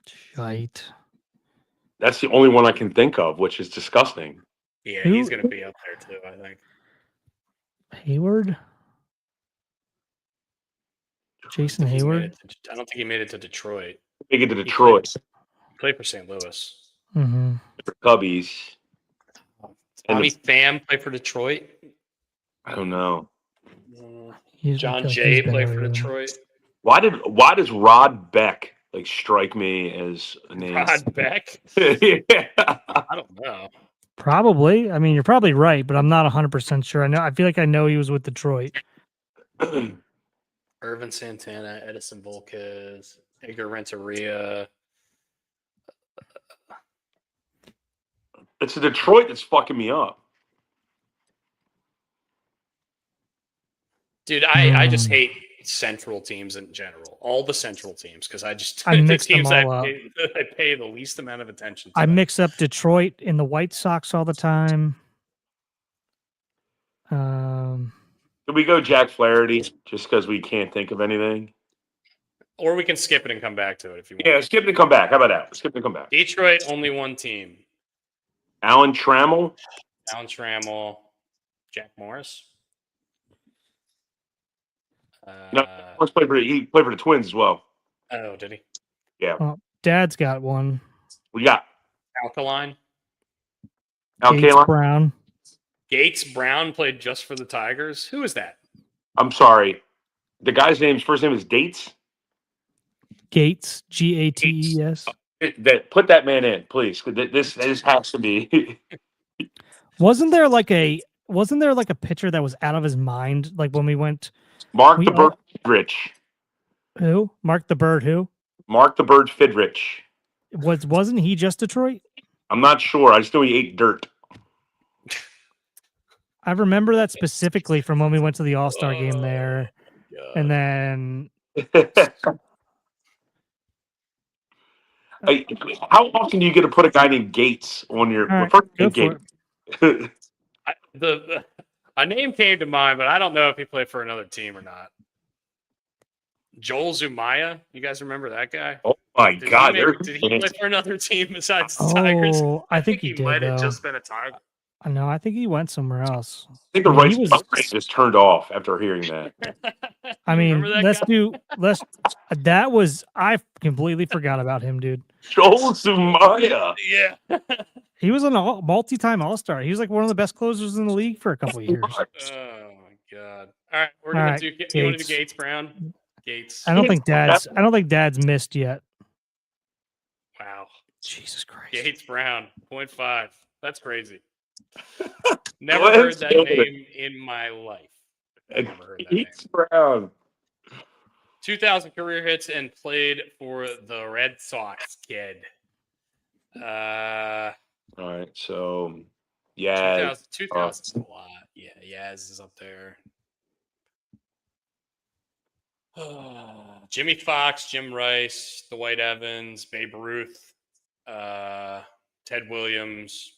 Shite. That's the only one I can think of, which is disgusting. Yeah, he's going to be up there too, I think. Hayward? Jason Hayward? I don't think he made it to Detroit. Make it to Detroit. He played for St. Louis. Mm-hmm. For Cubbies. Tommy Pham played for Detroit. I don't know. John Jay played for Detroit. Why does Rod Beck strike me as a name? Rod Beck? Yeah. I don't know. Probably. I mean, you're probably right, but I'm not 100% sure. I feel like I know he was with Detroit. Irvin Santana, Edison Volquez, Edgar Renteria. It's the Detroit that's fucking me up. Dude, I just hate central teams in general. All the central teams, because I mix them teams all up. I pay the least amount of attention to. I mix up Detroit and the White Sox all the time. Can we go Jack Flaherty just because we can't think of anything? Or we can skip it and come back to it if you want. Yeah, skip it and come back. How about that? Skip it and come back. Detroit, only one team. Alan Trammell. Jack Morris. He played for the Twins as well. Oh, did he? Yeah. Well, Dad's got one. We got Alkaline. Brown. Gates Brown played just for the Tigers. Who is that? I'm sorry. The guy's first name is Dates? Gates. Gates. Put that man in, please. This has to be. Wasn't there like a pitcher that was out of his mind? Like when we went. Mark the Bird Fidrich. Who? Mark the Bird who? Mark the Bird Fidrich. Wasn't he just Detroit? I'm not sure. I just know he ate dirt. I remember that specifically from when we went to the All-Star game there. And then How often do you get to put a guy named Gates on your All right, first go name for Gates? A name came to mind, but I don't know if he played for another team or not. Joel Zumaya, you guys remember that guy? Oh my Did God! did he play for another team besides the Tigers? Oh, I think he did, might have though. just been a Tiger. No, I think he went somewhere else. I think the I mean, rights he was- rate just turned off after hearing that. I You mean, remember that guy? that was, I completely forgot about him, dude. Joel Zumaya. Yeah. He was a multi-time All-Star. He was like one of the best closers in the league for a couple of years. Oh my God! All right, we're All gonna right, do. You want to do Gates. Gates Brown? Gates. I don't think Dad's missed yet. Wow. Jesus Christ. Gates Brown, 0.5. That's crazy. Never Let's heard that do it. name in my life. Never heard that name. Gates Brown. 2,000 career hits and played for the Red Sox. Kid. All right, so yeah, 2000's a lot. Yeah, Yaz is up there. Jimmy Fox, Jim Rice, Dwight Evans, Babe Ruth, Ted Williams.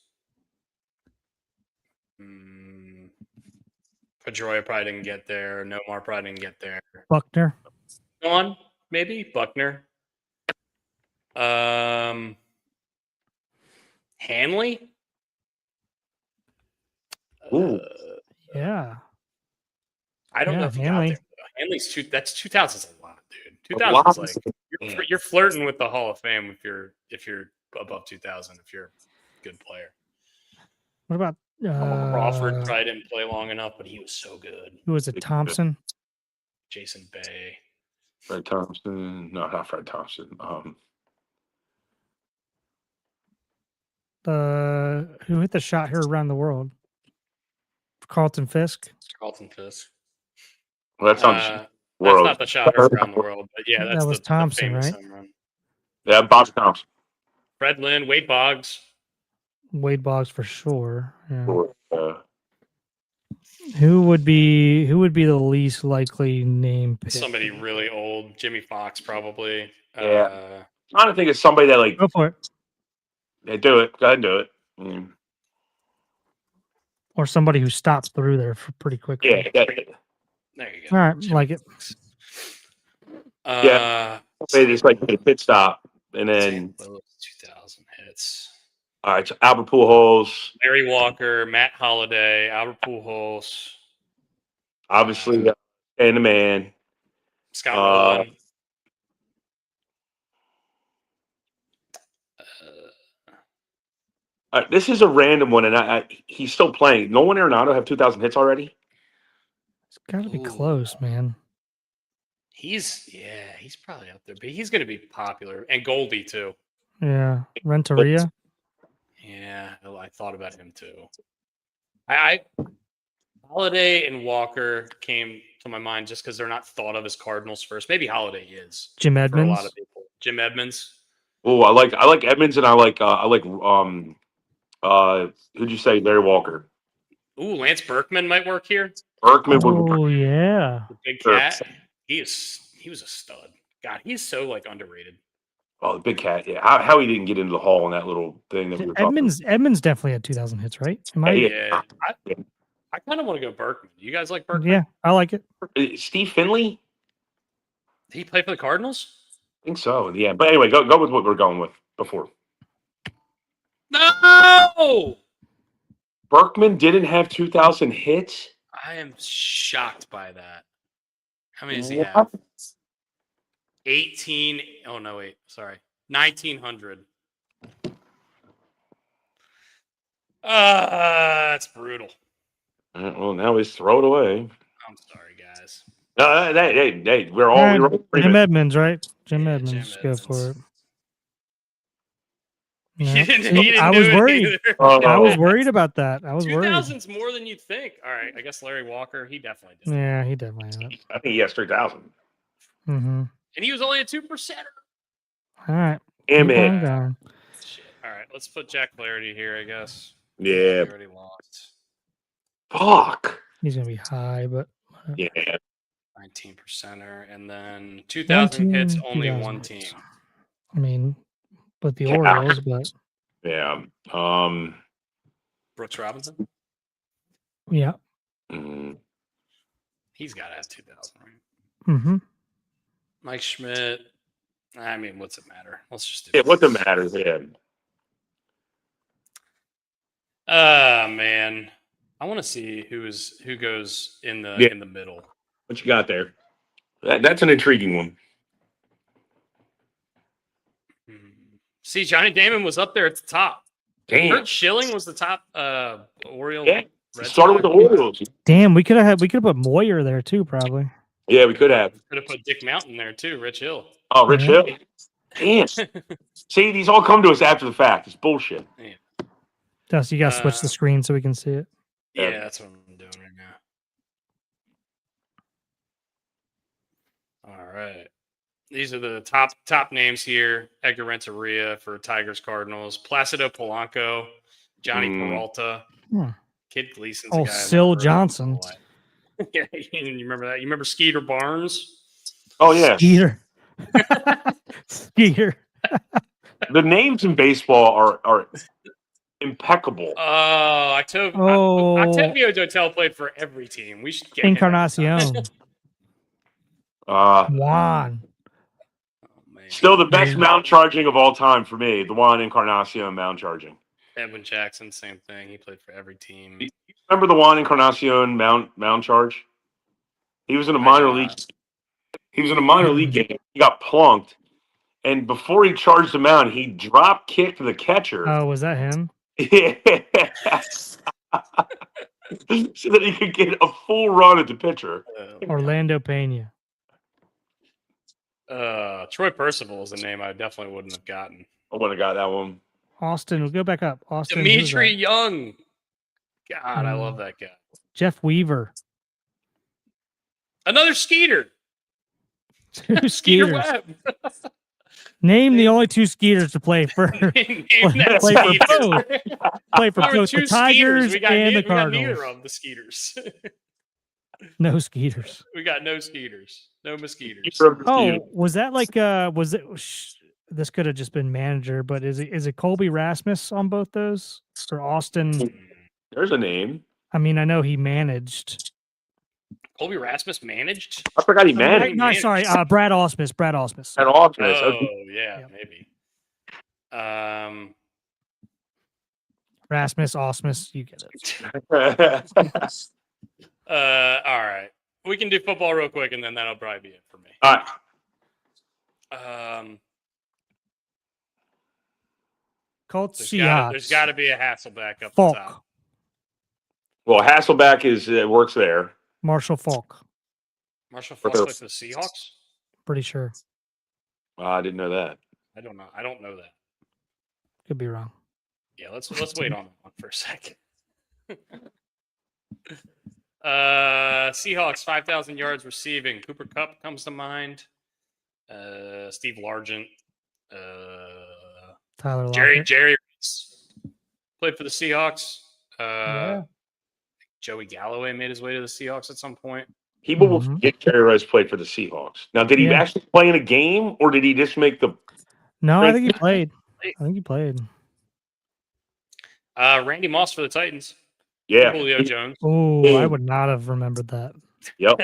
Pedroia probably didn't get there. Nomar probably didn't get there. Buckner. Gone, maybe Buckner. Hanley. Ooh. Yeah. I don't know if he Hanley. got there. Hanley's that's 2000's a lot, dude. A lot. 2000's like you're flirting with the Hall of Fame if you're above 2000 if you're a good player. What about Crawford probably didn't play long enough, but he was so good. who was it? Thompson. Jason Bay. Fred Thompson. No, not Fred Thompson. Who hit the shot here around the world? Carlton Fisk. Carlton Fisk. Well, that's not That's world. not the shot around the world, but yeah, that's That was the Thompson, famous right? home run. Yeah, Bob Thompson. Fred Lynn, Wade Boggs. Wade Boggs for sure. Yeah. Uh, Who would be the least likely name pick? Somebody really old. Jimmy Fox, probably. Yeah. I don't think it's somebody that like. Go for it. Yeah, do it. Go ahead and do it. Or somebody who stopped through there for pretty quickly. Yeah. There you go. All right, Jimmy like it. Fox. Yeah. They just like a pit stop and then. 2000 hits. All right, so Albert Pujols. Larry Walker, Matt Holliday, Albert Pujols. Obviously, and the man. Scott Rowland. This is a random one, and he's still playing. Nolan Arenado have 2,000 hits already? It's got to be close, man. He's probably up there, but he's going to be popular. And Goldie, too. Yeah. Renteria. Yeah, I thought about him, too. Holiday and Walker came to my mind just because they're not thought of as Cardinals first. Maybe Holiday is. Jim Edmonds. For a lot of people. Jim Edmonds. Oh, I like Edmonds, and I like who'd you say? Larry Walker. Ooh, Lance Berkman might work here. Berkman would. Oh yeah. The big cat. He was a stud. God, he's so like underrated. Oh, the big cat. Yeah, how he didn't get into the hall in that little thing that we were Edmonds definitely had 2,000 hits, right? Yeah. I kind of want to go Berkman. You guys like Berkman? Yeah, I like it. Steve Finley? Did he play for the Cardinals? I think so. Yeah, but anyway, go with what we're going with before. No. Berkman didn't have 2,000 hits. I am shocked by that. How many does he have? 18. Oh no, wait. Sorry, 1,900. That's brutal. Well, now he's throw it away. I'm sorry, guys. No, hey, we're all Jim Edmonds, right? Jim Yeah, Edmonds, Jim go Edmonds. for it. He Yeah. didn't I do was it worried. either. I was worried about that. I was worried. 2,000's more than you'd think. All right, I guess Larry Walker, he definitely did. Yeah, he definitely had it. I think he has 3,000. Mm-hmm. And he was only a 2%er. All right. Yeah, Keep on man. going. Shit. All right, let's put Jack Flaherty here, I guess. Yeah. He already lost. Fuck. He's gonna be high, but Yeah. 19%er. And then 2,000 hits, only 2,000 one hits. team. I mean, with the Yeah. Orioles, but Yeah. Brooks Robinson. yeah. mm, He's got to have 2,000, right? Mm-hmm. Mike Schmidt. I mean, what's it matter? Let's just do yeah. it. What the matters? Yeah. Man, I want to see who goes in the Yeah. in the middle. What you got there? That's an intriguing one. See, Johnny Damon was up there at the top. Damn. Kurt Schilling was the top Oriole. Yeah. Red Started with the Sox. Orioles. Damn, we could have put Moyer there too, probably. Yeah, we could have. Could have put Dick Mountain there too. Rich Hill. Oh, Rich Yeah. Hill. Damn. See, these all come to us after the fact. It's bullshit. Dust, you gotta switch the screen so we can see it. Yeah, that's what I'm doing right now. All right. These are the top names here. Edgar Renteria for Tigers Cardinals. Placido Polanco. Johnny Peralta. Hmm. Kid Gleason's Oh, a guy. Syl Johnson. Yeah, you remember that? You remember Skeeter Barnes? Oh, yeah. Skeeter. Skeeter. The names in baseball are impeccable. Oh, Octavio Dotel played for every team. We should get him Encarnacion. Juan. Still the best mound charging of all time for me. The Juan Encarnacion mound charging. Edwin Jackson, same thing. He played for every team. Remember the Juan Encarnacion mound charge? He was in a minor league. He was in a minor league game. He got plunked, and before he charged the mound, he drop kicked the catcher. Oh, was that him? Yeah. So that he could get a full run at the pitcher. Orlando Pena. Troy Percival is a name I definitely wouldn't have gotten. I wouldn't have got that one. Austin, we'll go back up. Austin. Dimitri Young. God, I love that guy. Jeff Weaver. Another Skeeter. Two Skeeter Skeeters. Webb. Name the only two Skeeters to play for. Name that play for Skeeter. both. Play for There were both two the Tigers Skeeters. and the We got Cardinals. neither of the Skeeters. No Skeeters. We got no Skeeters. No mosquitoes. Oh, was that like was it this could have just been manager, but is it Colby Rasmus on both those? Or Austin? There's a name. I mean, I know he managed. Colby Rasmus managed? I forgot he managed. No, sorry, Brad Ausmus. Brad Ausmus. Brad Ausmus. Oh, yeah, maybe. Rasmus, Ausmus, you get it. All right. We can do football real quick, and then that'll probably be it for me. All right. Colts Seahawks. There's got to be a Hasselback up Falk. the top. Well, Hasselback works there. Marshall Falk. Marshall Falk played for the Seahawks? Pretty sure. I didn't know that. I don't know that. Could be wrong. Yeah, let's wait on that one for a second. Seahawks 5,000 yards receiving. Cooper Kupp comes to mind. Steve Largent. Tyler Lockett. Jerry Rice played for the Seahawks. Yeah. Joey Galloway made his way to the Seahawks at some point. People will forget Jerry Rice played for the Seahawks. Now, did he actually play in a game, or did he just make the? No, I think he played. Randy Moss for the Titans. Yeah. Julio Jones. Oh, I would not have remembered that. Yep.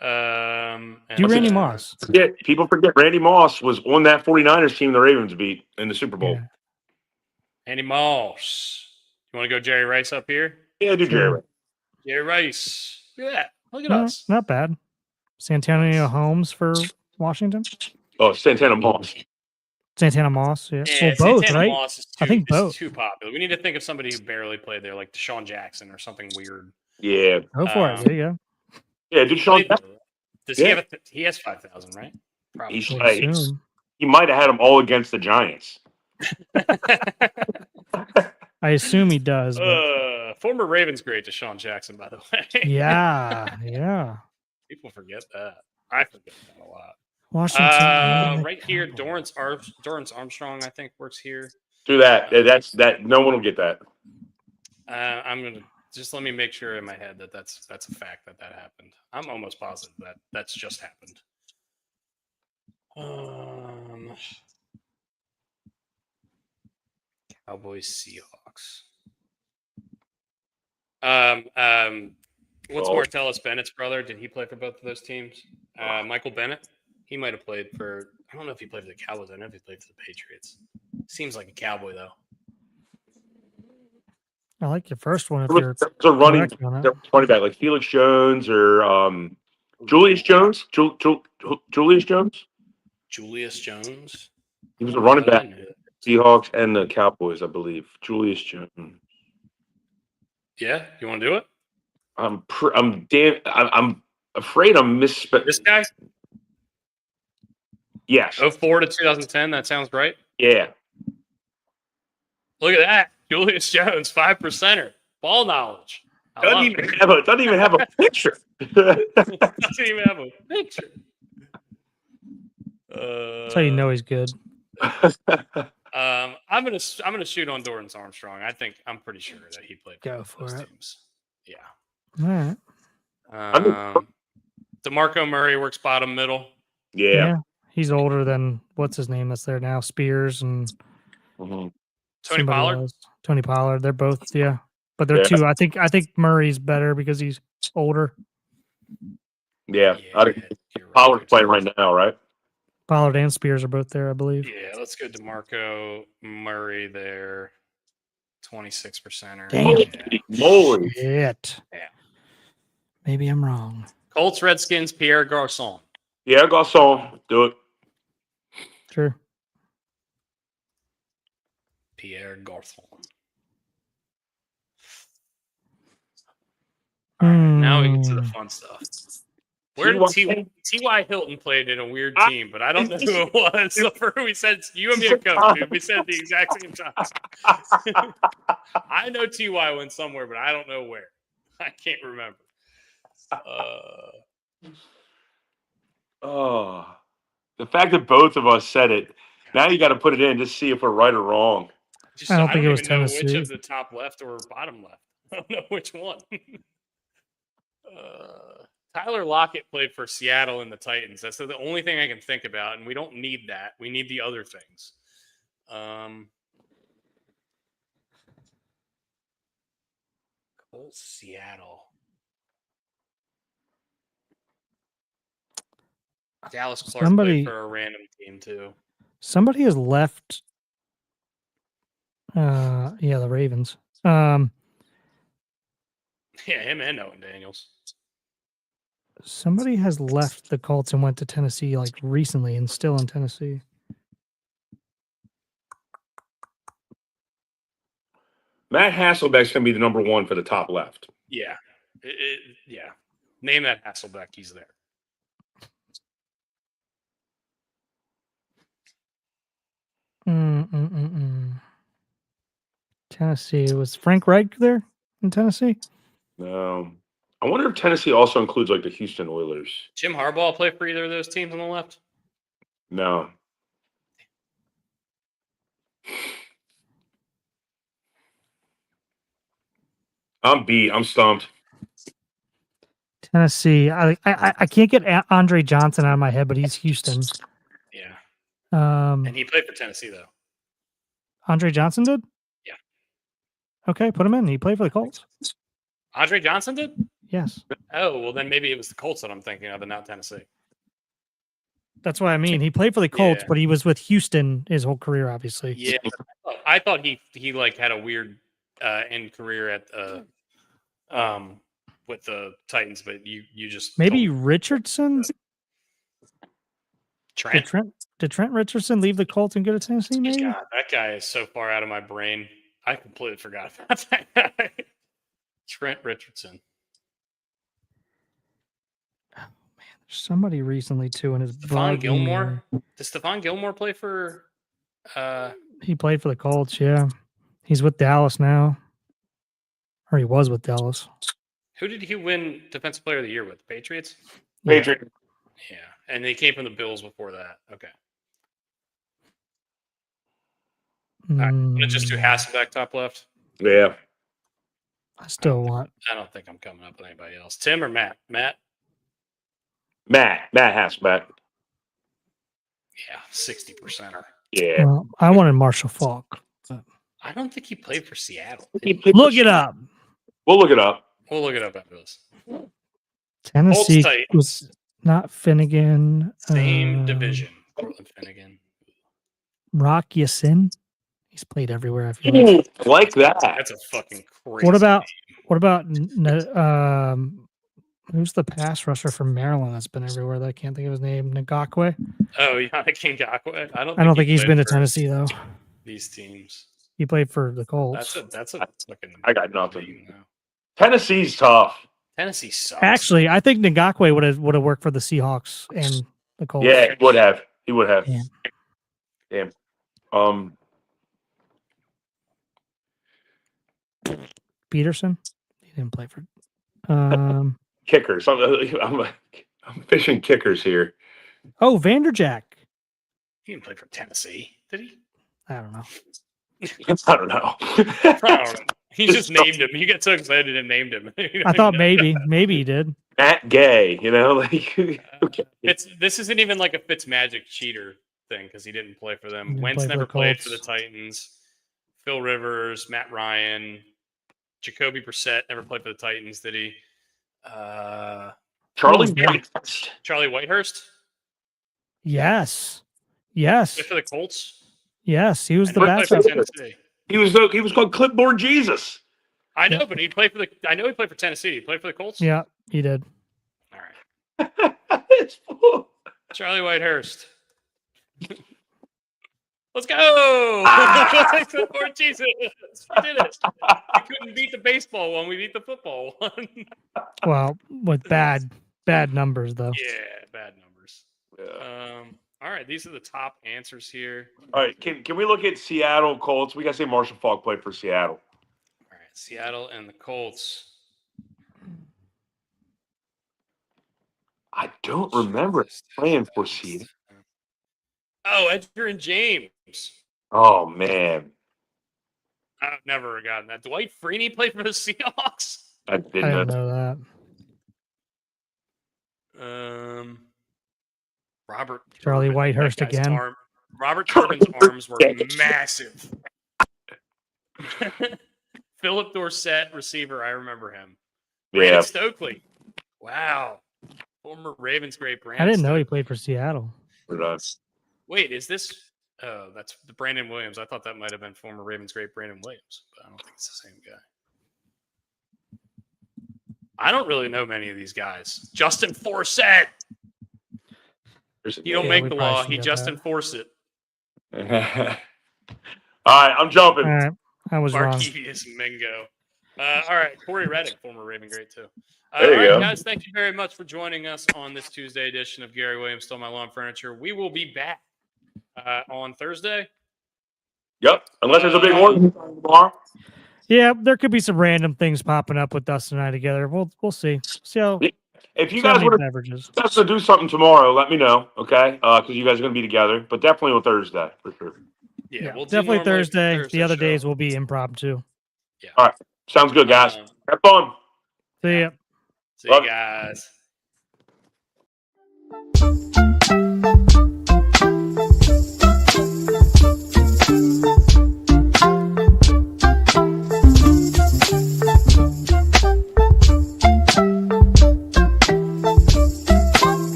Do Randy Moss. People forget Randy Moss was on that 49ers team the Ravens beat in the Super Bowl. Yeah. Randy Moss. You want to go Jerry Rice up here? Yeah, do Jerry Rice. Jerry Rice. Look at that. Look at us. Not bad. Santonio Holmes for Washington. Oh, Santana Moss. Santana Moss, yeah. Yeah, well, both, Santana right? Moss is I think both. too popular. We need to think of somebody who barely played there, like Deshaun Jackson or something weird. Yeah. Go for it. There you go. Yeah, Deshaun Jackson. Does he have he has 5,000, right? He might have had them all against the Giants. I assume he does. Former Ravens great Deshaun Jackson, by the way. Yeah. People forget that. I forget that a lot. Washington. Right here, Dorrance Armstrong, I think, works here. Do that. That's that. No one will get that. I'm gonna just let me make sure in my head that that's a fact that happened. I'm almost positive that that's just happened. Cowboys, Seahawks. What's Oh. Martellus Bennett's brother? Did he play for both of those teams? Michael Bennett. He might have played for. I don't know if he played for the Cowboys. I don't know if he played for the Patriots. Seems like a Cowboy though. I like your first one. If There's you're a running correct on it. running back like Felix Jones or Julius Jones. Julius Jones. Julius Jones. He was a running I back, knew that. Seahawks and the Cowboys, I believe. Julius Jones. Yeah, you want to do it? I'm afraid I'm misspelling. This guy, Yes. 04 to 2010. That sounds right. Yeah. Look at that, Julius Jones, 5%er, ball knowledge. Doesn't even have a picture. Doesn't even have a picture. That's how you know he's good. I'm gonna shoot on Dorrance Armstrong. I'm pretty sure that he played Go for for those it. teams. Yeah. All right. DeMarco Murray works bottom middle. Yeah. He's older than what's his name that's there now, Spears and Mhm. Tony somebody Pollard. else. Tony Pollard. They're both but they're Yeah. two. I think Murray's better because he's older. Yeah. you're Pollard's right. playing right now, right? Pollard and Spears are both there, I believe. Yeah, let's go DeMarco Murray there. 26%er. Damn. Yeah. Moly. Shit. Yeah. Maybe I'm wrong. Colts, Redskins, Pierre Garçon. Yeah, Garçon. Do it. Sure. Pierre Garçon. All right, now we get to the fun stuff. Where did T.Y. Hilton played in a weird team, but I don't know who it was. So for we said you and me are coach, dude. We said at the exact same time. I know T.Y. went somewhere, but I don't know where. I can't remember. Oh, the fact that both of us said it. Now you got to put it in just see if we're right or wrong. I don't think it was even know which Tennessee. of the top left or bottom left. I don't know which one. Tyler Lockett played for Seattle and the Titans. That's the only thing I can think about, and we don't need that. We need the other things. Colts, Seattle. Dallas Clark played for a random team too. Somebody has left. The Ravens. Yeah, him and Owen Daniels. Somebody has left the Colts and went to Tennessee like recently and still in Tennessee. Matt Hasselbeck's going to be the number one for the top left. Yeah. Yeah. Name that Hasselbeck. He's there. Tennessee. Was Frank Reich there in Tennessee? I wonder if Tennessee also includes like the Houston Oilers. Jim Harbaugh play for either of those teams on the left? No. I'm beat. I'm stumped. Tennessee. I can't get Andre Johnson out of my head, but he's Houston. Yeah. And he played for Tennessee though. Andre Johnson did? Yeah. Okay, put him in. He played for the Colts. Andre Johnson did? Yes. Oh, well then maybe it was the Colts that I'm thinking of and not Tennessee. That's what I mean. He played for the Colts, but he was with Houston his whole career, obviously. Yeah. I thought he like had a weird end career at with the Titans, but you just maybe Richardson. Trent. Did Trent Richardson leave the Colts and go to Tennessee? Maybe. God, that guy is so far out of my brain. I completely forgot about that guy. Trent Richardson. Oh man, there's somebody recently too in his. Stephon Gilmore. Does Stephon Gilmore play for? He played for the Colts. Yeah, he's with Dallas now, or he was with Dallas. Who did he win Defensive Player of the Year with? The Patriots? Patriots. Yeah. And they came from the Bills before that. Okay. Let's just do Hasselbeck top left. Yeah. I still want. I don't think I'm coming up with anybody else. Tim or Matt? Matt Hasselbeck. Yeah, 60%er. Yeah. Well, I wanted Marshall Faulk. But... I don't think he played for Seattle. Look it up. We'll look it up. We'll look it up after this. Tennessee Titans. was not Finnegan. Same division. Cortland Finnegan. Rock Yassin. He's played everywhere. I feel like. Like that. That's a fucking crazy. What about who's the pass rusher from Maryland that's been everywhere that I can't think of his name? Ngakwe? Oh, Yannick Ngakoue. I don't think he's been to Tennessee though. These teams. He played for the Colts. That's a fucking. I got nothing. Tennessee's tough. Tennessee sucks. Actually, I think Ngakwe would have worked for the Seahawks and the Colts. Yeah, he would have. He would have. Damn. Peterson? He didn't play for Kickers. I'm fishing kickers here. Oh, Vanderjack. He didn't play for Tennessee, did he? I don't know. I don't know. I don't know. He just named him. You get so excited and named him. I thought maybe he did. Matt Gay, like okay. This isn't even like a Fitzmagic cheater thing because he didn't play for them. Wentz never played for the Titans. Phil Rivers, Matt Ryan, Jacoby Brissett never played for the Titans, did he? Charlie Whitehurst. Charlie Whitehurst? Yes. Played for the Colts? Yes, he was the backup. He was called Clipboard Jesus. I know, but I know he played for Tennessee. He played for the Colts? Yeah, he did. All right. Charlie Whitehurst. Let's go! Lord Jesus, we did it. We couldn't beat the baseball one. We beat the football one. Well, with bad numbers though. Yeah, bad numbers. Yeah. All right, these are the top answers here. All right, can we look at Seattle Colts? We got to say Marshall Faulk played for Seattle. All right, Seattle and the Colts. I don't remember playing for Seattle. Oh, Edgar and James. Oh, man. I've never forgotten that. Dwight Freeney played for the Seahawks? I didn't know that. Robert Charlie Turbin, Whitehurst again. Robert Turbin's arms were massive. Philip Dorsett, receiver. I remember him. Brandon Stokely. Wow. Former Ravens great Brandon. I didn't know he played for Seattle. Wait, is this? Oh, that's the Brandon Williams. I thought that might have been former Ravens great Brandon Williams, but I don't think it's the same guy. I don't really know many of these guys. Justin Forsett. You don't make the law. He just enforce it. All right, I'm jumping. All right. I was wrong. Markevius Mingo. All right, Corey Reddick, former Raven great too. There you go. Guys, thank you very much for joining us on this Tuesday edition of Gary Williams Stole My Lawn Furniture. We will be back on Thursday. Yep, unless there's a big one tomorrow. Yeah, there could be some random things popping up with Dustin and I together. We'll see. So if you guys want to do something tomorrow, let me know, okay? Because you guys are going to be together, but definitely on Thursday for sure. Yeah, we'll definitely Thursday. The other days will be impromptu. Yeah. All right, sounds good, guys. Have fun. See ya. See you guys.